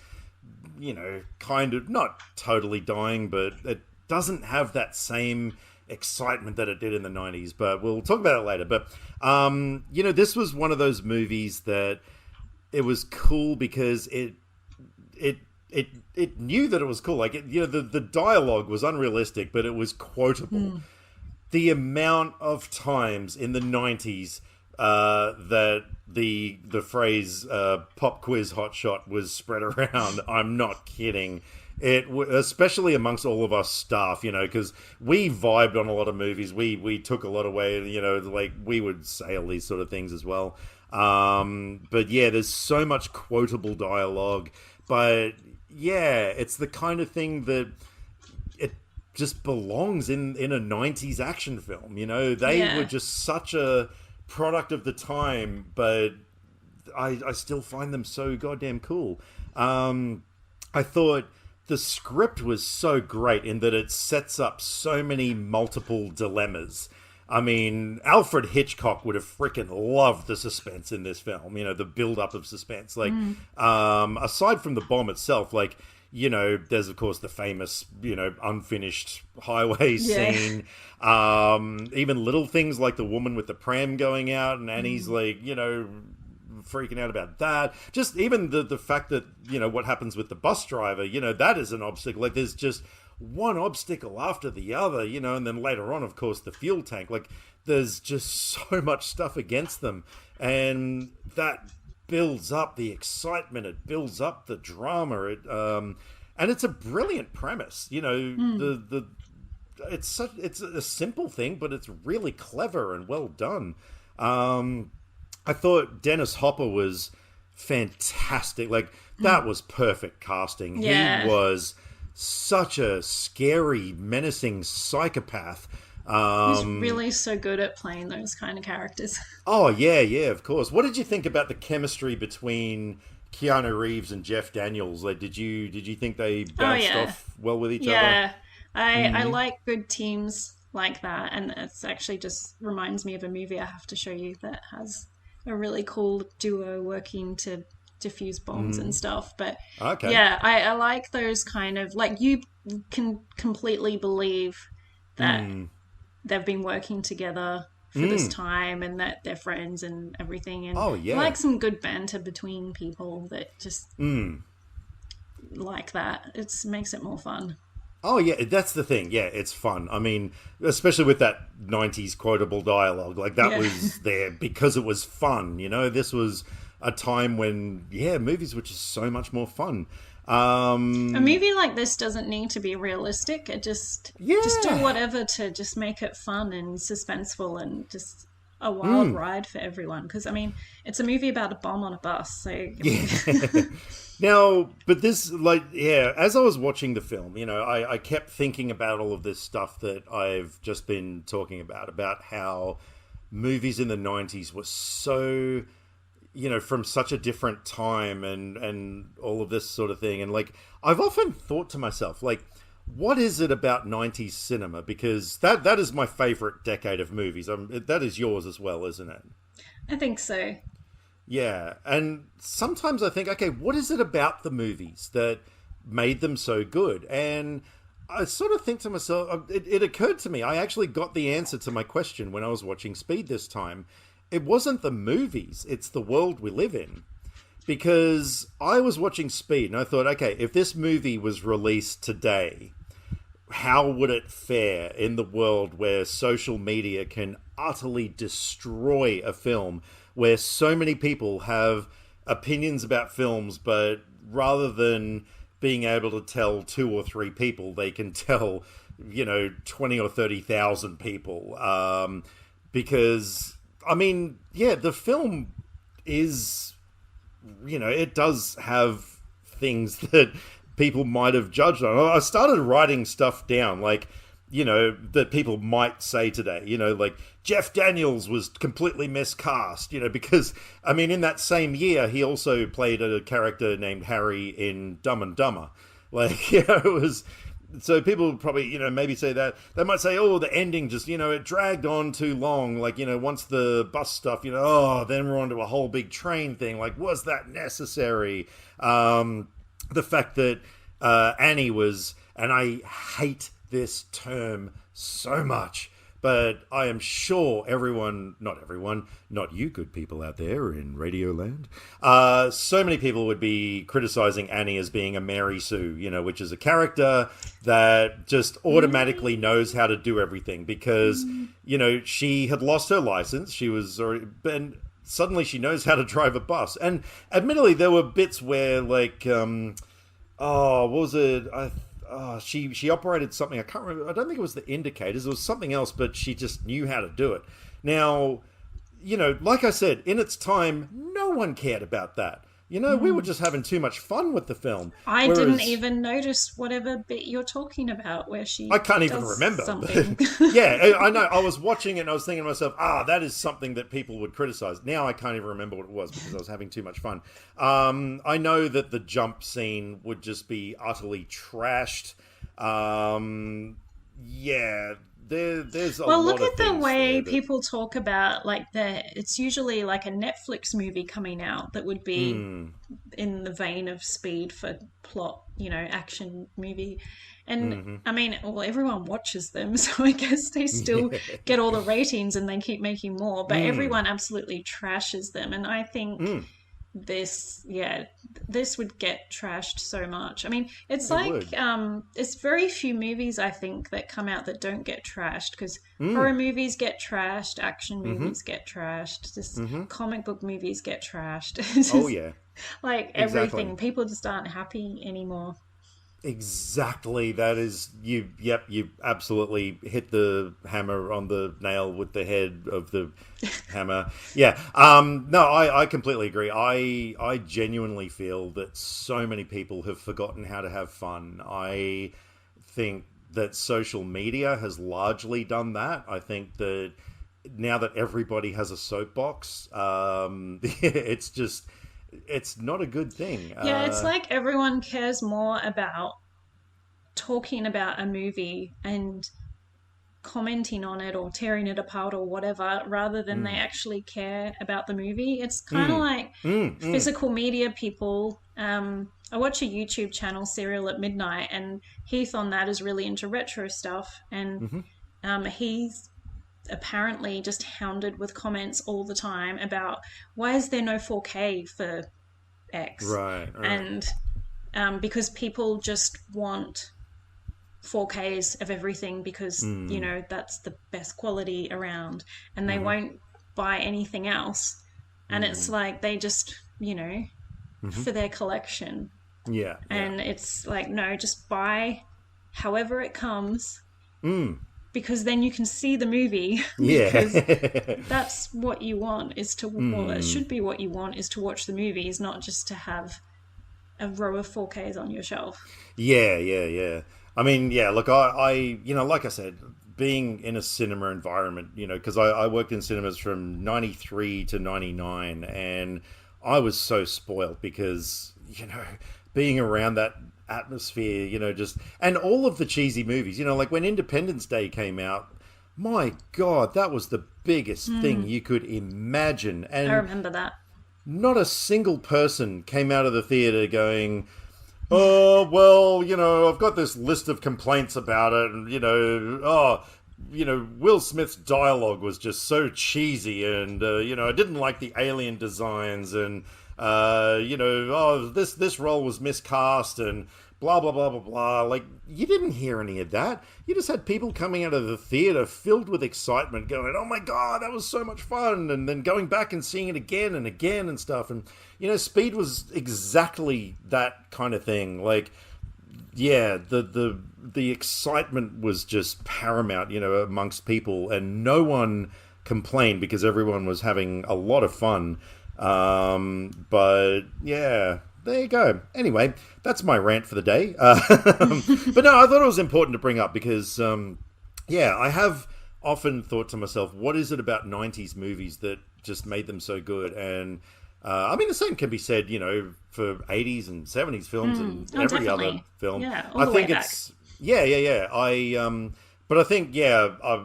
you know, kind of not totally dying, but it doesn't have that same excitement that it did in the 90s. But we'll talk about it later. But you know, this was one of those movies that it was cool because it knew that it was cool. Like, you know, the dialogue was unrealistic, but it was quotable. The amount of times in the 90s that the phrase pop quiz hot shot was spread around, I'm not kidding. Especially amongst all of us staff, you know, because we vibed on a lot of movies. We took a lot away, you know, like we would say all these sort of things as well. But yeah, there's so much quotable dialogue. But yeah, it's the kind of thing that it just belongs in a 90s action film. You know, they were just such a product of the time, but I still find them so goddamn cool. I thought the script was so great in that it sets up so many multiple dilemmas. I mean, Alfred Hitchcock would have freaking loved the suspense in this film, you know, the build-up of suspense. Like, aside from the bomb itself, like, you know, there's, of course, the famous, you know, unfinished highway scene. Even little things like the woman with the pram going out and Annie's, like, you know, freaking out about that. Just even the fact that, you know, what happens with the bus driver, you know, that is an obstacle. Like, there's just one obstacle after the other, you know, and then later on, of course, the fuel tank. Like, there's just so much stuff against them, and that builds up the excitement. It builds up the drama. And it's a brilliant premise. You know, it's a simple thing, but it's really clever and well done. I thought Dennis Hopper was fantastic. Like, that was perfect casting. Yeah. He was such a scary, menacing psychopath. He's really so good at playing those kind of characters. Oh, yeah, of course. What did you think about the chemistry between Keanu Reeves and Jeff Daniels? Like, did you think they bounced off well with each other? Yeah, I like good teams like that, and it's actually just reminds me of a movie I have to show you that has a really cool duo working to defuse bombs and stuff. But okay. Yeah, I like those kind of, like, you can completely believe that they've been working together for this time and that they're friends and everything. And oh, yeah. I like some good banter between people that just like that. It makes it more fun. Oh, yeah, that's the thing. Yeah, it's fun. I mean, especially with that 90s quotable dialogue. Like, that was there because it was fun, you know? This was a time when, movies were just so much more fun. A movie like this doesn't need to be realistic. It just do whatever to just make it fun and suspenseful and just a wild ride for everyone. Because, I mean, it's a movie about a bomb on a bus, so... Now, but this, like, as I was watching the film, you know, I kept thinking about all of this stuff that I've just been talking about how movies in the 90s were so, from such a different time and all of this sort of thing. And like, I've often thought to myself, like, what is it about 90s cinema? Because that is my favorite decade of movies. That is yours as well, isn't it? I think so. Yeah. And sometimes I think, okay, what is it about the movies that made them so good? And I sort of think to myself, it occurred to me, I actually got the answer to my question when I was watching Speed this time. It wasn't the movies, it's the world we live in. Because I was watching Speed and I thought, okay, if this movie was released today, how would it fare in the world where social media can utterly destroy a film, where so many people have opinions about films, but rather than being able to tell 2 or 3 people, they can tell, 20 or 30,000 people. Because, I mean, yeah, the film is, it does have things that people might have judged on. I started writing stuff down, like, that people might say today, like Jeff Daniels was completely miscast, because, I mean, in that same year, he also played a character named Harry in Dumb and Dumber. Like, it was, so people would probably, maybe say that. They might say, oh, the ending just, it dragged on too long. Like, once the bus stuff, then we're on to a whole big train thing. Like, was that necessary? The fact that Annie was, and I hate this term so much, but I am sure not you good people out there in Radio Land, so many people would be criticizing Annie as being a Mary Sue, which is a character that just automatically knows how to do everything because, she had lost her license. She was already, and suddenly she knows how to drive a bus. And admittedly, there were bits where, like, what was it? She operated something, I can't remember, I don't think it was the indicators, it was something else, but she just knew how to do it. Now, like I said, in its time, no one cared about that. We were just having too much fun with the film. I didn't even notice whatever bit you're talking about where she I can't even remember. Something. Yeah, I know. I was watching it and I was thinking to myself, that is something that people would criticize. Now I can't even remember what it was because I was having too much fun. I know that the jump scene would just be utterly trashed. Yeah, there's a lot of things. Well, look at the way that people talk about, like, it's usually like a Netflix movie coming out that would be in the vein of Speed for plot, action movie. And I mean, well, everyone watches them, so I guess they still get all the ratings and they keep making more, but everyone absolutely trashes them. And I think this would get trashed so much. I mean, it's it's very few movies I think that come out that don't get trashed, because horror movies get trashed, action movies get trashed, just comic book movies get trashed. Oh yeah, like everything. People just aren't happy anymore. Exactly. That is you. Yep, you absolutely hit the hammer on the nail with the head of the hammer. Yeah. No, I completely agree. I genuinely feel that so many people have forgotten how to have fun. I think that social media has largely done that. I think that now that everybody has a soapbox, it's not a good thing. Yeah, it's like everyone cares more about talking about a movie and commenting on it or tearing it apart or whatever, rather than they actually care about the movie. It's kind of like physical media people. I watch a YouTube channel, Serial at Midnight, and Heath on that is really into retro stuff, and he's apparently just hounded with comments all the time about why is there no 4K for X, right. And because people just want 4Ks of everything because that's the best quality around, and they won't buy anything else, and it's like they just for their collection. And it's like, no, just buy however it comes, because then you can see the movie. Because that's what you want, is to, well, it should be what you want, is to watch the movies, not just to have a row of 4Ks on your shelf. Yeah. I mean, yeah, look, I like I said, being in a cinema environment, because I worked in cinemas from 93 to 99, and I was so spoiled because, being around that atmosphere, and all of the cheesy movies, like when Independence Day came out, my God, that was the biggest thing you could imagine. And I remember that. not a single person came out of the theater going, oh, well, I've got this list of complaints about it, and, Will Smith's dialogue was just so cheesy, and, I didn't like the alien designs, and, this role was miscast, and blah, blah, blah, blah, blah. Like, you didn't hear any of that. You just had people coming out of the theater filled with excitement going, oh my God, that was so much fun. And then going back and seeing it again and again and stuff. And, Speed was exactly that kind of thing. Like, yeah, the excitement was just paramount, amongst people. And no one complained because everyone was having a lot of fun. But, yeah... There you go. Anyway, that's my rant for the day. But no, I thought it was important to bring up because, I have often thought to myself, what is it about 90s movies that just made them so good? And, the same can be said, for 80s and 70s films and every definitely. other film. Yeah, all the way back. Yeah. But I think, I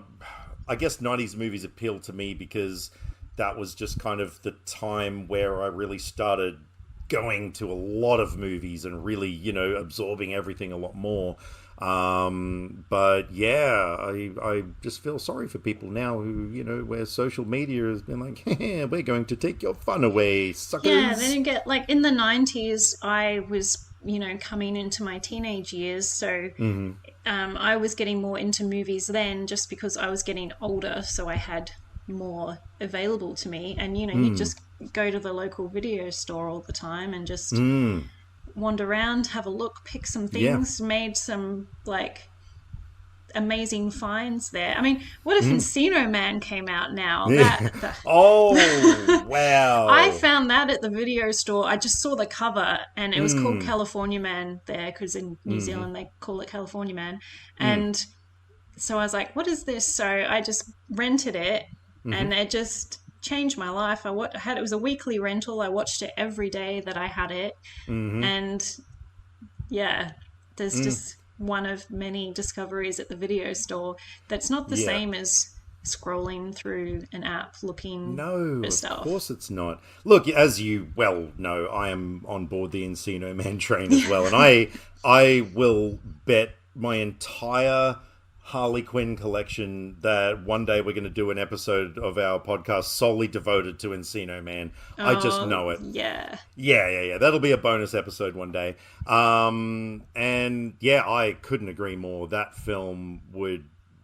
guess 90s movies appeal to me because that was just kind of the time where I really started going to a lot of movies and really, absorbing everything a lot more. But yeah, I just feel sorry for people now who, where social media has been like, hey, we're going to take your fun away, suckers. Yeah, they didn't get, like, in the 90s, I was, coming into my teenage years, so I was getting more into movies then just because I was getting older, so I had more available to me, and you just go to the local video store all the time and just wander around, have a look, pick some things, made some like amazing finds there. I mean, what if Encino Man came out now? Oh, wow. I found that at the video store. I just saw the cover and it was called California Man there because in New Zealand they call it California Man. And so I was like, what is this? So I just rented it and it just changed my life. It was a weekly rental. I watched it every day that I had it. And yeah, there's just one of many discoveries at the video store that's not the same as scrolling through an app looking for stuff. Of course it's not. Look, as you well know, I am on board the Encino Man train as well, and I will bet my entire Harley Quinn collection that one day we're going to do an episode of our podcast solely devoted to Encino Man. I just know it. Yeah. Yeah. That'll be a bonus episode one day. And yeah, I couldn't agree more. That film would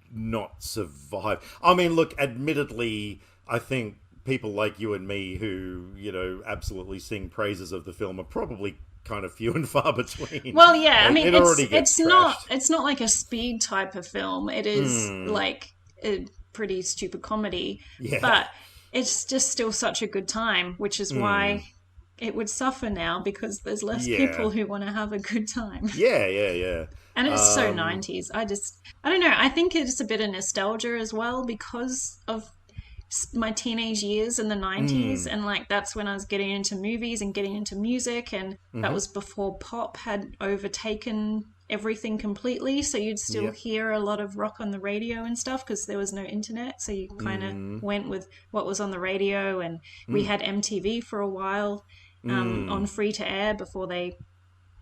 not survive. I mean, look, admittedly, I think people like you and me who, absolutely sing praises of the film are probably kind of few and far between. Well, yeah, I mean, it's not like a Speed type of film. It is like a pretty stupid comedy, but it's just still such a good time, which is why it would suffer now because there's less people who want to have a good time. Yeah. And it's so 90s. I don't know. I think it's a bit of nostalgia as well because of my teenage years in the 90s, and like that's when I was getting into movies and getting into music, and that was before pop had overtaken everything completely, so you'd still hear a lot of rock on the radio and stuff because there was no internet, so you kind of went with what was on the radio, and we had MTV for a while on free to air before they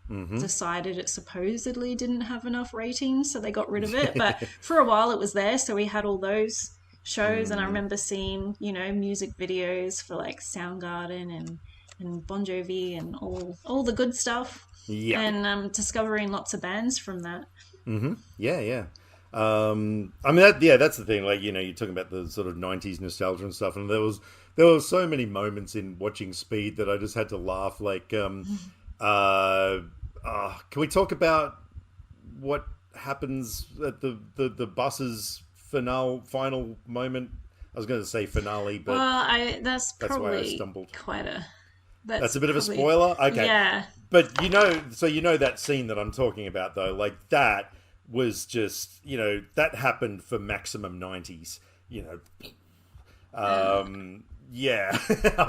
decided it supposedly didn't have enough ratings, so they got rid of it, but for a while it was there, so we had all those shows, and I remember seeing, music videos for like Soundgarden and Bon Jovi and all the good stuff, and discovering lots of bands from that. Yeah. I mean, that's the thing. Like, you're talking about the sort of 90s nostalgia and stuff, and there was so many moments in watching Speed that I just had to laugh. Like, can we talk about what happens at the bus's final moment? I was going to say finale, but that's probably why I stumbled. That's a bit of a spoiler. Okay, yeah. But so that scene that I'm talking about though, like that was just, that happened for maximum 90s, yeah.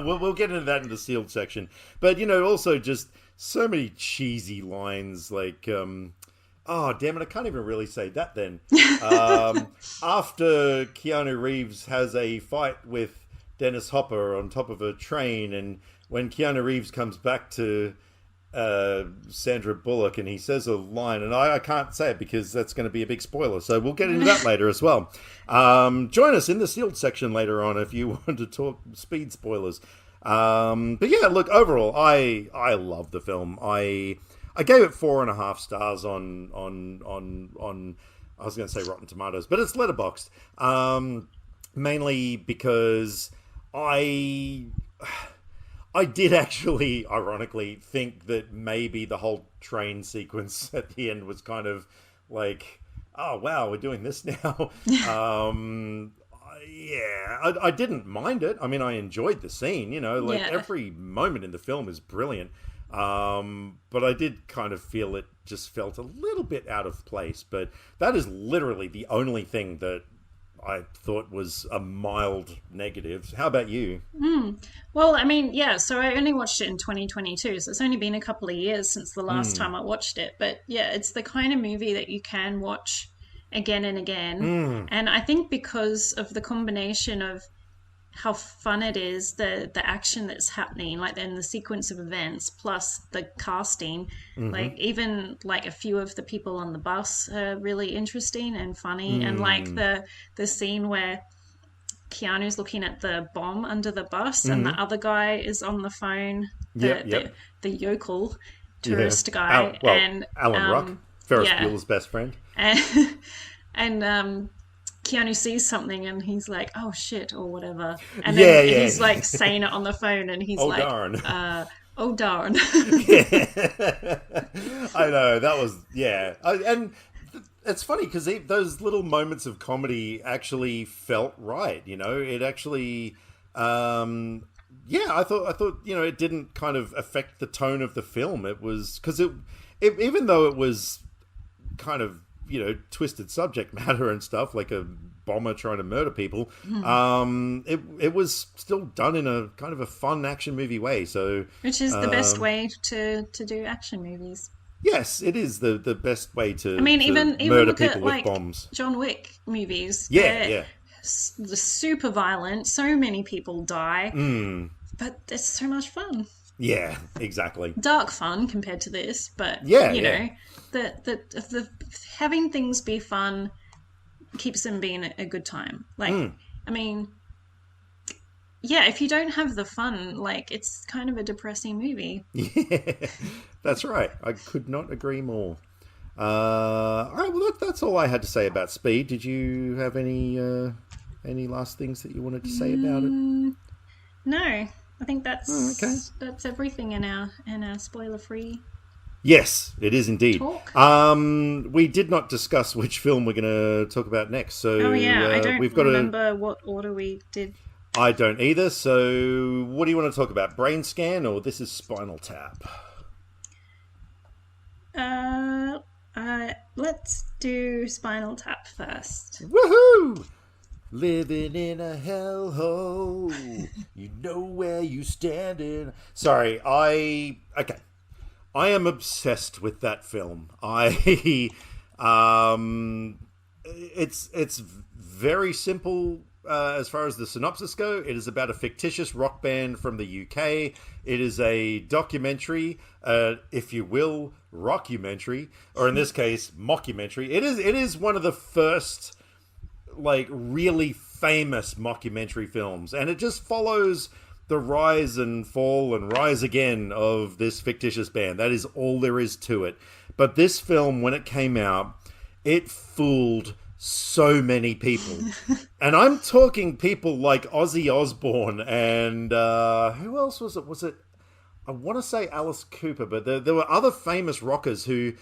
we'll get into that in the sealed section. But, also just so many cheesy lines like, oh, damn it, I can't even really say that then. After Keanu Reeves has a fight with Dennis Hopper on top of a train, and when Keanu Reeves comes back to Sandra Bullock and he says a line, and I can't say it because that's going to be a big spoiler, so we'll get into that later as well. Join us in the sealed section later on if you want to talk speed spoilers. But yeah, look, overall, I love the film. I gave it 4.5 stars on I was going to say Rotten Tomatoes, but it's Letterboxd. Mainly because I did actually, ironically, think that maybe the whole train sequence at the end was kind of like, oh wow, we're doing this now. Yeah, I didn't mind it. I mean, I enjoyed the scene, every moment in the film is brilliant. But I did kind of feel it just felt a little bit out of place. But that is literally the only thing that I thought was a mild negative. How about you? Well, I mean, yeah, so I only watched it in 2022, so it's only been a couple of years since the last time I watched it. But yeah, it's the kind of movie that you can watch again and again. And I think because of the combination of how fun it is, the action that's happening, like in the sequence of events, plus the casting, like even like a few of the people on the bus are really interesting and funny, and like the scene where Keanu's looking at the bomb under the bus and the other guy is on the phone, the yokel tourist guy, and Alan Ruck, Ferris Bueller's best friend, and Keanu sees something and he's like, oh shit, or whatever. And then he's like saying it on the phone and he's darn. Oh darn. Yeah. I know, that was, and it's funny because those little moments of comedy actually felt right, it actually, I thought, it didn't kind of affect the tone of the film. It was, because it even though it was kind of, twisted subject matter and stuff, like a bomber trying to murder people, it was still done in a kind of a fun action movie way. So, which is the best way to do action movies. Yes, it is the best way to. I mean, even murder look people at with like bombs. John Wick movies. Yeah. The super violent. So many people die, but it's so much fun. Yeah, exactly. Dark fun compared to this, but you know, the having things be fun keeps them being a good time. Like, I mean, yeah, if you don't have the fun, like, it's kind of a depressing movie. Yeah, that's right. I could not agree more. All right, well, that's all I had to say about Speed. Did you have any last things that you wanted to say about it? No, I think that's okay. That's everything in our spoiler-free. Yes, it is indeed. Talk. We did not discuss which film we're going to talk about next. So I don't remember what order we did. I don't either. So what do you want to talk about? Brainscan or this is Spinal Tap? Let's do Spinal Tap first. Woohoo! Living in a hellhole. You know where you stand in. Sorry, I am obsessed with that film. It's very simple as far as the synopsis go. It is about a fictitious rock band from the UK. It is a documentary, if you will, rockumentary, or in this case, mockumentary. It is one of the first, like, really famous mockumentary films, and it just follows the rise and fall and rise again of this fictitious band. That is all there is to it. But this film, when it came out, it fooled so many people. And I'm talking people like Ozzy Osbourne and who else was it? Was it, I want to say Alice Cooper, but there were other famous rockers who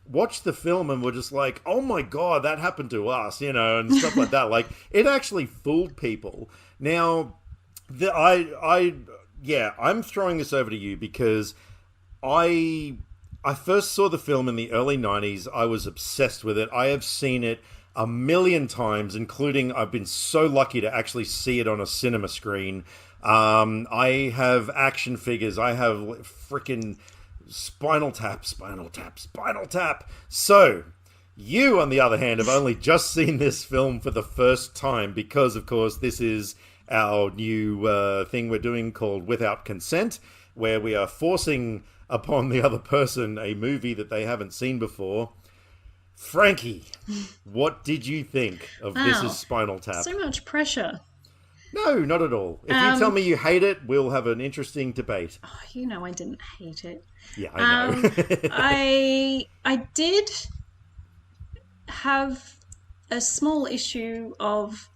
watched the film and were just like, oh my God, that happened to us, and stuff like that. Like, it actually fooled people. Now, I'm throwing this over to you because I I first saw the film in the early 90s. I was obsessed with it. I have seen it a million times, including I've been so lucky to actually see it on a cinema screen. I have action figures. I have freaking Spinal Tap, Spinal Tap, Spinal Tap. So, you, on the other hand, have only just seen this film for the first time because, of course, this is our new thing we're doing called Without Consent, where we are forcing upon the other person a movie that they haven't seen before. Frankie, what did you think of This Is Spinal Tap? So much pressure. No, not at all. If you tell me you hate it, we'll have an interesting debate. Oh, you know I didn't hate it. Yeah, I know. I did have a small issue of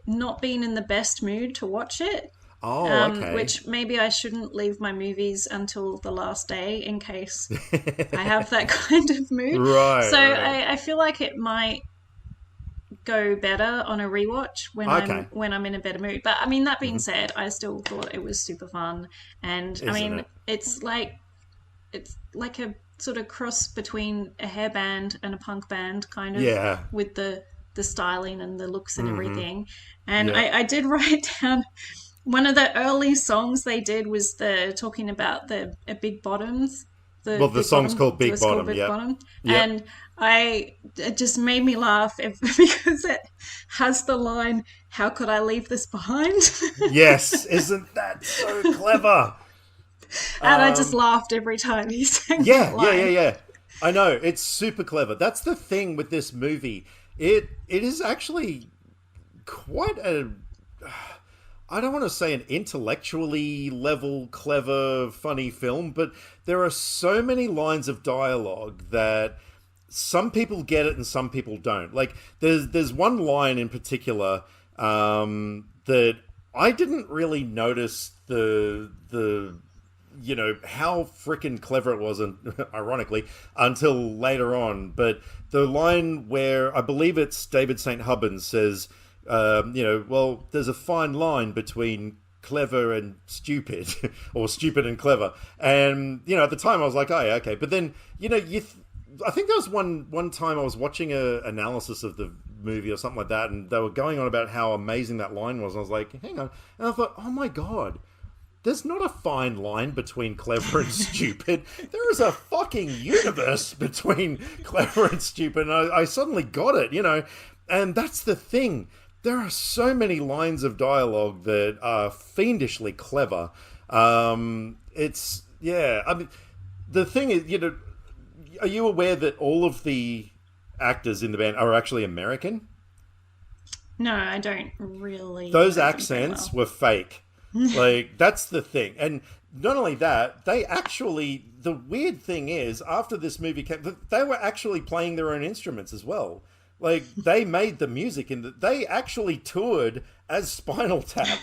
not being in the best mood to watch it. Oh, okay. Which maybe I shouldn't leave my movies until the last day in case I have that kind of mood. Right. So right. I feel like it might go better on a rewatch when I'm in a better mood. But I mean, that being said, I still thought it was super fun, and I mean, it's like a sort of cross between a hair band and a punk band, kind of, with the styling and the looks and everything. And I did write down. One of the early songs they did was talking about the Big Bottoms. The song's called Big Bottom, Bottom. And it just made me laugh because it has the line, "How could I leave this behind?" Yes, isn't that so clever? And I just laughed every time he sang that line. Yeah. I know, it's super clever. That's the thing with this movie. It is actually quite a... I don't want to say an intellectually level, clever, funny film, but there are so many lines of dialogue that some people get it and some people don't. Like, there's one line in particular that I didn't really notice the how freaking clever it was, and ironically, until later on. But the line where I believe it's David St. Hubbins says, well, there's a fine line between clever and stupid, or stupid and clever. And, at the time I was like, oh, yeah, okay. But then, I think there was one time I was watching an analysis of the movie or something like that, and they were going on about how amazing that line was. And I was like, hang on. And I thought, oh my God, there's not a fine line between clever and stupid. There is a fucking universe between clever and stupid. And I suddenly got it, And that's the thing. There are so many lines of dialogue that are fiendishly clever. I mean, the thing is, are you aware that all of the actors in the band are actually American? No, I don't really. Those accents were fake. Like, that's the thing. And not only that, the weird thing is, after this movie came, they were actually playing their own instruments as well. Like, they made the music, and they actually toured as Spinal Tap.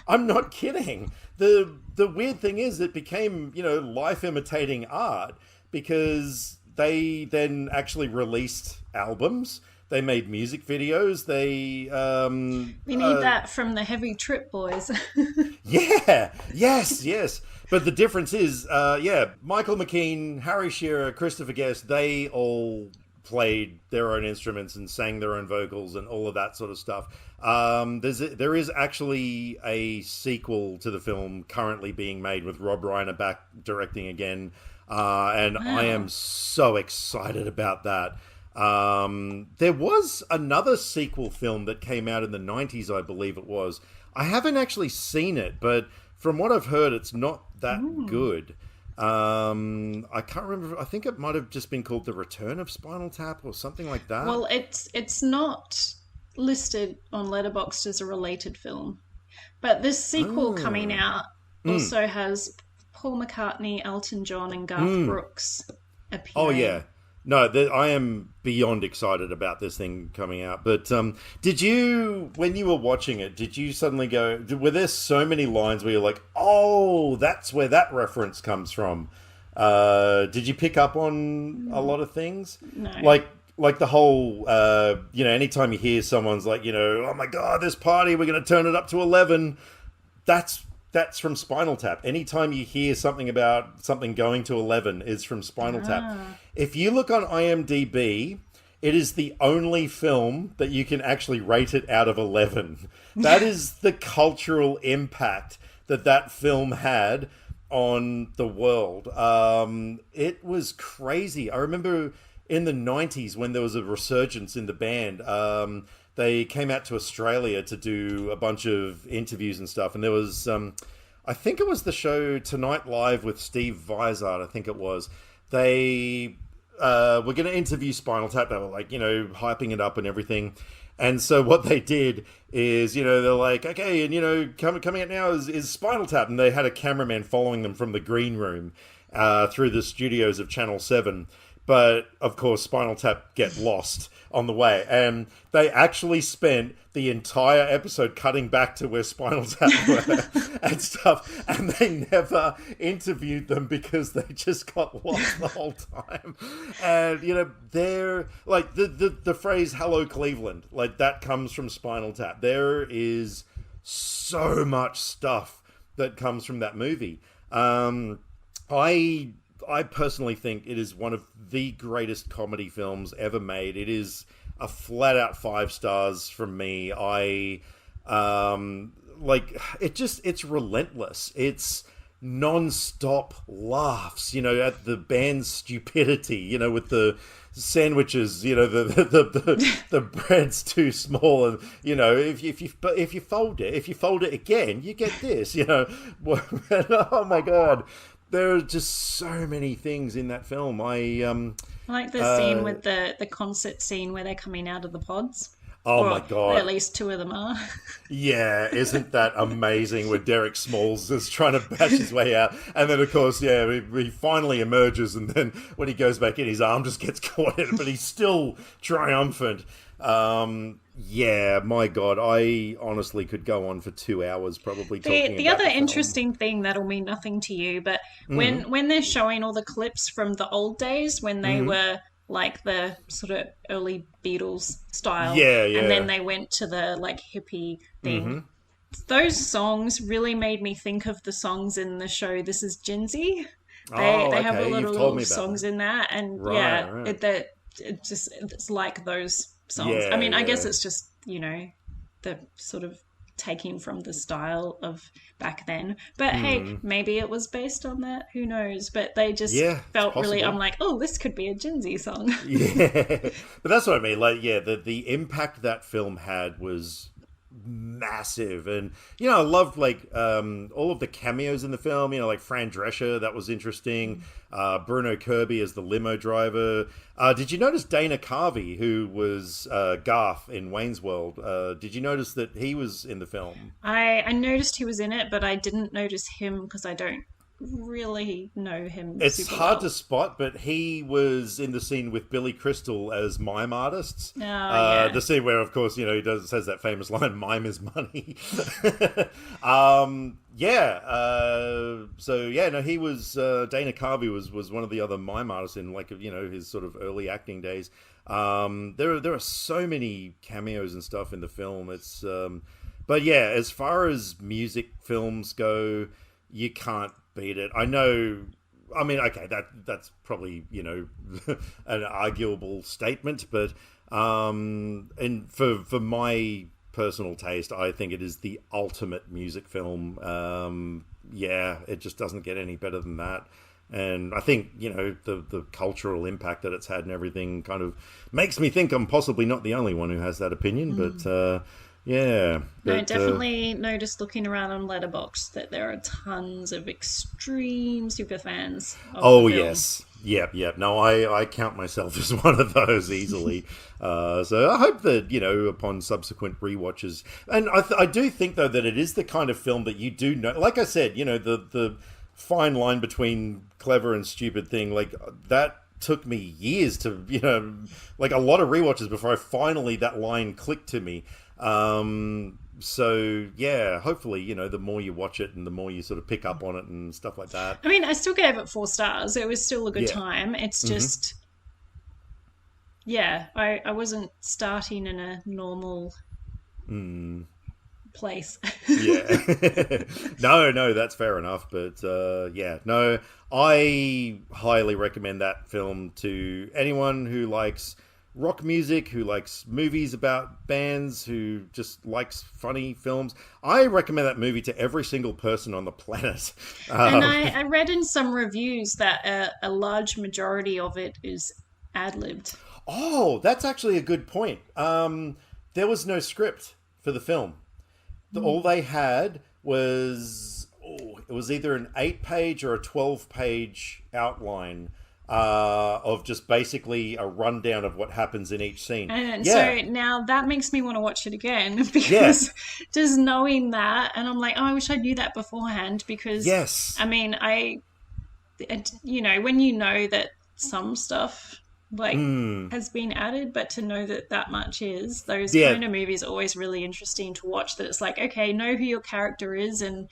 I'm not kidding. The weird thing is, it became, life imitating art, because they then actually released albums. They made music videos. We need that from the Heavy Trip Boys. Yeah. Yes. But the difference is, Michael McKean, Harry Shearer, Christopher Guest, they all played their own instruments and sang their own vocals and all of that sort of stuff. There is actually a sequel to the film currently being made with Rob Reiner back directing again. And wow. I am so excited about that. There was another sequel film that came out in the 90s, I believe it was. I haven't actually seen it, but from what I've heard, it's not that good. I can't remember. I think it might have just been called The Return of Spinal Tap or something like that. Well, it's not listed on Letterboxd as a related film, but this sequel coming out also has Paul McCartney, Elton John, and Garth Brooks appearing. Oh yeah. No, I am beyond excited about this thing coming out. But did you, when you were watching it, did you suddenly go, were there so many lines where you're like, oh, that's where that reference comes from? Did you pick up on a lot of things? No. Like the whole, anytime you hear someone's like, oh my God, this party, we're going to turn it up to 11. That's that's from Spinal Tap. Anytime you hear something about something going to 11 is from Spinal Tap. If you look on IMDb, it is the only film that you can actually rate it out of 11. That is the cultural impact that film had on the world. It was crazy. I remember in the 90s when there was a resurgence in the band, they came out to Australia to do a bunch of interviews and stuff. And there was, I think it was the show Tonight Live with Steve Vizard, I think it was. They were going to interview Spinal Tap. They were like, hyping it up and everything. And so what they did is, they're like, okay, and, coming out now is Spinal Tap. And they had a cameraman following them from the green room through the studios of Channel 7. But, of course, Spinal Tap get lost on the way. And they actually spent the entire episode cutting back to where Spinal Tap were and stuff. And they never interviewed them because they just got lost the whole time. And, they're, like, the phrase, hello, Cleveland, like, that comes from Spinal Tap. There is so much stuff that comes from that movie. I personally think it is one of the greatest comedy films ever made. It is a flat out 5 stars from me. It's relentless. It's non-stop laughs, at the band's stupidity, with the sandwiches, the bread's too small, and if you fold it again, you get this, oh my God. There are just so many things in that film. I like the scene with the concert scene where they're coming out of the pods. Oh my God. At least 2 of them are. Yeah, isn't that amazing where Derek Smalls is trying to bash his way out. And then, of course, he finally emerges, and then when he goes back in, his arm just gets caught in it, but he's still triumphant. Yeah, my God, I honestly could go on for 2 hours probably talking about the other film. interesting thing that'll mean nothing to you, but when they're showing all the clips from the old days when they were like the sort of early Beatles style, and then they went to the like hippie thing. Those songs really made me think of the songs in the show This Is Ginzy. They have a lot of little songs in that, and it's like those songs. I mean, I guess it's just, the sort of taking from the style of back then. But hey, maybe it was based on that. Who knows? But they just felt really, I'm like, oh, this could be a Ginzy song. Yeah. But that's what I mean. Like, the impact that film had was massive. And, I loved, like, all of the cameos in the film, like Fran Drescher, that was interesting. Bruno Kirby as the limo driver. Did you notice Dana Carvey, who was Garth in Wayne's World? Did you notice that he was in the film? I noticed he was in it, but I didn't notice him because I don't really know him. It's hard to spot, but he was in the scene with Billy Crystal as mime artists. The scene where, of course, he says that famous line, "Mime is money." He was Dana Carvey was one of the other mime artists in, like, his sort of early acting days. There are so many cameos and stuff in the film. It's but yeah, as far as music films go, you can't beat it. I know. I mean, okay, that's probably an arguable statement, but and for my personal taste, I think it is the ultimate music film. It just doesn't get any better than that. And I think, the cultural impact that it's had and everything kind of makes me think I'm possibly not the only one who has that opinion, but I definitely noticed looking around on Letterboxd that there are tons of extreme super fans of the film. Yes. Yep. No, I count myself as one of those easily. So I hope that, upon subsequent rewatches, and I do think, though, that it is the kind of film that you do know, like I said, the fine line between clever and stupid thing, like that took me years to, like a lot of rewatches before that line clicked to me. So yeah, hopefully, the more you watch it and the more you sort of pick up on it and stuff like that. I mean, I still gave it 4 stars. It was still a good time. It's just, I wasn't starting in a normal place. Yeah. No, that's fair enough. But yeah, no, I highly recommend that film to anyone who likes rock music, who likes movies about bands, who just likes funny films. I recommend that movie to every single person on the planet. And I read in some reviews that a large majority of it is ad-libbed. Oh, that's actually a good point. There was no script for the film. All they had was it was either an 8-page or a 12-page outline of just basically a rundown of what happens in each scene. And Yeah, so now that makes me want to watch it again because just knowing that, and I'm like, oh, I wish I knew that beforehand because, yes, I mean, when you know that some stuff like has been added, but to know that that much is, those yeah, kind of movies are always really interesting to watch. That it's like, okay, know who your character is and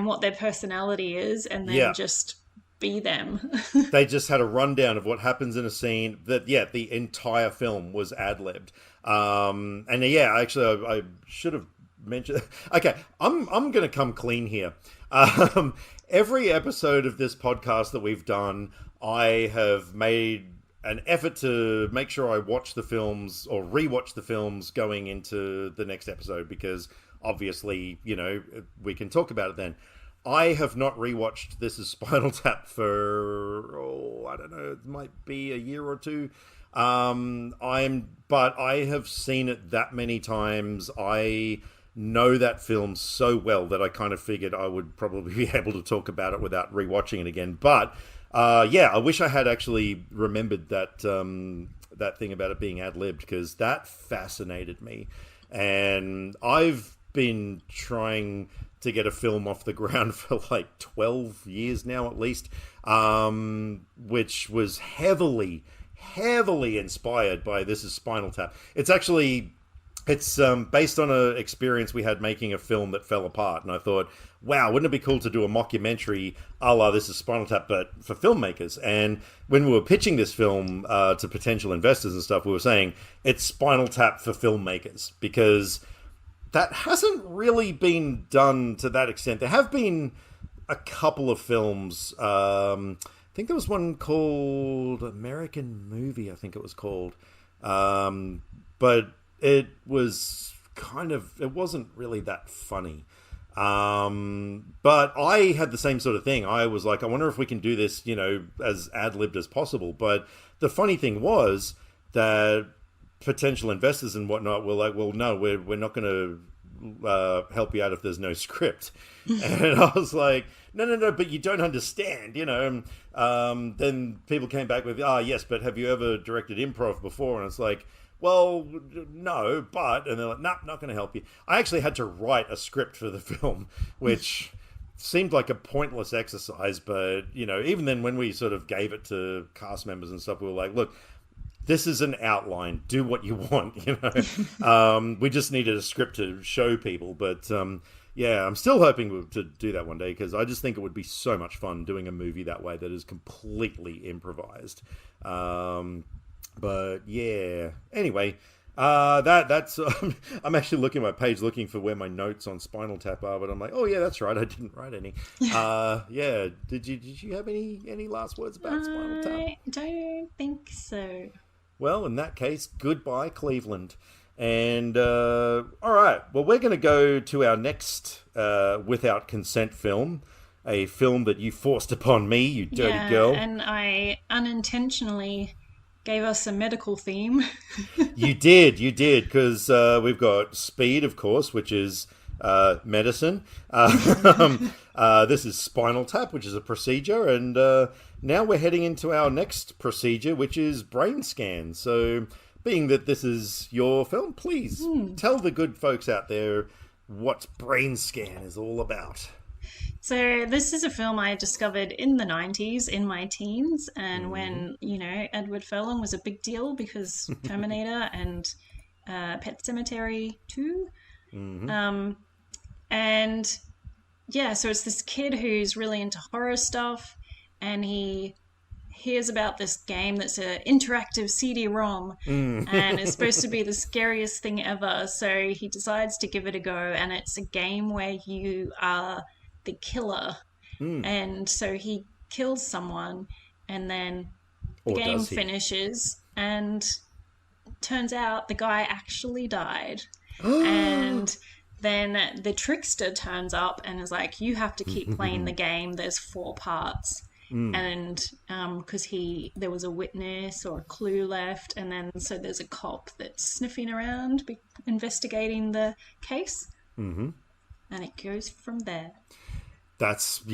what their personality is, and then yeah. just be them. They just had a rundown of what happens in a scene. That the entire film was ad libbed. And yeah, actually, I should have mentioned. Okay, I'm going to come clean here. Every episode of this podcast that we've done, I have made an effort to make sure I watch the films or rewatch the films going into the next episode because obviously, we can talk about it then. I have not rewatched This Is Spinal Tap for I don't know, it might be a year or two. But I have seen it that many times. I know that film so well that I kind of figured I would probably be able to talk about it without rewatching it again. But yeah, I wish I had actually remembered that that thing about it being ad-libbed because that fascinated me. And I've been trying to get a film off the ground for like 12 years now at least, which was heavily inspired by This Is Spinal Tap. It's based on an experience we had making a film that fell apart, and I thought, wow, wouldn't it be cool to do a mockumentary a la This Is Spinal Tap, but for filmmakers? And when we were pitching this film to potential investors and stuff, we were saying it's Spinal Tap for filmmakers because that hasn't really been done to that extent. There have been a couple of films. I think there was one called American Movie, I think it was called. But it was it wasn't really that funny. But I had the same sort of thing. I was like, I wonder if we can do this, as ad-libbed as possible. But the funny thing was that potential investors and whatnot were like, well, no, we're not going to help you out if there's no script. And I was like, no, but you don't understand, then people came back with, yes, but have you ever directed improv before? And it's like, well, no, but, and they're like, nah, not going to help you. I actually had to write a script for the film, which seemed like a pointless exercise, but, even then when we sort of gave it to cast members and stuff, we were like, look, this is an outline. Do what you want, We just needed a script to show people. But, yeah, I'm still hoping to do that one day because I just think it would be so much fun doing a movie that way that is completely improvised. But, yeah. Anyway, that's... I'm actually looking at my page looking for where my notes on Spinal Tap are, but I'm like, oh, yeah, that's right. I didn't write any. Yeah. Did you have any last words about Spinal Tap? I don't think so. Well, in that case, goodbye, Cleveland. And, all right. Well, we're going to go to our next Without Consent film, a film that you forced upon me, you dirty girl. And I unintentionally gave us a medical theme. You did, because we've got Speed, of course, which is medicine. This is Spinal Tap, which is a procedure, and now we're heading into our next procedure, which is Brainscan. So, being that this is your film, please tell the good folks out there what Brainscan is all about. So this is a film I discovered in the 90s in my teens, and when, Edward Furlong was a big deal because Terminator and Pet Sematary 2. And yeah, so it's this kid who's really into horror stuff, and he hears about this game that's an interactive CD-ROM and it's supposed to be the scariest thing ever. So he decides to give it a go, and it's a game where you are the killer. And so he kills someone, and then the Or game does he? finishes, and turns out the guy actually died. And then the trickster turns up and is like, you have to keep playing the game. There's 4 parts. And because there was a witness or a clue left, and then so there's a cop that's sniffing around, investigating the case. And it goes from there. That's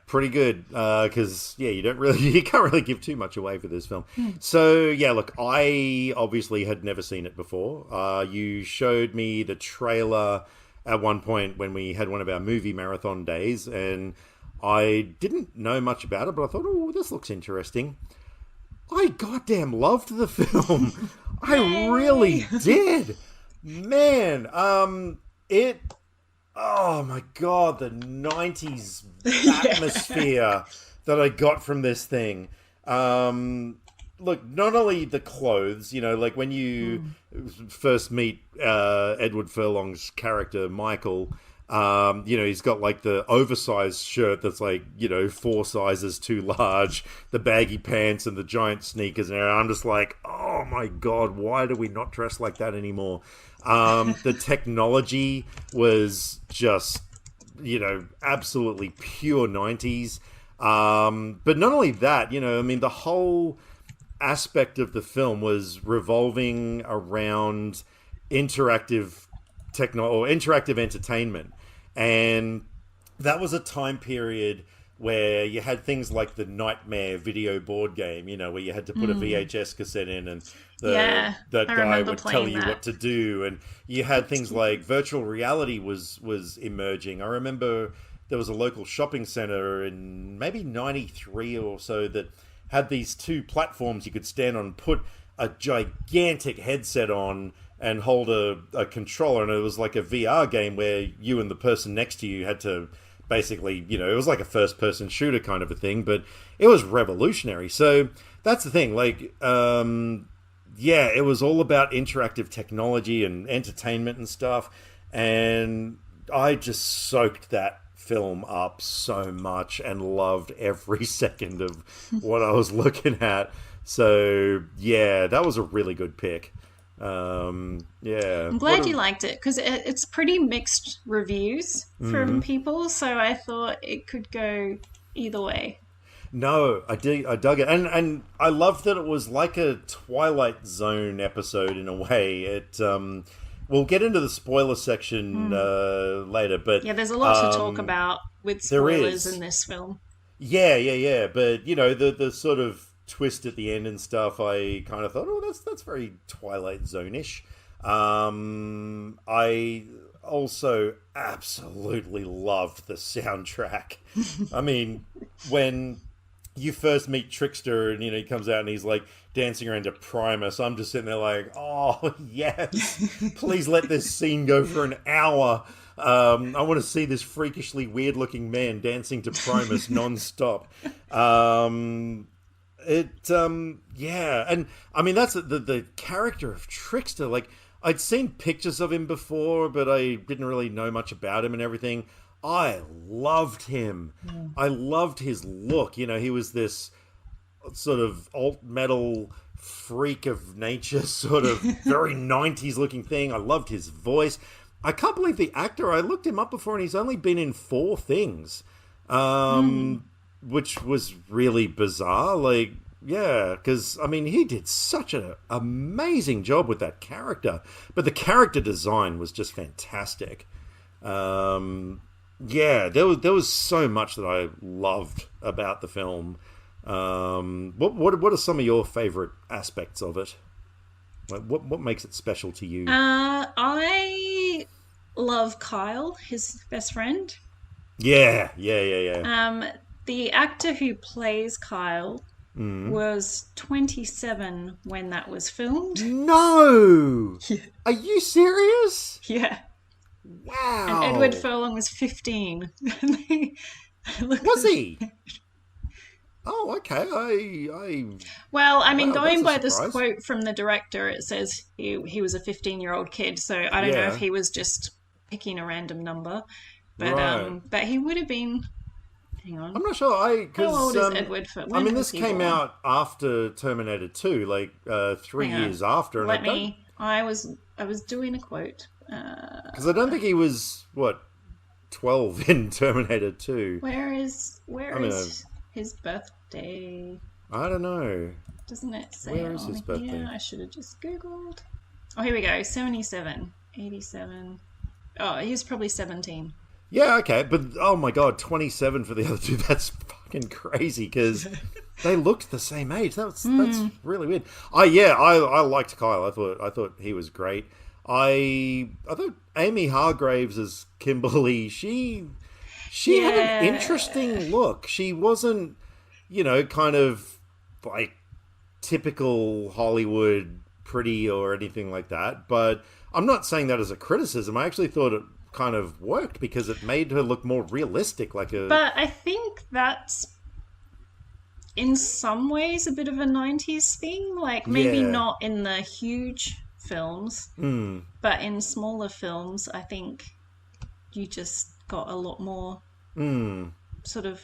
pretty good. Because you can't really give too much away for this film. So look, I obviously had never seen it before. You showed me the trailer at one point when we had one of our movie marathon days, and I didn't know much about it, but I thought, oh, this looks interesting. I goddamn loved the film. I really did, man. Oh my god, the 90s atmosphere that I got from this thing. Look, not only the clothes, like when you first meet Edward Furlong's character, Michael, he's got like the oversized shirt that's like, 4 sizes too large, the baggy pants and the giant sneakers. And I'm just like, oh my god, why do we not dress like that anymore? The technology was just, absolutely pure 90s. But not only that, the whole aspect of the film was revolving around interactive interactive entertainment. And that was a time period where you had things like the Nightmare video board game, where you had to put a VHS cassette in and that guy would tell you what to do. And you had things like virtual reality was emerging. I remember there was a local shopping center in maybe 93 or so that had these 2 platforms you could stand on and put a gigantic headset on and hold a controller, and it was like a VR game where you and the person next to you had to basically, it was like a first-person shooter kind of a thing, but it was revolutionary. So that's the thing, like, it was all about interactive technology and entertainment and stuff, and I just soaked that film up so much and loved every second of what I was looking at. So, that was a really good pick. I'm glad you liked it, because it's pretty mixed reviews from people, so I thought it could go either way. No, I dug it, and I loved that it was like a Twilight Zone episode in a way. It we'll get into the spoiler section later, but there's a lot to talk about with spoilers in this film. But the sort of twist at the end and stuff, I kind of thought, oh, that's very Twilight Zone-ish. I also absolutely loved the soundtrack. I mean, when you first meet Trickster and he comes out and he's like dancing around to Primus, I'm just sitting there like, oh yes, please let this scene go for an hour. I want to see this freakishly weird looking man dancing to Primus non-stop. And I mean, that's the character of Trickster. Like, I'd seen pictures of him before, but I didn't really know much about him and everything. I loved him. I loved his look. He was this sort of alt metal freak of nature, sort of very 90s looking thing. I loved his voice. I can't believe the actor. I looked him up before and he's only been in 4 things. Which was really bizarre. Like, because, I mean, he did such an amazing job with that character. But the character design was just fantastic. There was so much that I loved about the film. What are some of your favorite aspects of it? Like, what makes it special to you? I love Kyle, his best friend. Yeah. The actor who plays Kyle was 27 when that was filmed. No! Are you serious? Yeah. Wow. And Edward Furlong was 15. Was he? Oh, okay. Well, I mean, Wow, that's going a by this surprise. quote from the director, it says he was a 15-year-old kid. So I don't know if Yeah, he was just picking a random number, right. but he would have been. Hang I'm on, not sure. how Because old is Edward? For I when mean, was this he came born? out after Terminator 2, like 3 Hang on, years after, and let me. I was doing a quote. I don't think he was what 12 in Terminator 2. Where I mean, is his birthday? I don't know. Doesn't it say Where it is his on birthday? here? I should have just googled. Oh, here we go. 77, 87. Oh, he was probably 17. Yeah, okay, but oh my god, 27 for the other two. That's fucking crazy because they looked the same age. That's really weird. I liked Kyle. I thought he was great. I thought Amy Hargraves as Kimberly. She had an Yeah. interesting look. She wasn't, kind of like typical Hollywood pretty or anything like that. But I'm not saying that as a criticism. I actually thought it kind of worked because it made her look more realistic, like a But I think that's in some ways a bit of a 90s thing. Like maybe yeah. not in the huge films, but in smaller films, I think you just got a lot more sort of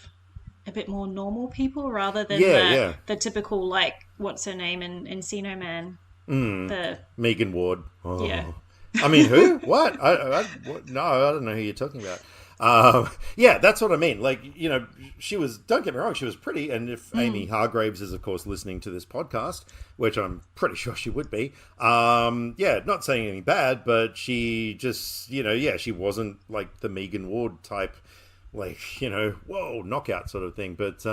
a bit more normal people rather than Yeah, the yeah. the typical like what's her name in Encino Man. The Megan Ward. yeah. Oh, I mean, who? What? What? No, I don't know who you're talking about. Yeah, that's what I mean. Like, she was. Don't get me wrong, she was pretty. And if Amy Hargraves is, of course, listening to this podcast, which I'm pretty sure she would be, yeah, not saying anything bad, but she just, yeah, she wasn't like the Megan Ward type, like, whoa, knockout sort of thing. But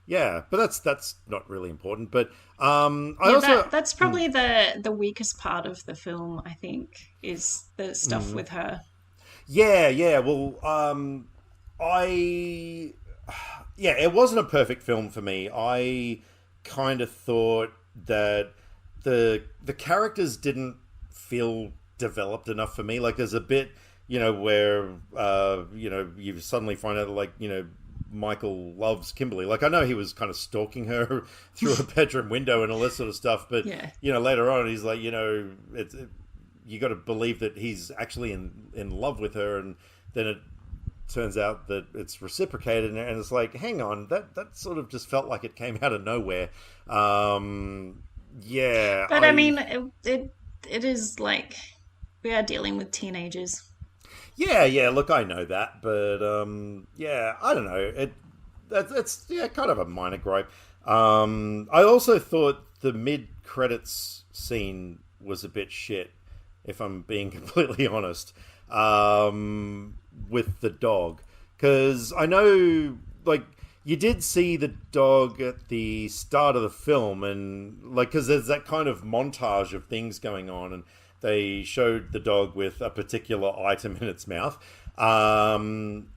yeah, but that's not really important. But I Yeah, also. that's probably the weakest part of the film, I think, is the stuff with her. Yeah, yeah. Well, I yeah, it wasn't a perfect film for me. I kind of thought that the characters didn't feel developed enough for me. Like, there's a bit, where you suddenly find out that, like, Michael loves Kimberly. Like, I know he was kind of stalking her through a bedroom window and all this sort of stuff, but Yeah. later on he's like, you got to believe that he's actually in love with her, and then it turns out that it's reciprocated, and it's like, hang on, that sort of just felt like it came out of nowhere. Yeah, But I mean, it is like we are dealing with teenagers. yeah. Look, I know that, but yeah, I don't know. It's yeah, kind of a minor gripe. I also thought the mid credits scene was a bit shit, if I'm being completely honest, with the dog. Because I know, like, you did see the dog at the start of the film, and, like, because there's that kind of montage of things going on, and they showed the dog with a particular item in its mouth. And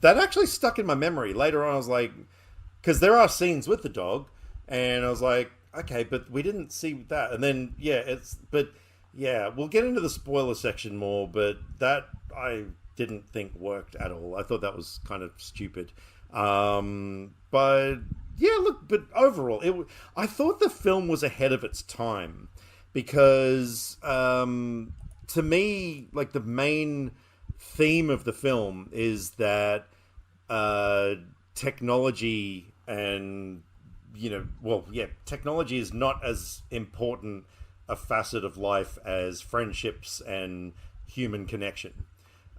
that actually stuck in my memory. Later on, I was like, because there are scenes with the dog, and I was like, okay, but we didn't see that. And then but yeah, we'll get into the spoiler section more, but that I didn't think worked at all. I thought that was kind of stupid. But yeah, look, but overall, I thought the film was ahead of its time because to me, like, the main theme of the film is that uh, technology and technology is not as important a facet of life as friendships and human connection.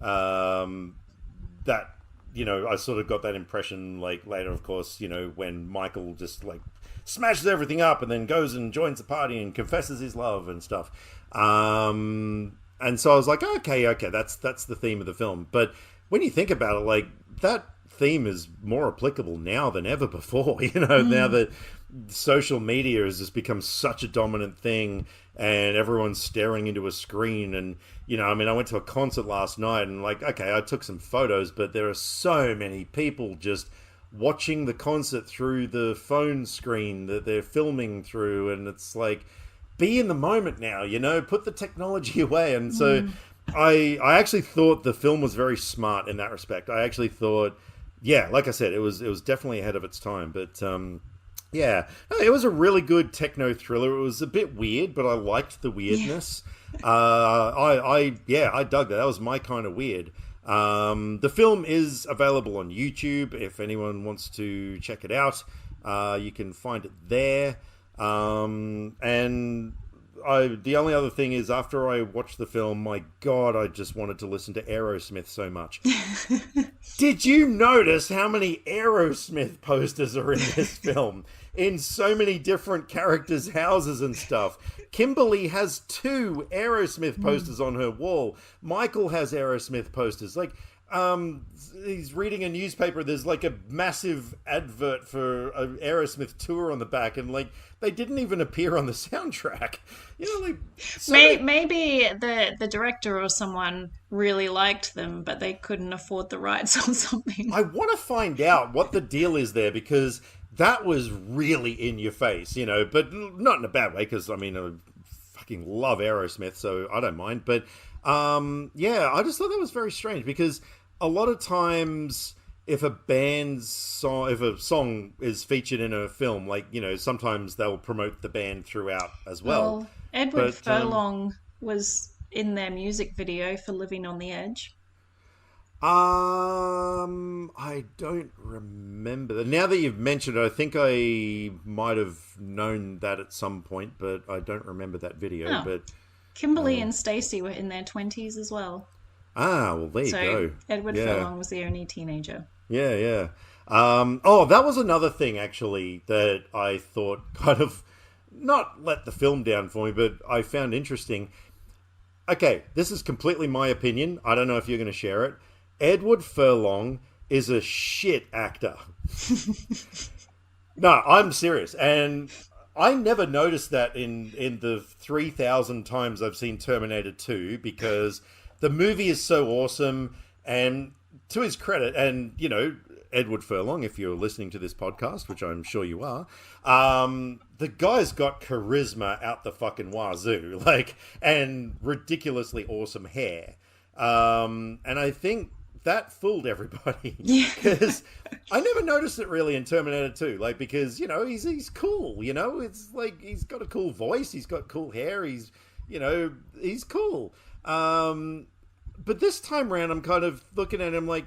That I sort of got that impression, like, later, of course, when Michael just, like, smashes everything up and then goes and joins the party and confesses his love and stuff. And so I was like, okay, that's the theme of the film. But when you think about it, like, that theme is more applicable now than ever before. Now that social media has just become such a dominant thing, and everyone's staring into a screen. And I mean, I went to a concert last night, and, like, okay, I took some photos, but there are so many people just watching the concert through the phone screen that they're filming through, and it's like, be in the moment now, put the technology away. And so I actually thought the film was very smart in that respect. I actually thought, yeah, like I said, it was definitely ahead of its time. But yeah, no, it was a really good techno thriller. It was a bit weird, but I liked the Yeah. weirdness. I dug that. That was my kind of weird. The film is available on YouTube. If anyone wants to check it out, you can find it there. And the only other thing is, after I watched the film, my God, I just wanted to listen to Aerosmith so much. Did you notice how many Aerosmith posters are in this film? In so many different characters' houses and stuff. Kimberly has 2 Aerosmith posters on her wall. Michael has Aerosmith posters. Like, he's reading a newspaper. There's like a massive advert for an Aerosmith tour on the back, and like they didn't even appear on the soundtrack. You know, like Maybe the director or someone really liked them, but they couldn't afford the rights or something. I want to find out what the deal is there, because that was really in your face, you know, but not in a bad way, because I mean, I fucking love Aerosmith, so I don't mind. But yeah, I just thought that was very strange, because a lot of times if if a song is featured in a film, like, you know, sometimes they'll promote the band throughout as well. Edward But Furlong was in their music video for Living on the Edge. I don't remember. Now that you've mentioned it, I think I might have known that at some point, but I don't remember that video. Oh. But Kimberly and Stacey were in their 20s as well. well, there you So go. Edward Yeah. Furlong was the only teenager. Yeah, yeah. That was another thing, actually, that I thought kind of not let the film down for me, but I found interesting. Okay, this is completely my opinion. I don't know if you're going to share it. Edward Furlong is a shit actor. No, I'm serious. And I never noticed that in the 3,000 times I've seen Terminator 2, because the movie is so awesome. And to his credit, and, you know, Edward Furlong, if you're listening to this podcast, which I'm sure you are, the guy's got charisma out the fucking wazoo, like, and ridiculously awesome hair. And I think that fooled everybody, because I never noticed it really in Terminator 2, like, because, you know, he's cool, you know, it's like he's got a cool voice, he's got cool hair, he's, you know, he's cool. But this time around, I'm kind of looking at him like,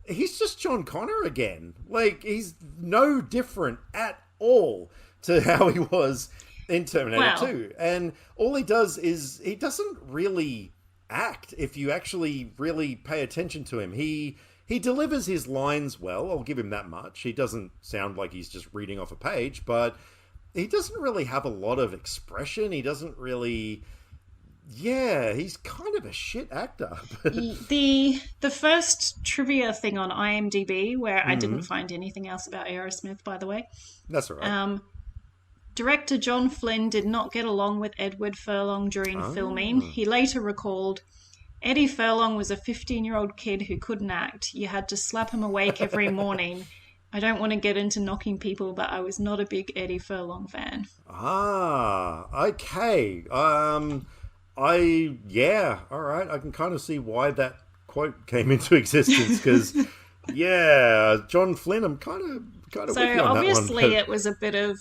he's just John Connor again. Like, he's no different at all to how he was in Terminator 2. And all he does is, he doesn't really act, if you actually really pay attention to him. He delivers his lines well, I'll give him that much. He doesn't sound like he's just reading off a page, but he doesn't really have a lot of expression. He doesn't really... Yeah, he's kind of a shit actor. The first trivia thing on IMDb, where I didn't find anything else about Aerosmith, by the way. That's all right. Director John Flynn did not get along with Edward Furlong during filming. He later recalled, Eddie Furlong was a 15-year-old kid who couldn't act. You had to slap him awake every morning. I don't want to get into knocking people, but I was not a big Eddie Furlong fan. Okay. All right. I can kind of see why that quote came into existence, because, yeah, John Flynn, I'm kind of with you on that one. So obviously it was a bit of,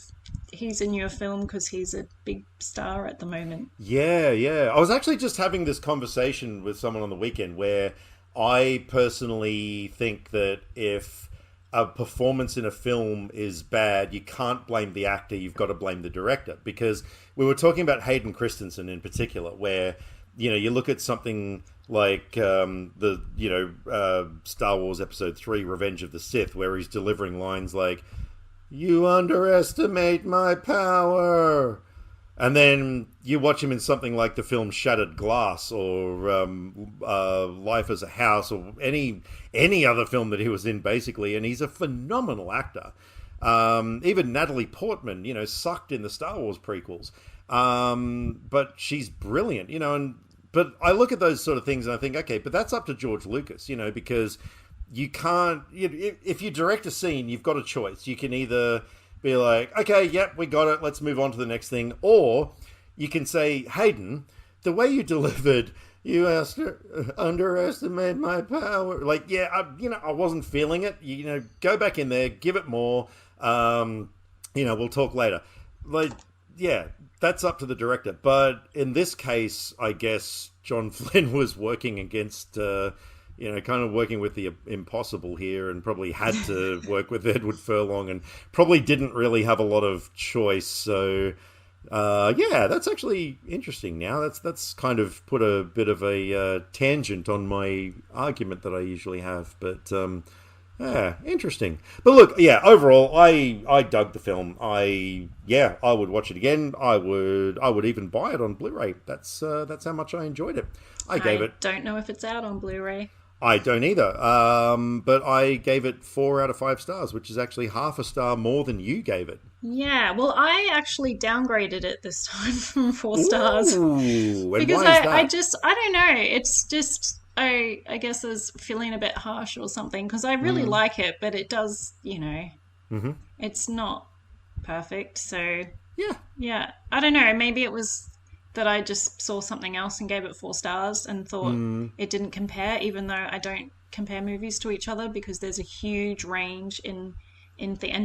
he's in your film because he's a big star at the moment. Yeah. I was actually just having this conversation with someone on the weekend, where I personally think that if a performance in a film is bad, you can't blame the actor, you've got to blame the director. Because we were talking about Hayden Christensen in particular, where, you know, you look at something like Star Wars Episode 3, Revenge of the Sith, where he's delivering lines like, "You underestimate my power." And then you watch him in something like the film Shattered Glass, or Life as a House, or any other film that he was in, basically, and he's a phenomenal actor. Even Natalie Portman, you know, sucked in the Star Wars prequels, but she's brilliant, you know. But I look at those sort of things and I think, okay, but that's up to George Lucas, you know, because you can't. If you direct a scene, you've got a choice. You can either be like, okay, yep, we got it, let's move on to the next thing. Or you can say, Hayden, the way you delivered underestimate my power. Like, yeah, I wasn't feeling it. Go back in there, give it more. We'll talk later. Like, yeah, that's up to the director. But in this case, I guess John Flynn was working against, kind of working with the impossible here, and probably had to work with Edward Furlong, and probably didn't really have a lot of choice. So, yeah, that's actually interesting. Now that's kind of put a bit of a tangent on my argument that I usually have, but. Yeah, interesting. But look, yeah, overall, I dug the film. I would watch it again. I would even buy it on Blu-ray. That's how much I enjoyed it. I don't know if it's out on Blu-ray. I don't either. But I gave it 4 out of 5 stars, which is actually half a star more than you gave it. Yeah, well, I actually downgraded it this time from 4 stars. Ooh, and because why is that? I don't know. It's just I guess is feeling a bit harsh or something, because I really like it, but it does, it's not perfect. So yeah, I don't know. Maybe it was that I just saw something else and gave it 4 stars and thought it didn't compare, even though I don't compare movies to each other, because there's a huge range and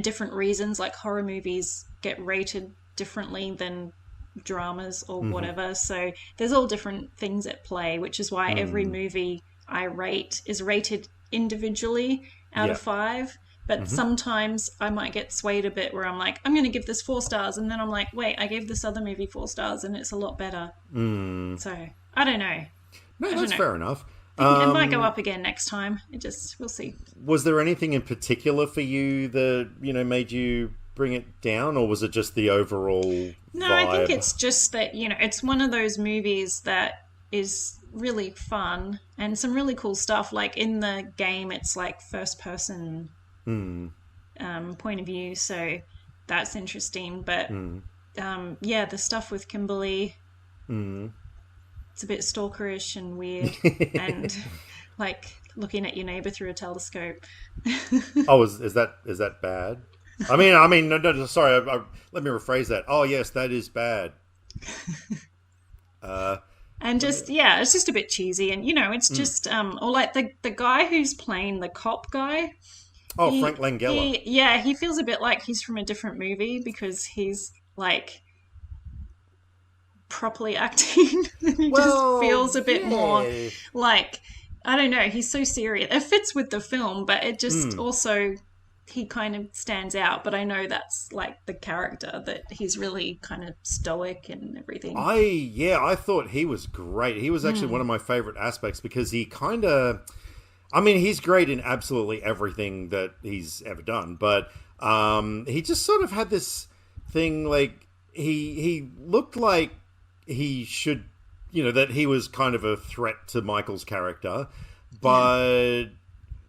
different reasons. Like horror movies get rated differently than dramas or whatever, so there's all different things at play, which is why every movie I rate is rated individually out of 5. But sometimes I might get swayed a bit where I'm like, I'm going to give this 4 stars, and then I'm like, wait, I gave this other movie 4 stars and it's a lot better. So I don't know. No, that's fair enough. It might go up again next time. We'll see. Was there anything in particular for you that made you bring it down, or was it just the overall No, vibe? I think it's just that, it's one of those movies that is really fun and some really cool stuff. Like in the game, it's like first person point of view, so that's interesting. But yeah, the stuff with Kimberly, it's a bit stalkerish and weird, and like looking at your neighbor through a telescope. Oh, is that bad? I mean, no, sorry. Let me rephrase that. Oh, yes, that is bad. And just it's just a bit cheesy, and it's just or like the guy who's playing the cop guy. Oh, Frank Langella. He feels a bit like he's from a different movie, because he's like properly acting. He just feels a bit more like, I don't know. He's so serious. It fits with the film, but it just also. He kind of stands out, but I know that's like the character, that he's really kind of stoic and everything. I thought he was great. He was actually one of my favorite aspects, because he kind of, he's great in absolutely everything that he's ever done, but he just sort of had this thing, like he looked like he should, that he was kind of a threat to Michael's character, but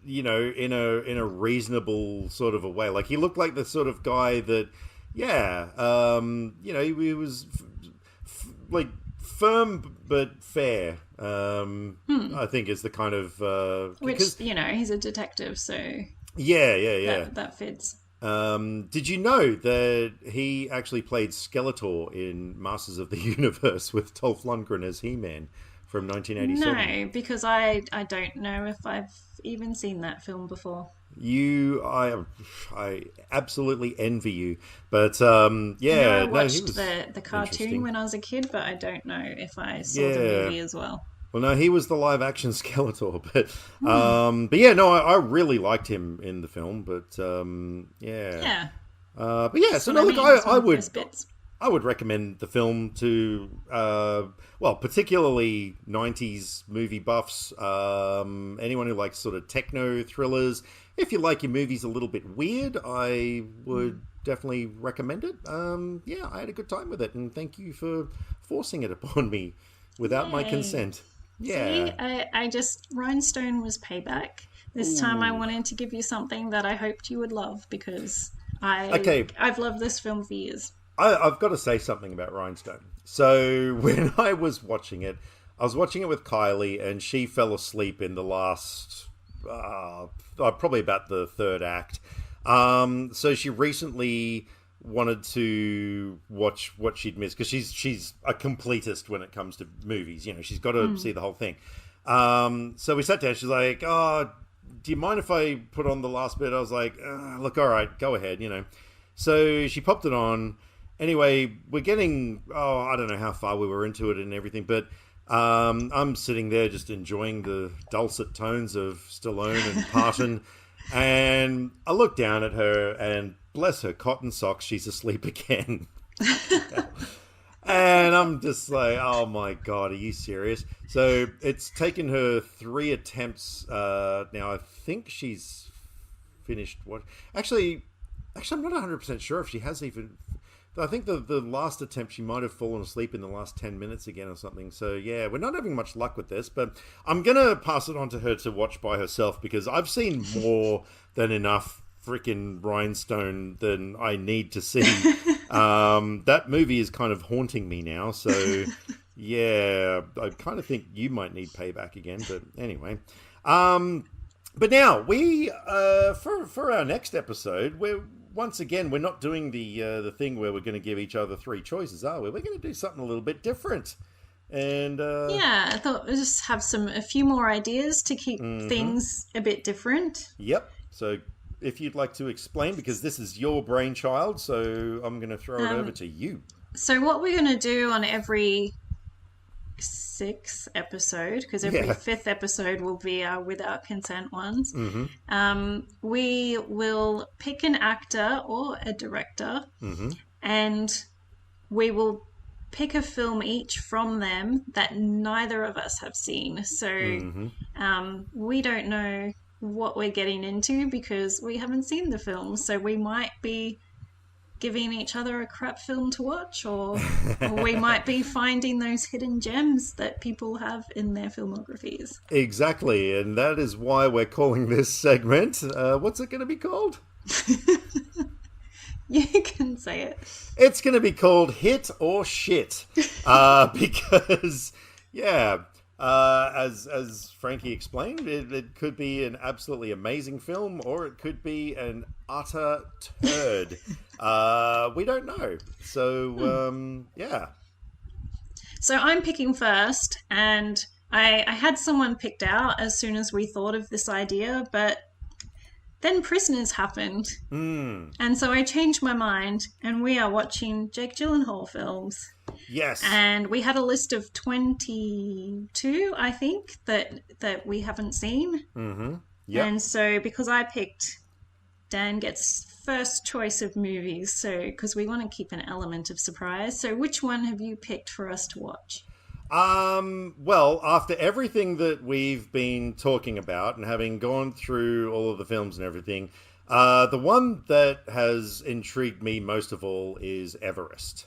in a reasonable sort of a way. Like he looked like the sort of guy that, he was like firm but fair. I think is the kind of which he's a detective, so that fits. Did you know that he actually played Skeletor in Masters of the Universe with Dolph Lundgren as He-Man from 1987? No, because I don't know if I've even seen that film before. I absolutely envy you, but I watched the cartoon when I was a kid, but I don't know if I saw the movie as well. Well, no, he was the live-action Skeletor, but yeah, no, I really liked him in the film, but but yeah, so no, look, I would recommend the film to, particularly 90s movie buffs, anyone who likes sort of techno thrillers. If you like your movies a little bit weird, I would definitely recommend it. I had a good time with it, and thank you for forcing it upon me without my consent. Yeah. See, Rhinestone was payback. This time I wanted to give you something that I hoped you would love, because I've loved this film for years. I've got to say something about Rhinestone. So when I was watching it with Kylie, and she fell asleep in the last, probably about the third act. So she recently wanted to watch what she'd missed because she's a completist when it comes to movies. She's got to see the whole thing. So we sat down. She's like, "Oh, do you mind if I put on the last bit?" I was like, "Look, all right, go ahead." So she popped it on. Anyway, we're getting, I don't know how far we were into it and everything, but I'm sitting there just enjoying the dulcet tones of Stallone and Parton, and I look down at her, and bless her cotton socks, she's asleep again. And I'm just like, oh my God, are you serious? So it's taken her 3 attempts. Now, I think she's finished what? Actually, I'm not 100% sure if she has even... I think the last attempt, she might have fallen asleep in the last 10 minutes again or something. So, yeah, we're not having much luck with this. But I'm going to pass it on to her to watch by herself because I've seen more than enough freaking Rhinestone than I need to see. That movie is kind of haunting me now. So, yeah, I kind of think you might need payback again. But anyway. But now, we, for our next episode, once again, we're not doing the thing where we're going to give each other 3 choices, are we? We're going to do something a little bit different. And yeah, I thought we'll just have a few more ideas to keep things a bit different. Yep. So if you'd like to explain, because this is your brainchild, so I'm going to throw it over to you. So what we're going to do on every 6th episode, because every 5th episode will be our without consent ones. We will pick an actor or a director, and we will pick a film each from them that neither of us have seen. So we don't know what we're getting into because we haven't seen the film. So we might be giving each other a crap film to watch, or we might be finding those hidden gems that people have in their filmographies. Exactly, and that is why we're calling this segment, what's it going to be called? You can say it. It's going to be called Hit or Shit, because, as Frankie explained, it could be an absolutely amazing film, or it could be an utter turd. We don't know. So, yeah. So I'm picking first, and I had someone picked out as soon as we thought of this idea, but then Prisoners happened. And so I changed my mind, and we are watching Jake Gyllenhaal films. Yes. And we had a list of 22, I think, that we haven't seen. Yep. And so because I picked, Dan gets first choice of movies, so because we want to keep an element of surprise. So which one have you picked for us to watch? Well, after everything that we've been talking about and having gone through all of the films and everything, the one that has intrigued me most of all is Everest.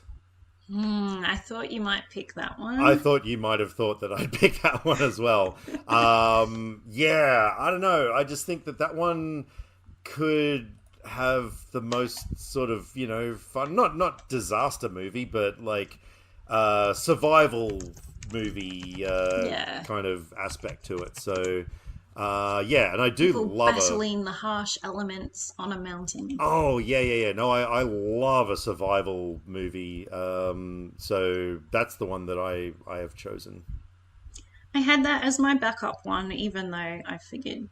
I thought you might pick that one. I thought you might have thought that I'd pick that one as well. Yeah, I don't know. I just think that one could have the most sort of, fun, not disaster movie, but like survival movie kind of aspect to it. So and I do love battling the harsh elements on a mountain. Oh yeah. No, I love a survival movie. So that's the one that I have chosen. I had that as my backup one, even though I figured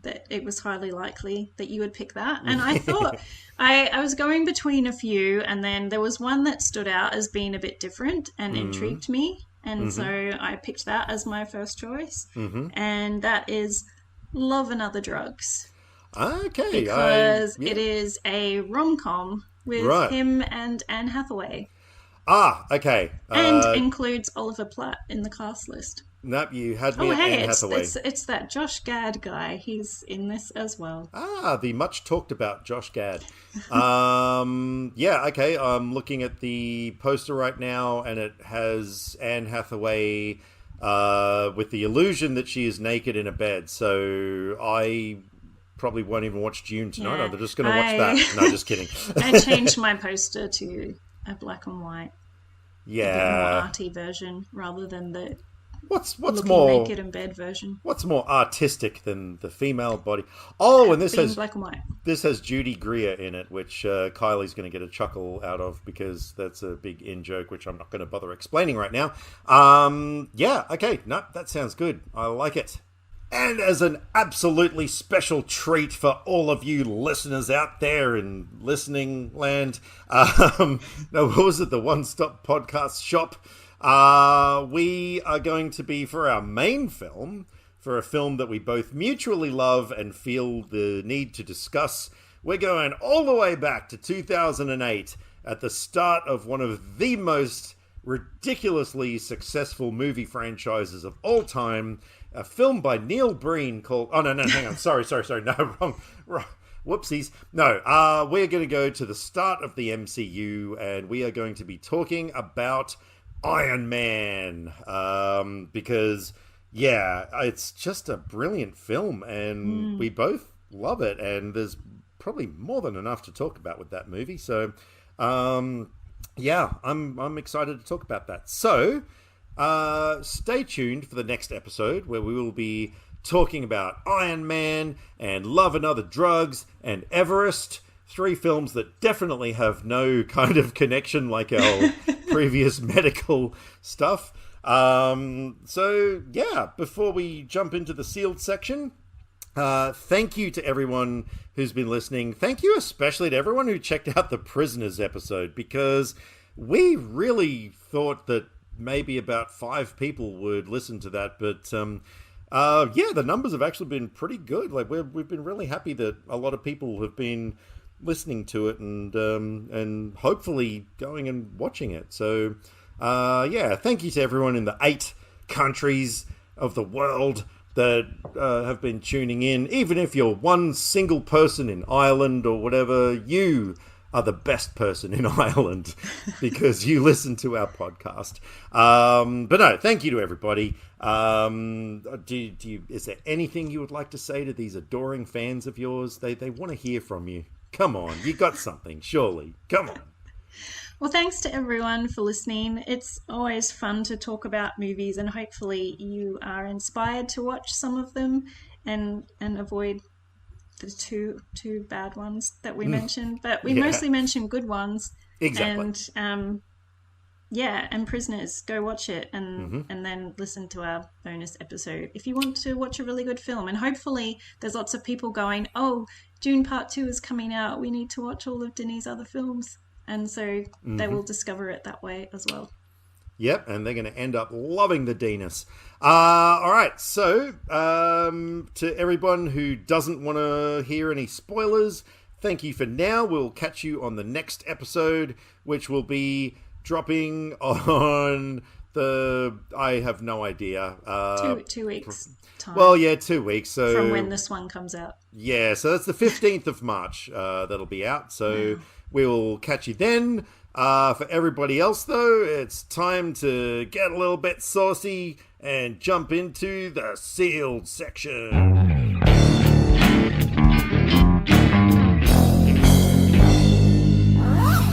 that it was highly likely that you would pick that. And I thought I was going between a few, and then there was one that stood out as being a bit different and intrigued me. And so I picked that as my first choice. And that is Love and Other Drugs. Okay. Because it is a rom-com with him and Anne Hathaway. Okay. And includes Oliver Platt in the cast list. Nope, you had me at Anne Hathaway. It's that Josh Gad guy. He's in this as well. The much talked about Josh Gad. Okay. I'm looking at the poster right now, and it has Anne Hathaway with the illusion that she is naked in a bed. So I probably won't even watch Dune tonight. I'm just going to watch that. No, just kidding. I changed my poster to a black and white. Yeah. A bit more arty version rather than the What's looking more naked in bed version. what's more artistic than the female body? Oh, and this Being has black and white. this has Judy Greer in it, which Kylie's going to get a chuckle out of because that's a big in joke, which I'm not going to bother explaining right now. Yeah, okay, no, that sounds good. I like it. And as an absolutely special treat for all of you listeners out there in listening land, no, what was it? The One Stop Podcast Shop. We are going to be, for our main film, for a film that we both mutually love and feel the need to discuss, we're going all the way back to 2008 at the start of one of the most ridiculously successful movie franchises of all time, a film by Neil Breen called... Oh, no, hang on. Sorry. No, wrong. Whoopsies. No, we're going to go to the start of the MCU, and we are going to be talking about Iron Man. Because, yeah, it's just a brilliant film, and we both love it, and there's probably more than enough to talk about with that movie. So, yeah, I'm excited to talk about that. So... stay tuned for the next episode where we will be talking about Iron Man and Love and Other Drugs and Everest. 3 films that definitely have no kind of connection like our previous medical stuff. So, yeah, before we jump into the sealed section, thank you to everyone who's been listening. Thank you especially to everyone who checked out the Prisoners episode, because we really thought that maybe about 5 people would listen to that, but yeah, the numbers have actually been pretty good. Like we've been really happy that a lot of people have been listening to it and hopefully going and watching it. So yeah, thank you to everyone in the 8 countries of the world that have been tuning in. Even if you're one single person in Ireland or whatever, you are the best person in Ireland because you listen to our podcast. But no, thank you to everybody. Is there anything you would like to say to these adoring fans of yours? They want to hear from you. Come on, you got something, surely. Come on. Well, thanks to everyone for listening. It's always fun to talk about movies, and hopefully you are inspired to watch some of them and avoid the two bad ones that we mentioned, but we mostly mentioned good ones. Exactly. And and Prisoners, go watch it and then listen to our bonus episode if you want to watch a really good film. And hopefully there's lots of people going, oh, Dune Part 2 is coming out, we need to watch all of Denis' other films, and so they will discover it that way as well. Yep, and they're going to end up loving the Denis. All right, so to everyone who doesn't want to hear any spoilers, thank you for now. We'll catch you on the next episode, which will be dropping on I have no idea. 2 weeks time. Well, yeah, 2 weeks. So from when this one comes out. Yeah, so that's the 15th of March that'll be out. So we'll catch you then. For everybody else, though, it's time to get a little bit saucy and jump into the sealed section.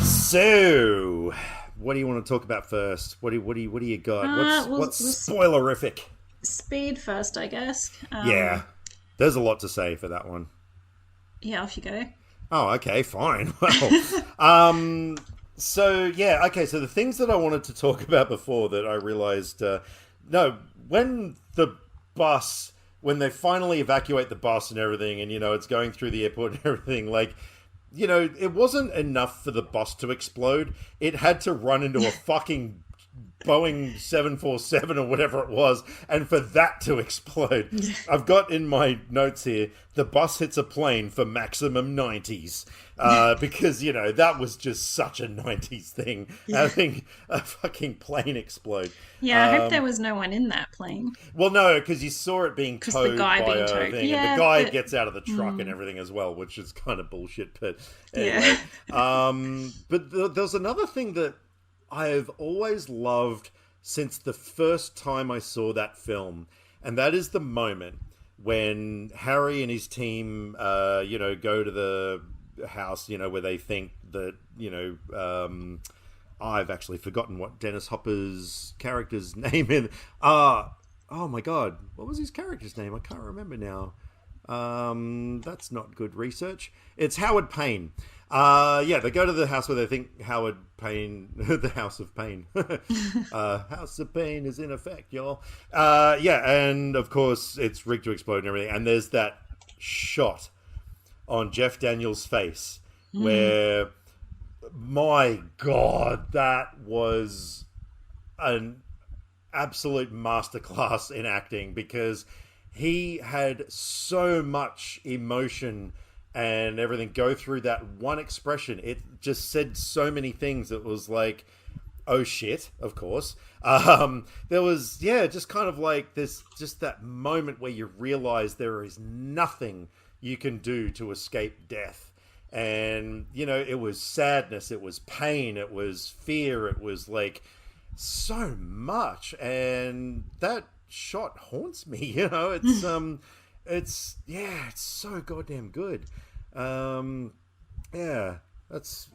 So, what do you want to talk about first? What do you got? What's spoilerific? Speed first, I guess. Yeah, there's a lot to say for that one. Yeah, off you go. Oh, okay, fine. Well, so, yeah, okay, so the things that I wanted to talk about before that I realized, when they finally evacuate the bus and everything, and, it's going through the airport and everything, like, it wasn't enough for the bus to explode. It had to run into a fucking Boeing 747 or whatever it was, and for that to explode. I've got in my notes here, the bus hits a plane for maximum 90s. Because, that was just such a 90s thing, having a fucking plane explode. Yeah, I hope there was no one in that plane. Well, no, because you saw it being towed by a thing, yeah, and the guy gets out of the truck and everything as well, which is kind of bullshit, but anyway. But there's another thing that I've always loved since the first time I saw that film, and that is the moment when Harry and his team, go to the house, where they think that, I've actually forgotten what Dennis Hopper's character's name is. Oh my god, what was his character's name? I can't remember now. That's not good research. It's Howard Payne. Yeah, they go to the house where they think Howard Payne, the House of Pain. House of Pain is in effect, y'all. Yeah, and of course it's rigged to explode and everything. And there's that shot on Jeff Daniels' face where, my god, that was an absolute masterclass in acting, because he had so much emotion and everything go through that one expression. It just said so many things. It was like, oh shit, of course. There was, just kind of like this, just that moment where you realize there is nothing you can do to escape death. And, it was sadness, it was pain, it was fear, it was like so much. And that shot haunts me, it's so goddamn good. That's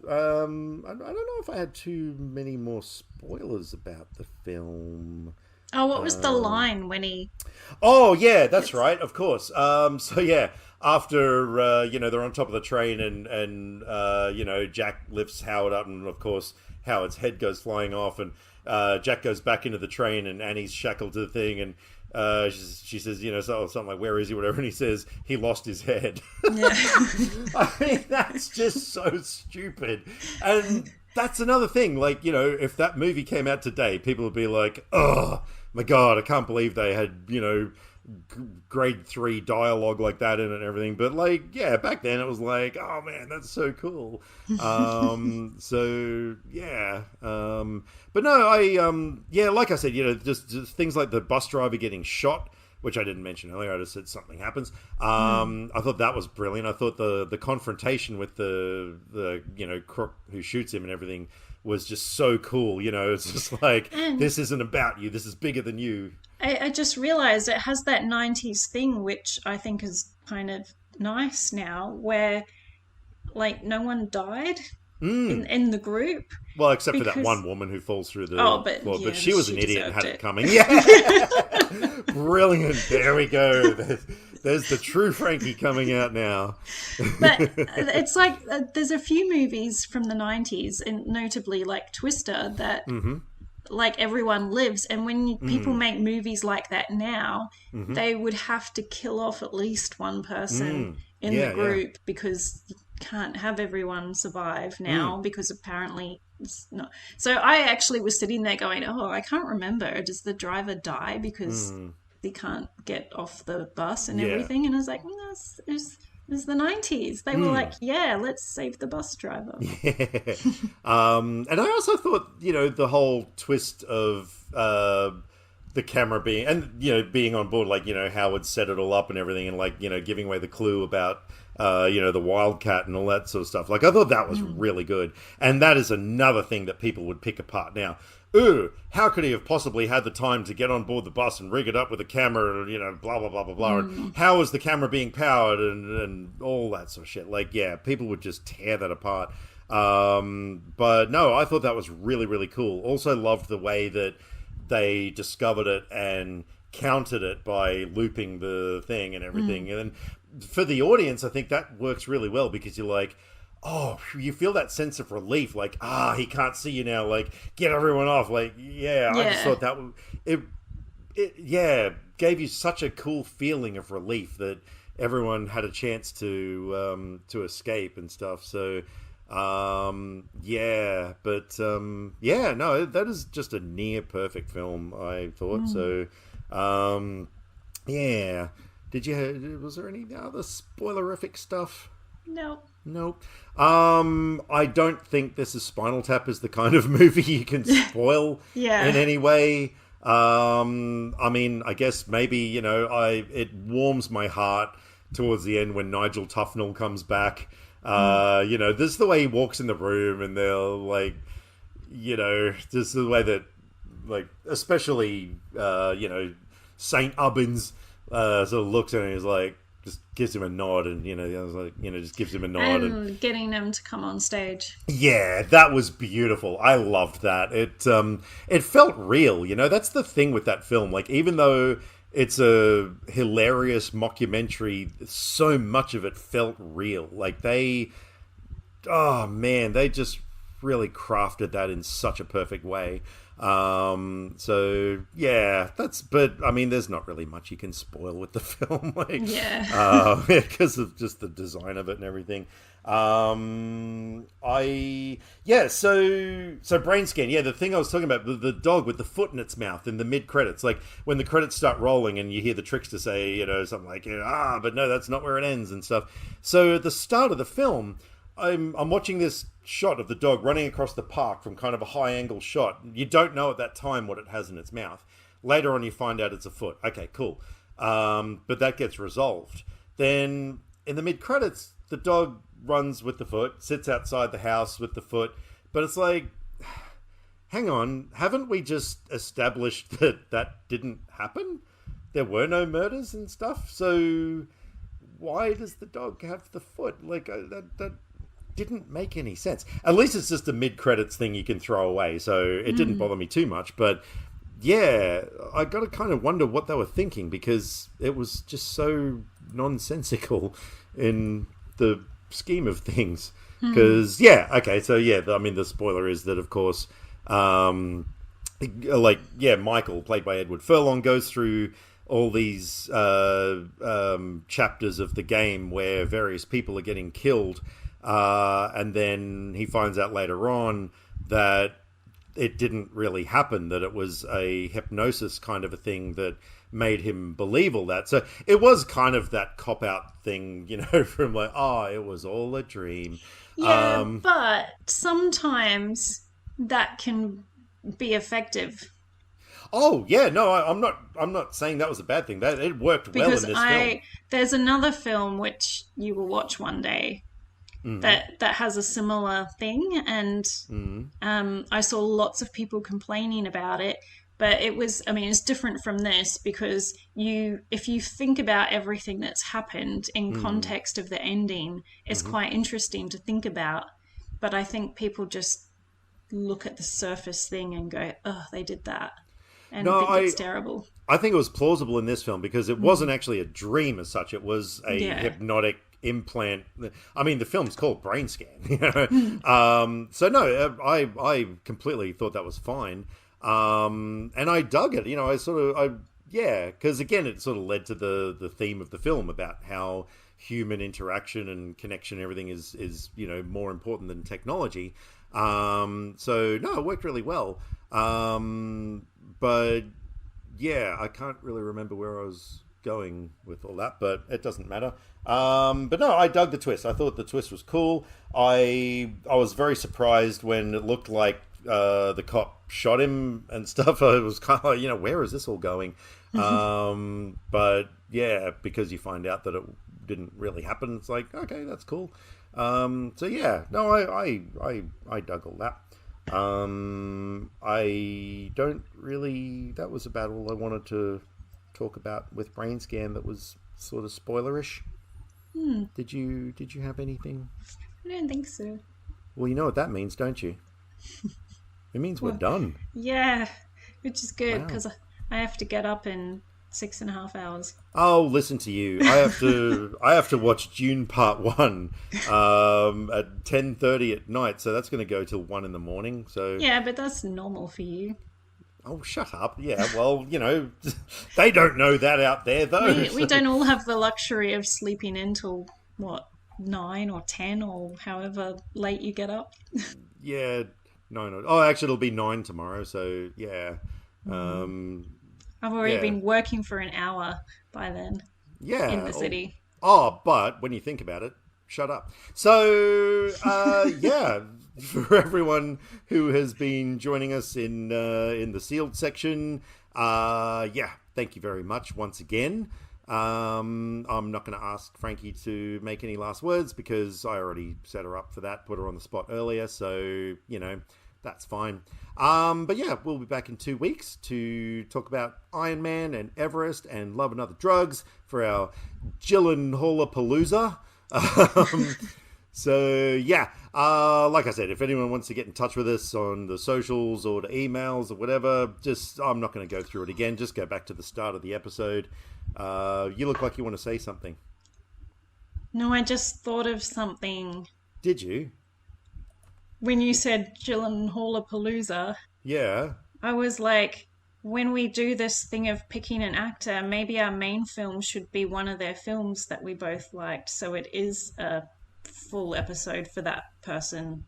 I don't know if I had too many more spoilers about the film. Oh, what was the line when he... Oh, yeah, that's right, of course. So, yeah, after, they're on top of the train and Jack lifts Howard up, and, of course, Howard's head goes flying off, and Jack goes back into the train, and Annie's shackled to the thing, and she says, something like, where is he, whatever, and he says, he lost his head. Yeah. I mean, that's just so stupid. And that's another thing, like, if that movie came out today, people would be like, oh, my God, I can't believe they had, grade 3 dialogue like that in it and everything. But, like, yeah, back then it was like, oh, man, that's so cool. So, yeah. But no, like I said, just things like the bus driver getting shot, which I didn't mention earlier. I just said something happens. I thought that was brilliant. I thought the confrontation with the crook who shoots him and everything was just so cool. It's just like, this isn't about you. This is bigger than you. I just realized it has that 90s thing, which I think is kind of nice now, where like no one died in the group. Well, except for that one woman who falls through the floor. But she was an idiot and had it coming. Yeah. Brilliant. There we go. There's the true Frankie coming out now. But it's like there's a few movies from the 90s, and notably like Twister, that like everyone lives. And when people make movies like that now, they would have to kill off at least one person in the group because you can't have everyone survive now because apparently it's not. So I actually was sitting there going, oh, I can't remember. Does the driver die because he can't get off the bus and everything? And I was like, it was the 90s. They were like, yeah, let's save the bus driver. Yeah. And I also thought, the whole twist of the camera being, and, being on board, like, Howard set it all up and everything, and, like, giving away the clue about, the wildcat and all that sort of stuff. Like, I thought that was really good. And that is another thing that people would pick apart now. Ooh, how could he have possibly had the time to get on board the bus and rig it up with a camera, blah, blah, blah, blah, blah. And how was the camera being powered and all that sort of shit. Like, yeah, people would just tear that apart. But no, I thought that was really, really cool. Also loved the way that they discovered it and counted it by looping the thing and everything. And for the audience, I think that works really well, because you're like, oh, you feel that sense of relief, like, he can't see you now, like, get everyone off, like, I just thought that it gave you such a cool feeling of relief that everyone had a chance to escape and stuff. So no, that is just a near perfect film, I thought. So was there any other spoilerific stuff? No. Nope. I don't think this is Spinal Tap is the kind of movie you can spoil in any way. I mean, I guess maybe, it warms my heart towards the end when Nigel Tufnell comes back. This is the way he walks in the room, and they'll, like, just the way that, like, especially, St. Ubbins sort of looks at him and he's like, just gives him a nod, and I was like, just gives him a nod, And getting them to come on stage. yeah, that was beautiful. I loved that. It felt real. That's the thing with that film. Like, even though it's a hilarious mockumentary, so much of it felt real. Like, oh man, they just really crafted that in such a perfect way. So yeah, but I mean, there's not really much you can spoil with the film, like, Yeah. because of just the design of it and everything. So Brainscan, yeah, the thing I was talking about, the dog with the foot in its mouth in the mid credits, like when the credits start rolling and you hear the trickster say, something like, but no, that's not where it ends and stuff. So at the start of the film, I'm watching this shot of the dog running across the park from kind of a high angle shot. You don't know at that time what it has in its mouth. Later on, you find out it's a foot. Okay, cool. But that gets resolved. Then in the mid credits, the dog runs with the foot, sits outside the house with the foot. But it's like, hang on, haven't we just established that didn't happen? There were no murders and stuff. So why does the dog have the foot? Like, that didn't make any sense. At least it's just a mid-credits thing you can throw away, so it didn't bother me too much. But yeah, I got to kind of wonder what they were thinking, because it was just so nonsensical in the scheme of things. Because the spoiler is that, of course, Michael, played by Edward Furlong, goes through all these chapters of the game where various people are getting killed. And then he finds out later on that it didn't really happen, that it was a hypnosis kind of a thing that made him believe all that. So it was kind of that cop-out thing, from like, it was all a dream. Yeah, but sometimes that can be effective. Oh yeah, no, I'm not saying that was a bad thing. That it worked well in this film. There's another film which you will watch one day that has a similar thing, and I saw lots of people complaining about it. But it's different from this, because if you think about everything that's happened in context of the ending, it's quite interesting to think about. But I think people just look at the surface thing and go, "Oh, they did that," and think it's terrible. I think it was plausible in this film because it wasn't actually a dream as such. It was a hypnotic implant. I mean, the film's called Brainscan. So no, I completely thought that was fine. And I dug it. Because again, it sort of led to the theme of the film about how human interaction and connection and everything is more important than technology. So no, it worked really well. But yeah, I can't really remember where I was going with all that, but it doesn't matter. But no, I dug the twist. I thought the twist was cool. I was very surprised when it looked like the cop shot him and stuff. I was kind of like, where is this all going? But yeah, because you find out that it didn't really happen, it's like, okay, that's cool. So yeah, no, I dug all that. I don't really. That was about all I wanted to talk about with Brainscan. That was sort of spoilerish. Did you have anything? I don't think so. Well, you know what that means, don't you? It means we're done. Yeah, which is good, Wow. because I have to get up in 6.5 hours. Oh, listen to you! I have to watch Dune Part 1 at 10:30 at night, so that's going to go till 1 in the morning. So Yeah, but that's normal for you. oh, shut up! Yeah, well, they don't know that out there though. We don't all have the luxury of sleeping in till, 9 or 10 or however late you get up. Yeah, no. Oh, actually, it'll be 9 tomorrow. So yeah. I've already Yeah. been working for an hour by then Yeah. in the city. Oh, but when you think about it, shut up. So, yeah, for everyone who has been joining us in the sealed section, yeah, thank you very much once again. I'm not going to ask Frankie to make any last words because I already set her up for that, put her on the spot earlier. So, that's fine. But yeah, we'll be back in 2 weeks to talk about Iron Man and Everest and Love and Other Drugs for our Gyllenhaal Palooza. So yeah, like I said, if anyone wants to get in touch with us on the socials or the emails or whatever, I'm not going to go through it again. Just go back to the start of the episode. You look like you want to say something. No, I just thought of something. Did you? When you said Gyllenhaal Palooza, Yeah. I was like, when we do this thing of picking an actor, maybe our main film should be one of their films that we both liked, so it is a full episode for that person.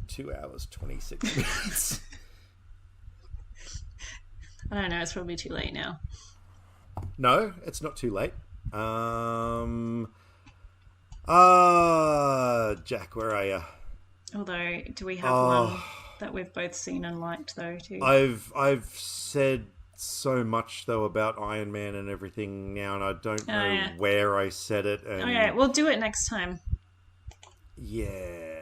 2 hours, 26 minutes. I don't know, it's probably too late now. No, it's not too late. Jack, where are you? Although, do we have one that we've both seen and liked though too? I've said so much though about Iron Man and everything now, and I don't know where I said it. And Okay, we'll do it next time. Yeah.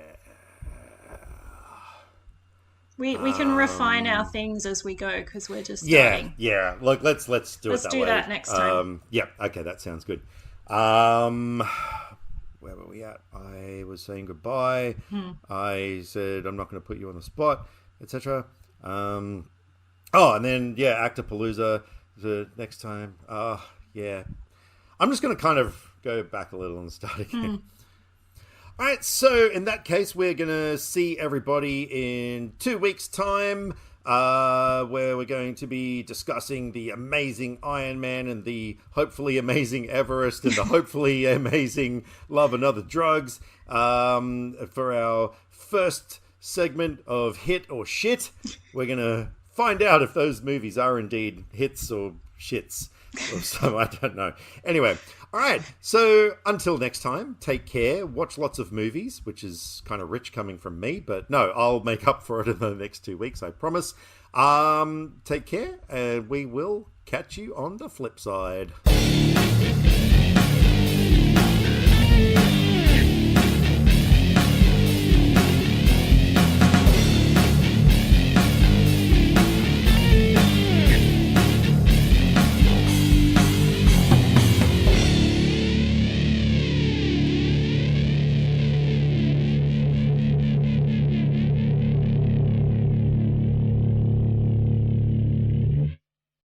We can refine our things as we go because we're just starting. Yeah. Look, let's do it that way. Let's do that next time. Yeah. Okay, that sounds good. Where were we at? I was saying goodbye. I said I'm not going to put you on the spot, etc. And then Actapalooza the next time. Yeah. I'm just going to kind of go back a little and start again. All right, so in that case, we're going to see everybody in 2 weeks' time, where we're going to be discussing the amazing Iron Man and the hopefully amazing Everest and the hopefully amazing Love and Other Drugs, for our first segment of Hit or Shit. We're going to find out if those movies are indeed hits or shits. Or so, I don't know. Anyway, all right. So until next time, take care. Watch lots of movies, which is kind of rich coming from me. But no, I'll make up for it in the next 2 weeks, I promise. Take care, and we will catch you on the flip side.